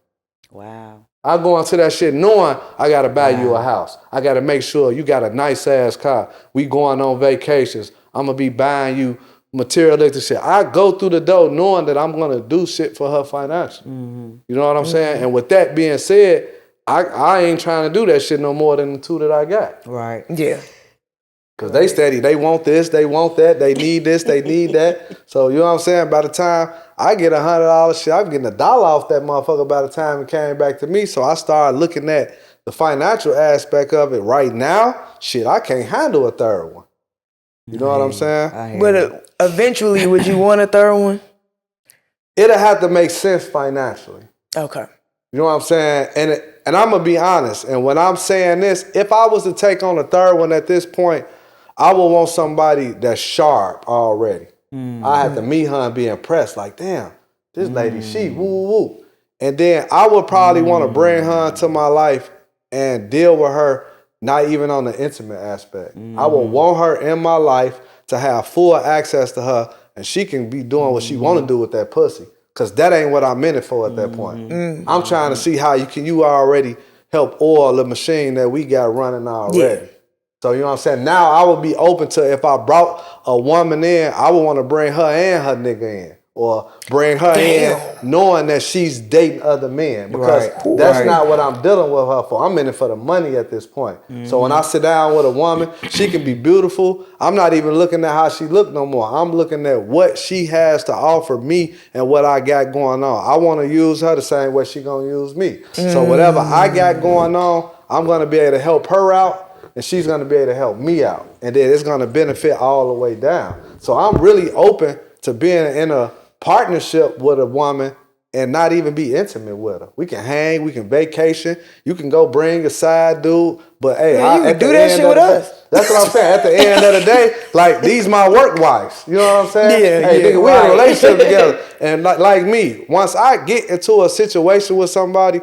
Wow. I go into that shit knowing I gotta buy you a house. I gotta make sure you got a nice ass car. We going on vacations. I'm gonna be buying you materialistic shit. I go through the door knowing that I'm gonna do shit for her financially. You know what I'm saying? And with that being said, I ain't trying to do that shit no more than the two that I got. Right. Yeah. Cause they steady, they want this, they want that, they need this, they need that. So you know what I'm saying? By the time I get $100 shit, I'm getting $1 off that motherfucker by the time it came back to me. So I started looking at the financial aspect of it right now. Shit, I can't handle a third one. You know what I'm saying? But eventually, would you want a third one? It'll have to make sense financially. Okay. You know what I'm saying? And I'm gonna be honest. And when I'm saying this, if I was to take on a third one at this point, I would want somebody that's sharp already. I have to meet her and be impressed. Like, damn, this lady, she woo woo. And then I would probably want to bring her into my life and deal with her, not even on the intimate aspect. I would want her in my life to have full access to her, and she can be doing what she want to do with that pussy. Cause that ain't what I'm in it for at that point. I'm trying to see how you already help oil the machine that we got running already. Yeah. So you know what I'm saying? Now I would be open to, if I brought a woman in, I would want to bring her and her nigga in. Or bring her in knowing that she's dating other men. Because that's not what I'm dealing with her for. I'm in it for the money at this point. So when I sit down with a woman, she can be beautiful. I'm not even looking at how she look no more. I'm looking at what she has to offer me and what I got going on. I want to use her the same way she gonna use me. So whatever I got going on, I'm gonna be able to help her out, and she's gonna be able to help me out. And then it's gonna benefit all the way down. So I'm really open to being in a partnership with a woman and not even be intimate with her. We can hang, we can vacation, you can go bring a side dude, but hey, you can do that shit with us. That's what I'm saying. At the end of the day, like, these my work wives. You know what I'm saying? Hey, nigga, we in a relationship together. And like me, once I get into a situation with somebody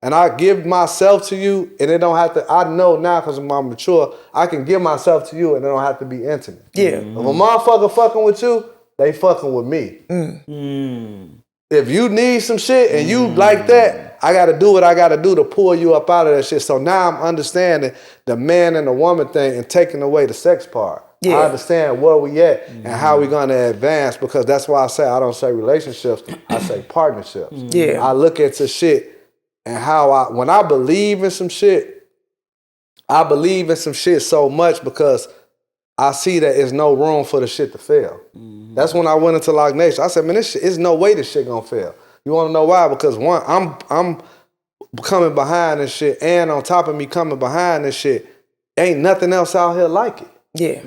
and I give myself to you, and it don't have to, I know now because I'm mature, I can give myself to you and it don't have to be intimate. Yeah. If a motherfucker fucking with you, they fucking with me. If you need some shit and you like that, I gotta do what I gotta do to pull you up out of that shit. So now I'm understanding the man and the woman thing and taking away the sex part. Yeah. I understand where we at and how we gonna advance, because that's why I don't say relationships, I say partnerships. Yeah. I look at the shit and when I believe in some shit, I believe in some shit so much because I see that there's no room for the shit to fail. That's when I went into Lock Nation. I said, man, there's no way this shit gonna fail. You wanna know why? Because one, I'm coming behind this shit, and on top of me coming behind this shit, ain't nothing else out here like it. Yeah.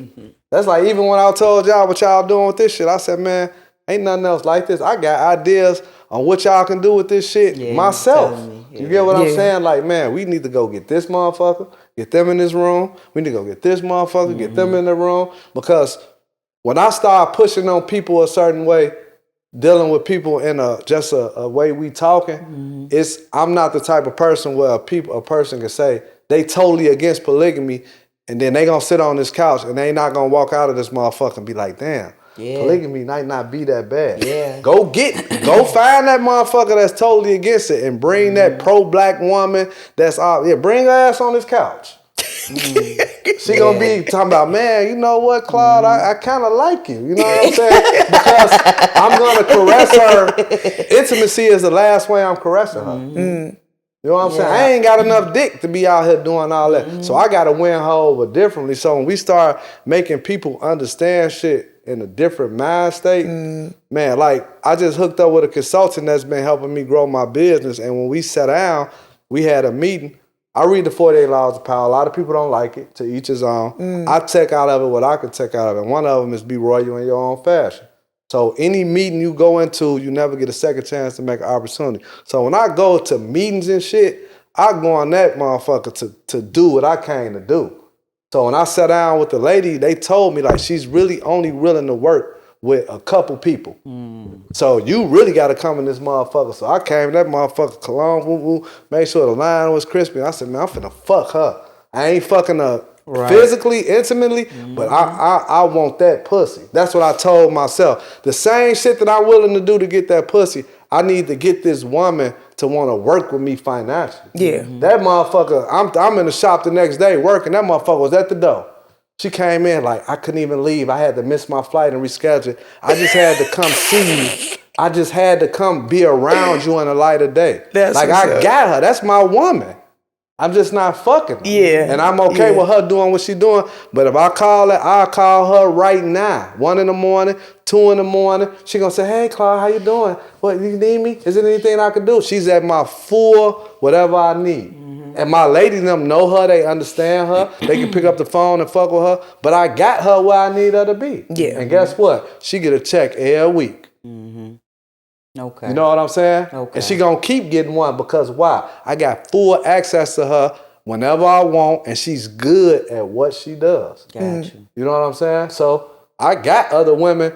That's like, even when I told y'all what y'all doing with this shit, I said, man, ain't nothing else like this. I got ideas on what y'all can do with this shit myself. You get what I'm saying? Like, man, we need to go get this motherfucker, get them in this room. We need to go get this motherfucker, get them in the room. Because when I start pushing on people a certain way, dealing with people in a way we talking, I'm not the type of person where a person can say they totally against polygamy, and then they gonna sit on this couch and they not gonna walk out of this motherfucker and be like, damn, polygamy might not be that bad. Yeah. Go find that motherfucker that's totally against it and bring that pro-black woman that's bring her ass on this couch. She gonna be talking about, man, you know what, Claude, I kind of like you. You know what I'm saying? Because I'm gonna caress her. Intimacy is the last way I'm caressing her. You know what I'm saying? I ain't got enough dick to be out here doing all that. So I gotta win her over differently. So when we start making people understand shit in a different mind state, man, like I just hooked up with a consultant that's been helping me grow my business. And when we sat down, we had a meeting. I read the 48 Laws of Power. A lot of people don't like it, to each his own. I take out of it what I can take out of it. One of them is be royal in your own fashion. So any meeting you go into, you never get a second chance to make an opportunity. So when I go to meetings and shit, I go on that motherfucker to do what I came to do. So when I sat down with the lady, they told me like she's really only willing to work with a couple people. So you really got to come in this motherfucker. So I came in that motherfucker, cologne, woo, made sure the line was crispy. I said, man, I'm finna fuck her. I ain't fucking her physically, intimately, but I want that pussy. That's what I told myself. The same shit that I'm willing to do to get that pussy, I need to get this woman to want to work with me financially. Yeah. That motherfucker, I'm in the shop the next day working. That motherfucker was at the door. She came in like, I couldn't even leave. I had to miss my flight and reschedule. I just had to come see you. I just had to come be around you in the light of day. That's like, I got her. That's my woman. I'm just not fucking her. Yeah. And I'm okay with her doing what she doing. But if I call her, I'll call her right now. 1 a.m, 2 a.m. She gonna say, hey, Claude, how you doing? What, you need me? Is there anything I can do? She's at my full whatever I need. And my ladies them know her, they understand her. They can pick up the phone and fuck with her. But I got her where I need her to be. Yeah. And guess what? She get a check every week. Okay. You know what I'm saying? Okay. And she gonna keep getting one because why? I got full access to her whenever I want, and she's good at what she does. Got you. You know what I'm saying? So I got other women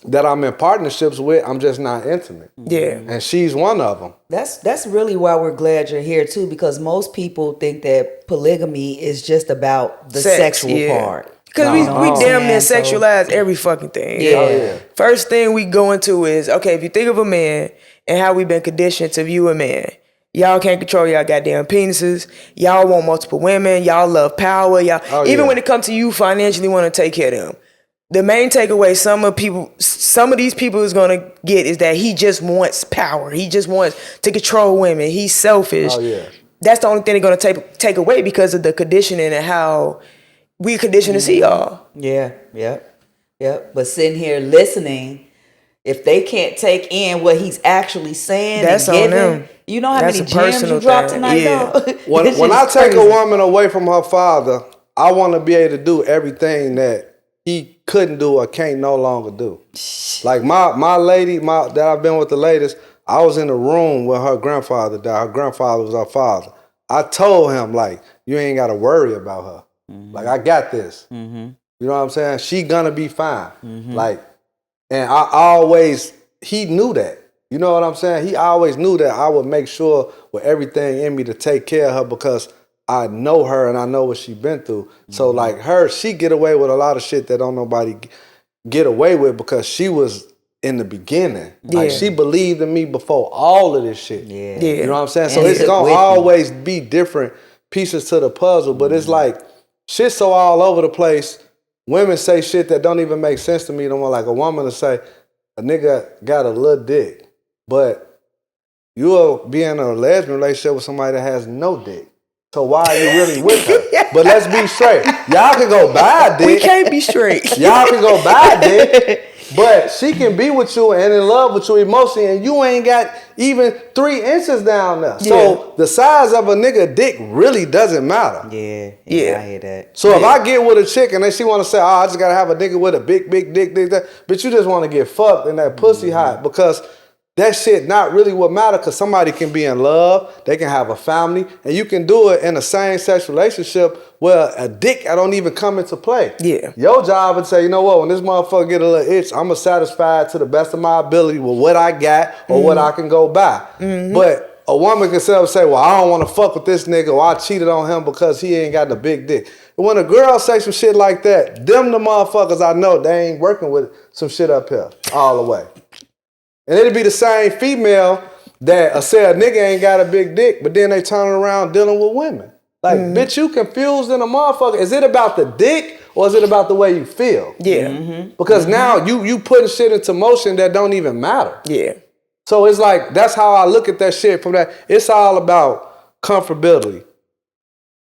that I'm in partnerships with. I'm just not intimate. Yeah. And she's one of them. That's really why we're glad you're here too, because most people think that polygamy is just about the sexual part. Because we damn near So- sexualize every fucking thing. Yeah. Oh, yeah. First thing we go into is, okay, if you think of a man and how we've been conditioned to view a man, y'all can't control y'all goddamn penises. Y'all want multiple women. Y'all love power. Even when it comes to you financially want to take care of them. The main takeaway some of these people is going to get is that he just wants power. He just wants to control women. He's selfish. Oh, yeah. That's the only thing they're going to take away because of the conditioning and how we conditioned to see y'all. Yeah, yep. But sitting here listening, if they can't take in what he's actually saying That's and on giving, them. you know how That's many a gems personal you dropped thing. tonight, Yeah. though? When I take a woman away from her father, I want to be able to do everything that he couldn't do or can't no longer do. Like my lady, that I've been with the latest, I was in the room when her grandfather died. Her grandfather was her father. I told him, like, you ain't got to worry about her. Like, I got this. You know what I'm saying? She gonna be fine. Like, and he knew that. You know what I'm saying? He always knew that I would make sure with everything in me to take care of her because I know her and I know what she been through. So like she get away with a lot of shit that don't nobody get away with because she was in the beginning. Like she believed in me before all of this shit. Yeah. You know what I'm saying? And So it's gonna with me. always be different pieces to the puzzle, but it's like shit so all over the place. Women say shit that don't even make sense to me. No more. Like a woman to say, a nigga got a little dick, but you'll be in a lesbian relationship with somebody that has no dick. So why are you really with her? But let's be straight. Y'all can go buy a dick. We can't be straight. Y'all can go buy a dick. But she can be with you and in love with you emotionally and you ain't got even 3 inches down there. So the size of a nigga dick really doesn't matter. Yeah, I hear that. So if I get with a chick and then she want to say, I just got to have a nigga with a big dick, but you just want to get fucked and that pussy hot because that shit not really what matter, because somebody can be in love, they can have a family, and you can do it in a same-sex relationship where a dick don't even come into play. Yeah. Your job is to say, you know what, when this motherfucker get a little itch, I'm going to satisfy it to the best of my ability with what I got or what I can go buy. But a woman can sit up and say, well, I don't want to fuck with this nigga, or I cheated on him because he ain't got the big dick. And when a girl say some shit like that, them the motherfuckers I know, they ain't working with some shit up here all the way. And it'll be the same female that say a nigga ain't got a big dick, but then they turn around dealing with women. Like, bitch, you confused in a motherfucker. Is it about the dick or is it about the way you feel? Yeah. Because now you putting shit into motion that don't even matter. Yeah. So it's like, that's how I look at that shit from that. It's all about comfortability.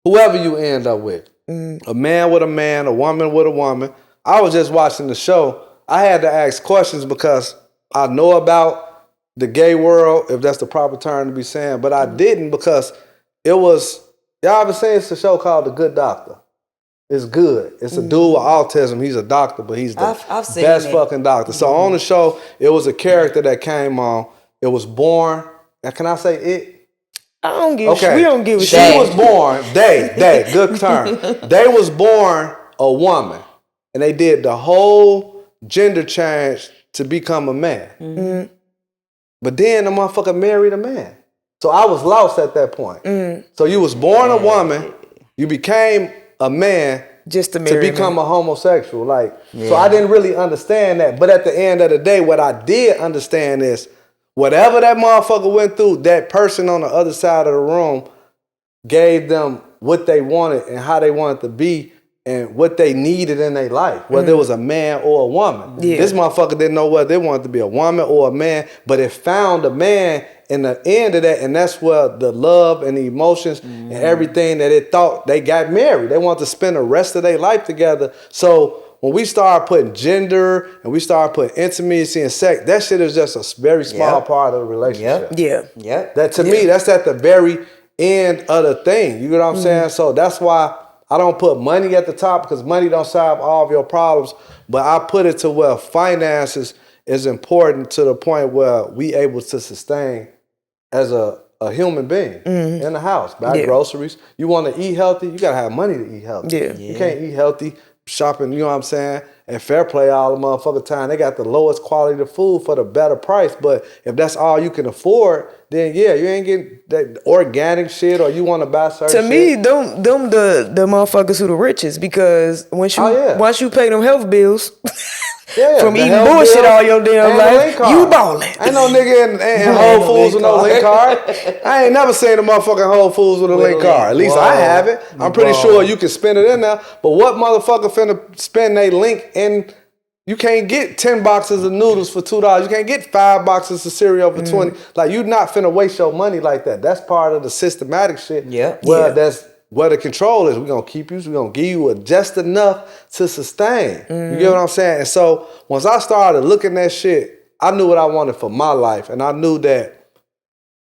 Whoever you end up with. A man with a man, a woman with a woman. I was just watching the show. I had to ask questions because I know about the gay world, if that's the proper term to be saying, but I didn't because it was, y'all ever seen it's a show called The Good Doctor? It's good. It's a dude with autism. He's a doctor, but he's the I've seen best it. fucking doctor. So on the show, it was a character that came on. It was born, and can I say it? I don't give a shit. We don't give a She shit. was born, good term. They was born a woman, and they did the whole gender change to become a man. But then the motherfucker married a man. So I was lost at that point. So you was born a woman, you became a man Just to become a homosexual. Like, so I didn't really understand that. But at the end of the day, what I did understand is whatever that motherfucker went through, that person on the other side of the room gave them what they wanted and how they wanted to be and what they needed in their life, whether it was a man or a woman. Yeah. This motherfucker didn't know whether they wanted to be a woman or a man, but it found a man in the end of that, and that's where the love and the emotions and everything that it thought, they got married. They wanted to spend the rest of their life together. So when we start putting gender and we start putting intimacy and sex, that shit is just a very small part of the relationship. Yeah. That to me, that's at the very end of the thing. You know what I'm saying? So that's why I don't put money at the top, because money don't solve all of your problems, but I put it to where finances is important to the point where we able to sustain as a human being in the house, buy groceries. You want to eat healthy, you got to have money to eat healthy. You can't eat healthy shopping, you know what I'm saying, and Fair Play all the motherfucking time. They got the lowest quality of food for the better price, but if that's all you can afford, then you ain't getting that organic shit, or you want to buy certain shit. To me, them the motherfuckers who the richest, because once you pay them health bills from eating bullshit all your damn life, you ballin'. Ain't no nigga in Whole Foods with no link card. I ain't never seen a motherfucking Whole Foods with a link card. At least I haven't. I'm pretty sure you can spend it in there, but what motherfucker finna spend they link in? You can't get 10 boxes of noodles for $2. You can't get 5 boxes of cereal for 20. Like, you not finna waste your money like that. That's part of the systematic shit. That's where the control is. We're gonna keep you, we're gonna give you just enough to sustain. You get what I'm saying? And so once I started looking at shit, I knew what I wanted for my life. And I knew that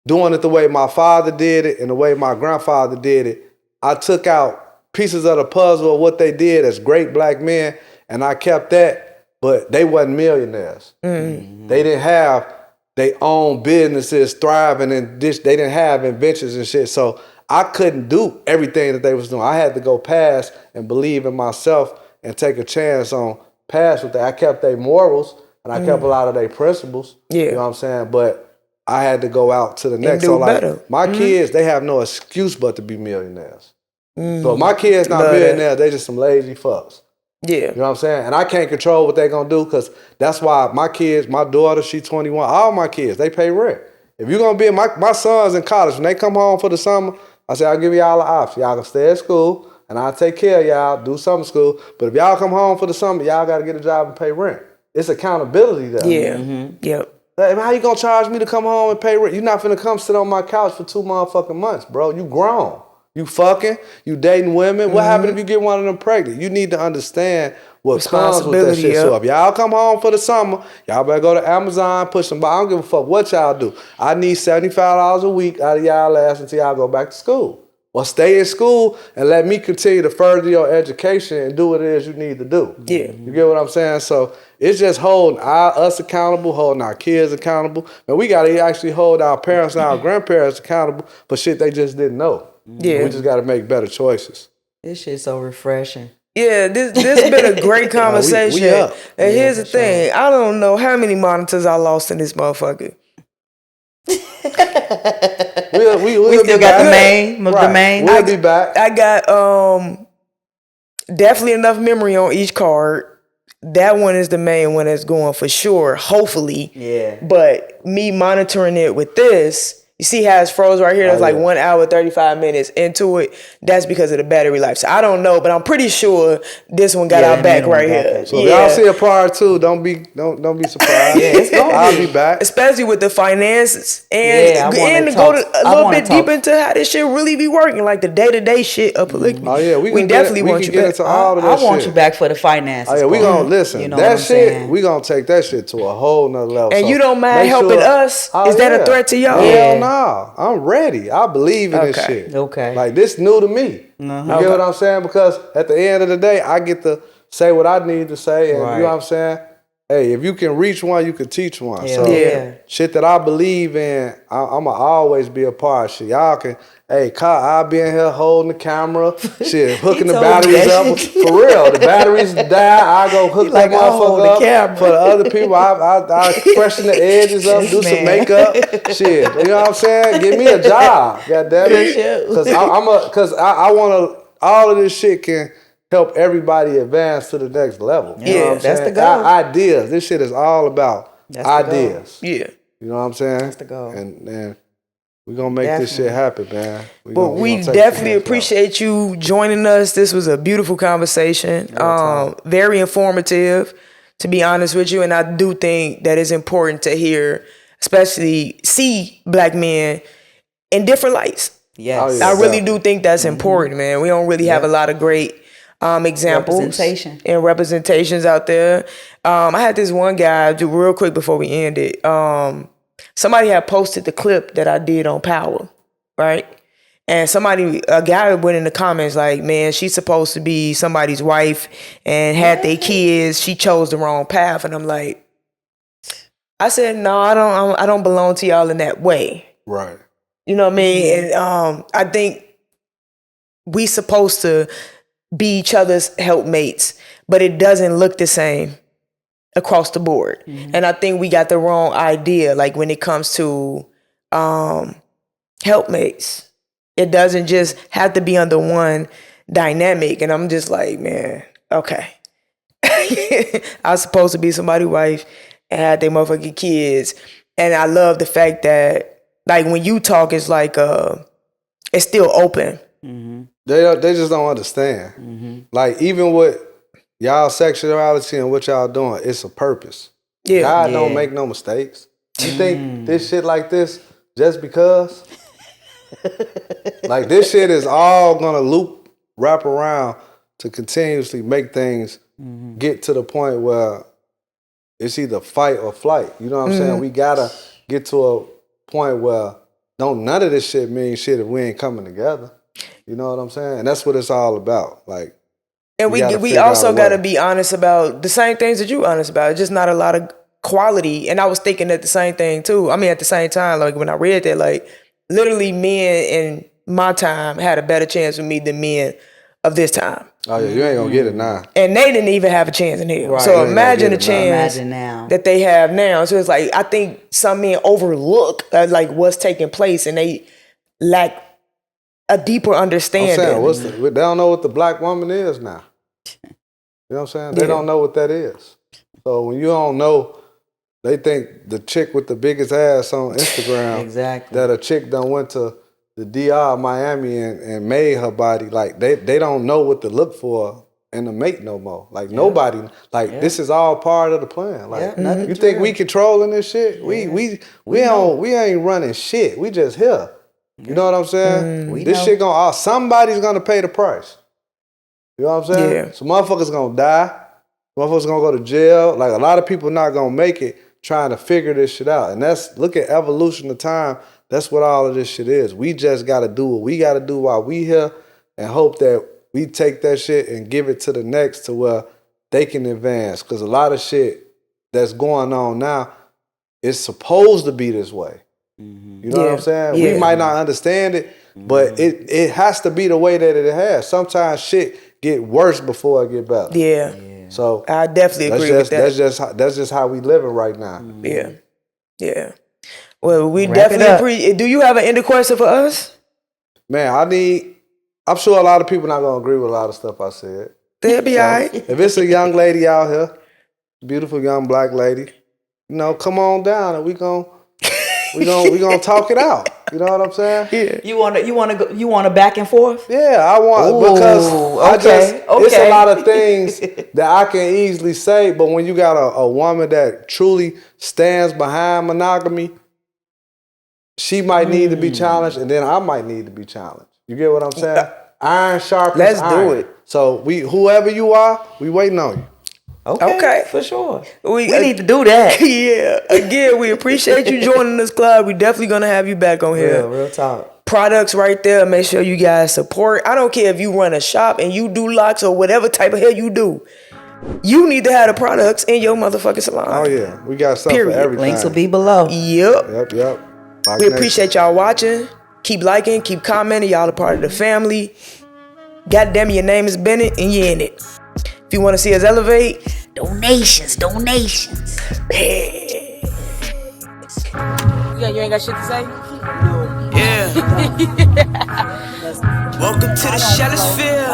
doing it the way my father did it and the way my grandfather did it, I took out pieces of the puzzle of what they did as great black men, and I kept that. But they wasn't millionaires. They didn't have their own businesses thriving, and they didn't have inventions and shit. So I couldn't do everything that they was doing. I had to go past and believe in myself and take a chance on past with that. I kept their morals and I kept a lot of their principles. You know what I'm saying? But I had to go out to the next. So like my kids, they have no excuse but to be millionaires. So if my kids not millionaires, they just some lazy fucks. You know what I'm saying? And I can't control what they're going to do, because that's why my kids, my daughter, she's 21, all my kids, they pay rent. If you're going to be, my son's in college, when they come home for the summer, I say, I'll give y'all an option. Y'all can stay at school, and I'll take care of y'all, do summer school. But if y'all come home for the summer, y'all got to get a job and pay rent. It's accountability there. Like, how you going to charge me to come home and pay rent? You're not finna come sit on my couch for 2 motherfucking months, bro. You grown. You fucking, you dating women. What happened if you get one of them pregnant? You need to understand what comes with that shit. So if y'all come home for the summer, y'all better go to Amazon, push some. I don't give a fuck what y'all do. I need $75 a week out of y'all ass until y'all go back to school. Or stay in school and let me continue to further your education and do what it is you need to do. You get what I'm saying? So it's just holding us accountable, holding our kids accountable. And we got to actually hold our parents and our grandparents accountable for shit they just didn't know. Yeah. We just got to make better choices. This shit's so refreshing. Yeah, this been a great conversation. we up. And here's the thing. I don't know how many monitors I lost in this motherfucker. We still got the main. The main. We'll be back. I got definitely enough memory on each card. That one is the main one that's going for sure, hopefully. Yeah. But me monitoring it with this, you see how it's froze right here? That's like 1 hour, 35 minutes into it. That's because of the battery life. So I don't know, but I'm pretty sure this one got our back right here. So if y'all see a part 2, don't be surprised. It's gonna I'll be back. Especially with the finances and to go a little bit deep into how this shit really be working, like the day-to-day shit of polygamy. Oh yeah, we definitely want you get back. into all of that I shit. want you back for the finances. Oh yeah, we gonna listen. You know that what I'm shit, saying? we gonna take that shit to a whole nother level. And so you don't mind make helping us? Oh, Is that a threat to y'all? Hell no. I'm ready. I believe in this shit. Okay. Like this new to me. You get what I'm saying? Because at the end of the day, I get to say what I need to say, and you know what I'm saying? Hey, if you can reach one, you can teach one. So shit that I believe in, I'ma always be a part. Shit, y'all can. Hey, I'll be in here holding the camera, shit, hooking the batteries up. For real, the batteries die, I go hook that motherfucker up. For the other people, I freshen the edges up, do some makeup. Shit, you know what I'm saying? Give me a job, goddamn it. Because I want to, all of this shit can help everybody advance to the next level. You know what I'm that's saying? the goal. Ideas. This shit is all about ideas. Yeah. You know what I'm saying? That's the goal. And we're going to make this shit happen, man. We definitely appreciate you joining us. This was a beautiful conversation. Very informative, to be honest with you. And I do think that it's important to hear, especially see Black men in different lights. Yes. Oh, yeah, I really do think that's important, man. We don't really have a lot of great examples and representations out there. I had this one guy, real quick before we end it. Somebody had posted the clip that I did on Power, right? And a guy went in the comments like, man, she's supposed to be somebody's wife and had their kids. She chose the wrong path. And I'm like, I said, no, I don't belong to y'all in that way. Right. You know what I mean? And I think we supposed to be each other's helpmates, but it doesn't look the same across the board. And I think we got the wrong idea, like when it comes to helpmates. It doesn't just have to be under one dynamic. And I'm just like, man, okay. I was supposed to be somebody's wife and had their motherfucking kids. And I love the fact that, like, when you talk, it's like, it's still open. They just don't understand. Like, even with y'all sexuality and what y'all doing, it's a purpose. Yeah. God don't make no mistakes. You think this shit like this just because? Like, this shit is all gonna wrap around to continuously make things get to the point where it's either fight or flight. You know what I'm saying? We gotta get to a point where none of this shit mean shit if we ain't coming together. You know what I'm saying? And that's what it's all about. Like, and we also got to be honest about the same things that you honest about. It's just not a lot of quality. And I was thinking that the same thing too. I mean, at the same time, like when I read that, like literally men in my time had a better chance with me than men of this time. Oh yeah, you ain't gonna get it now. And they didn't even have a chance in here. Right. So imagine the chance now that they have now. So it's like, I think some men overlook like what's taking place and they lack a deeper understanding. I'm saying, they don't know what the Black woman is now. You know what I'm saying? They don't know what that is. So when you don't know, they think the chick with the biggest ass on Instagram, that a chick done went to the DR Miami and made her body, like they don't know what to look for in a mate no more. Like nobody, like this is all part of the plan. Like you think we controlling this shit? We ain't running shit. We just here. You know what I'm saying? This shit somebody's gonna pay the price. You know what I'm saying? Yeah. So motherfuckers gonna die. Motherfuckers gonna go to jail. Like a lot of people not gonna make it trying to figure this shit out. And look at evolution of time. That's what all of this shit is. We just gotta do what we gotta do while we here and hope that we take that shit and give it to the next to where they can advance. Cause a lot of shit that's going on now, it's supposed to be this way. You know what I'm saying? Yeah. We might not understand it, but it has to be the way that it has. Sometimes shit get worse before it get better. Yeah. So I definitely agree with that. That's just how we living right now. Yeah. Yeah. Well, we Wrap definitely it up. appreciate. Do you have an end question for us? Man, I'm sure a lot of people not gonna agree with a lot of stuff I said. They'll be all right. If it's a young lady out here, beautiful young black lady, come on down and we gonna talk it out. You know what I'm saying? Yeah. You want to back and forth? Yeah, I want Ooh, because it's a okay. lot of things that I can easily say, but when you got a woman that truly stands behind monogamy, she might need to be challenged, and then I might need to be challenged. You get what I'm saying? Iron sharpens Let's iron. do it. So whoever you are, we waiting on you. Okay, for sure. We need to do that. Yeah. Again, we appreciate you joining this club. We definitely gonna have you back on here. Real talk. Products right there. Make sure you guys support. I don't care if you run a shop and you do locks or whatever type of hell you do. You need to have the products in your motherfucking salon. Oh yeah, we got something Period. for everything. Links will be below. Yep. Yep. Like We Nation. appreciate y'all watching. Keep liking, keep commenting. Y'all a part of the family. Goddamn, your name is Bennett and you're in it. If you want to see us elevate, Donations. hey. You ain't got shit to say? Yeah. Welcome to the Shellisphere.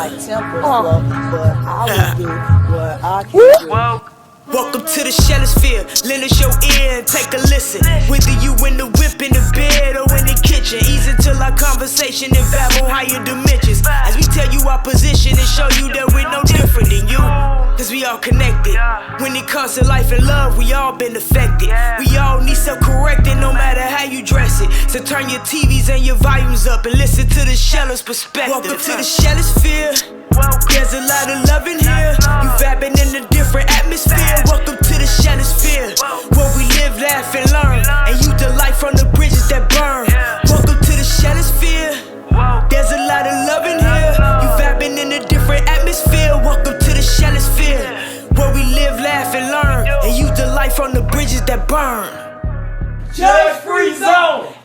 Welcome to the Shellisphere. Lend us your ear and take a listen. Whether you in the whip, in the bed, or in the kitchen, ease into our conversation and babble higher dimensions. As we tell you our position and show you that we're no different than you. Cause we all connected. When it comes to life and love, we all been affected. We all need self-correcting no matter how you dress it. So turn your TVs and your volumes up and listen to the Sheller's perspective. Welcome to the Shellisphere. There's a lot of love in here. You vibing in a different atmosphere. Welcome to the Shellisphere, where we live, laugh, and learn, and you delight from the bridges that burn. Welcome to the Shellisphere. There's a lot of love in here. You vibing in a different atmosphere. Welcome to the Shellisphere, where we live, laugh, and learn, and you delight from the bridges that burn. Judge Free Zone.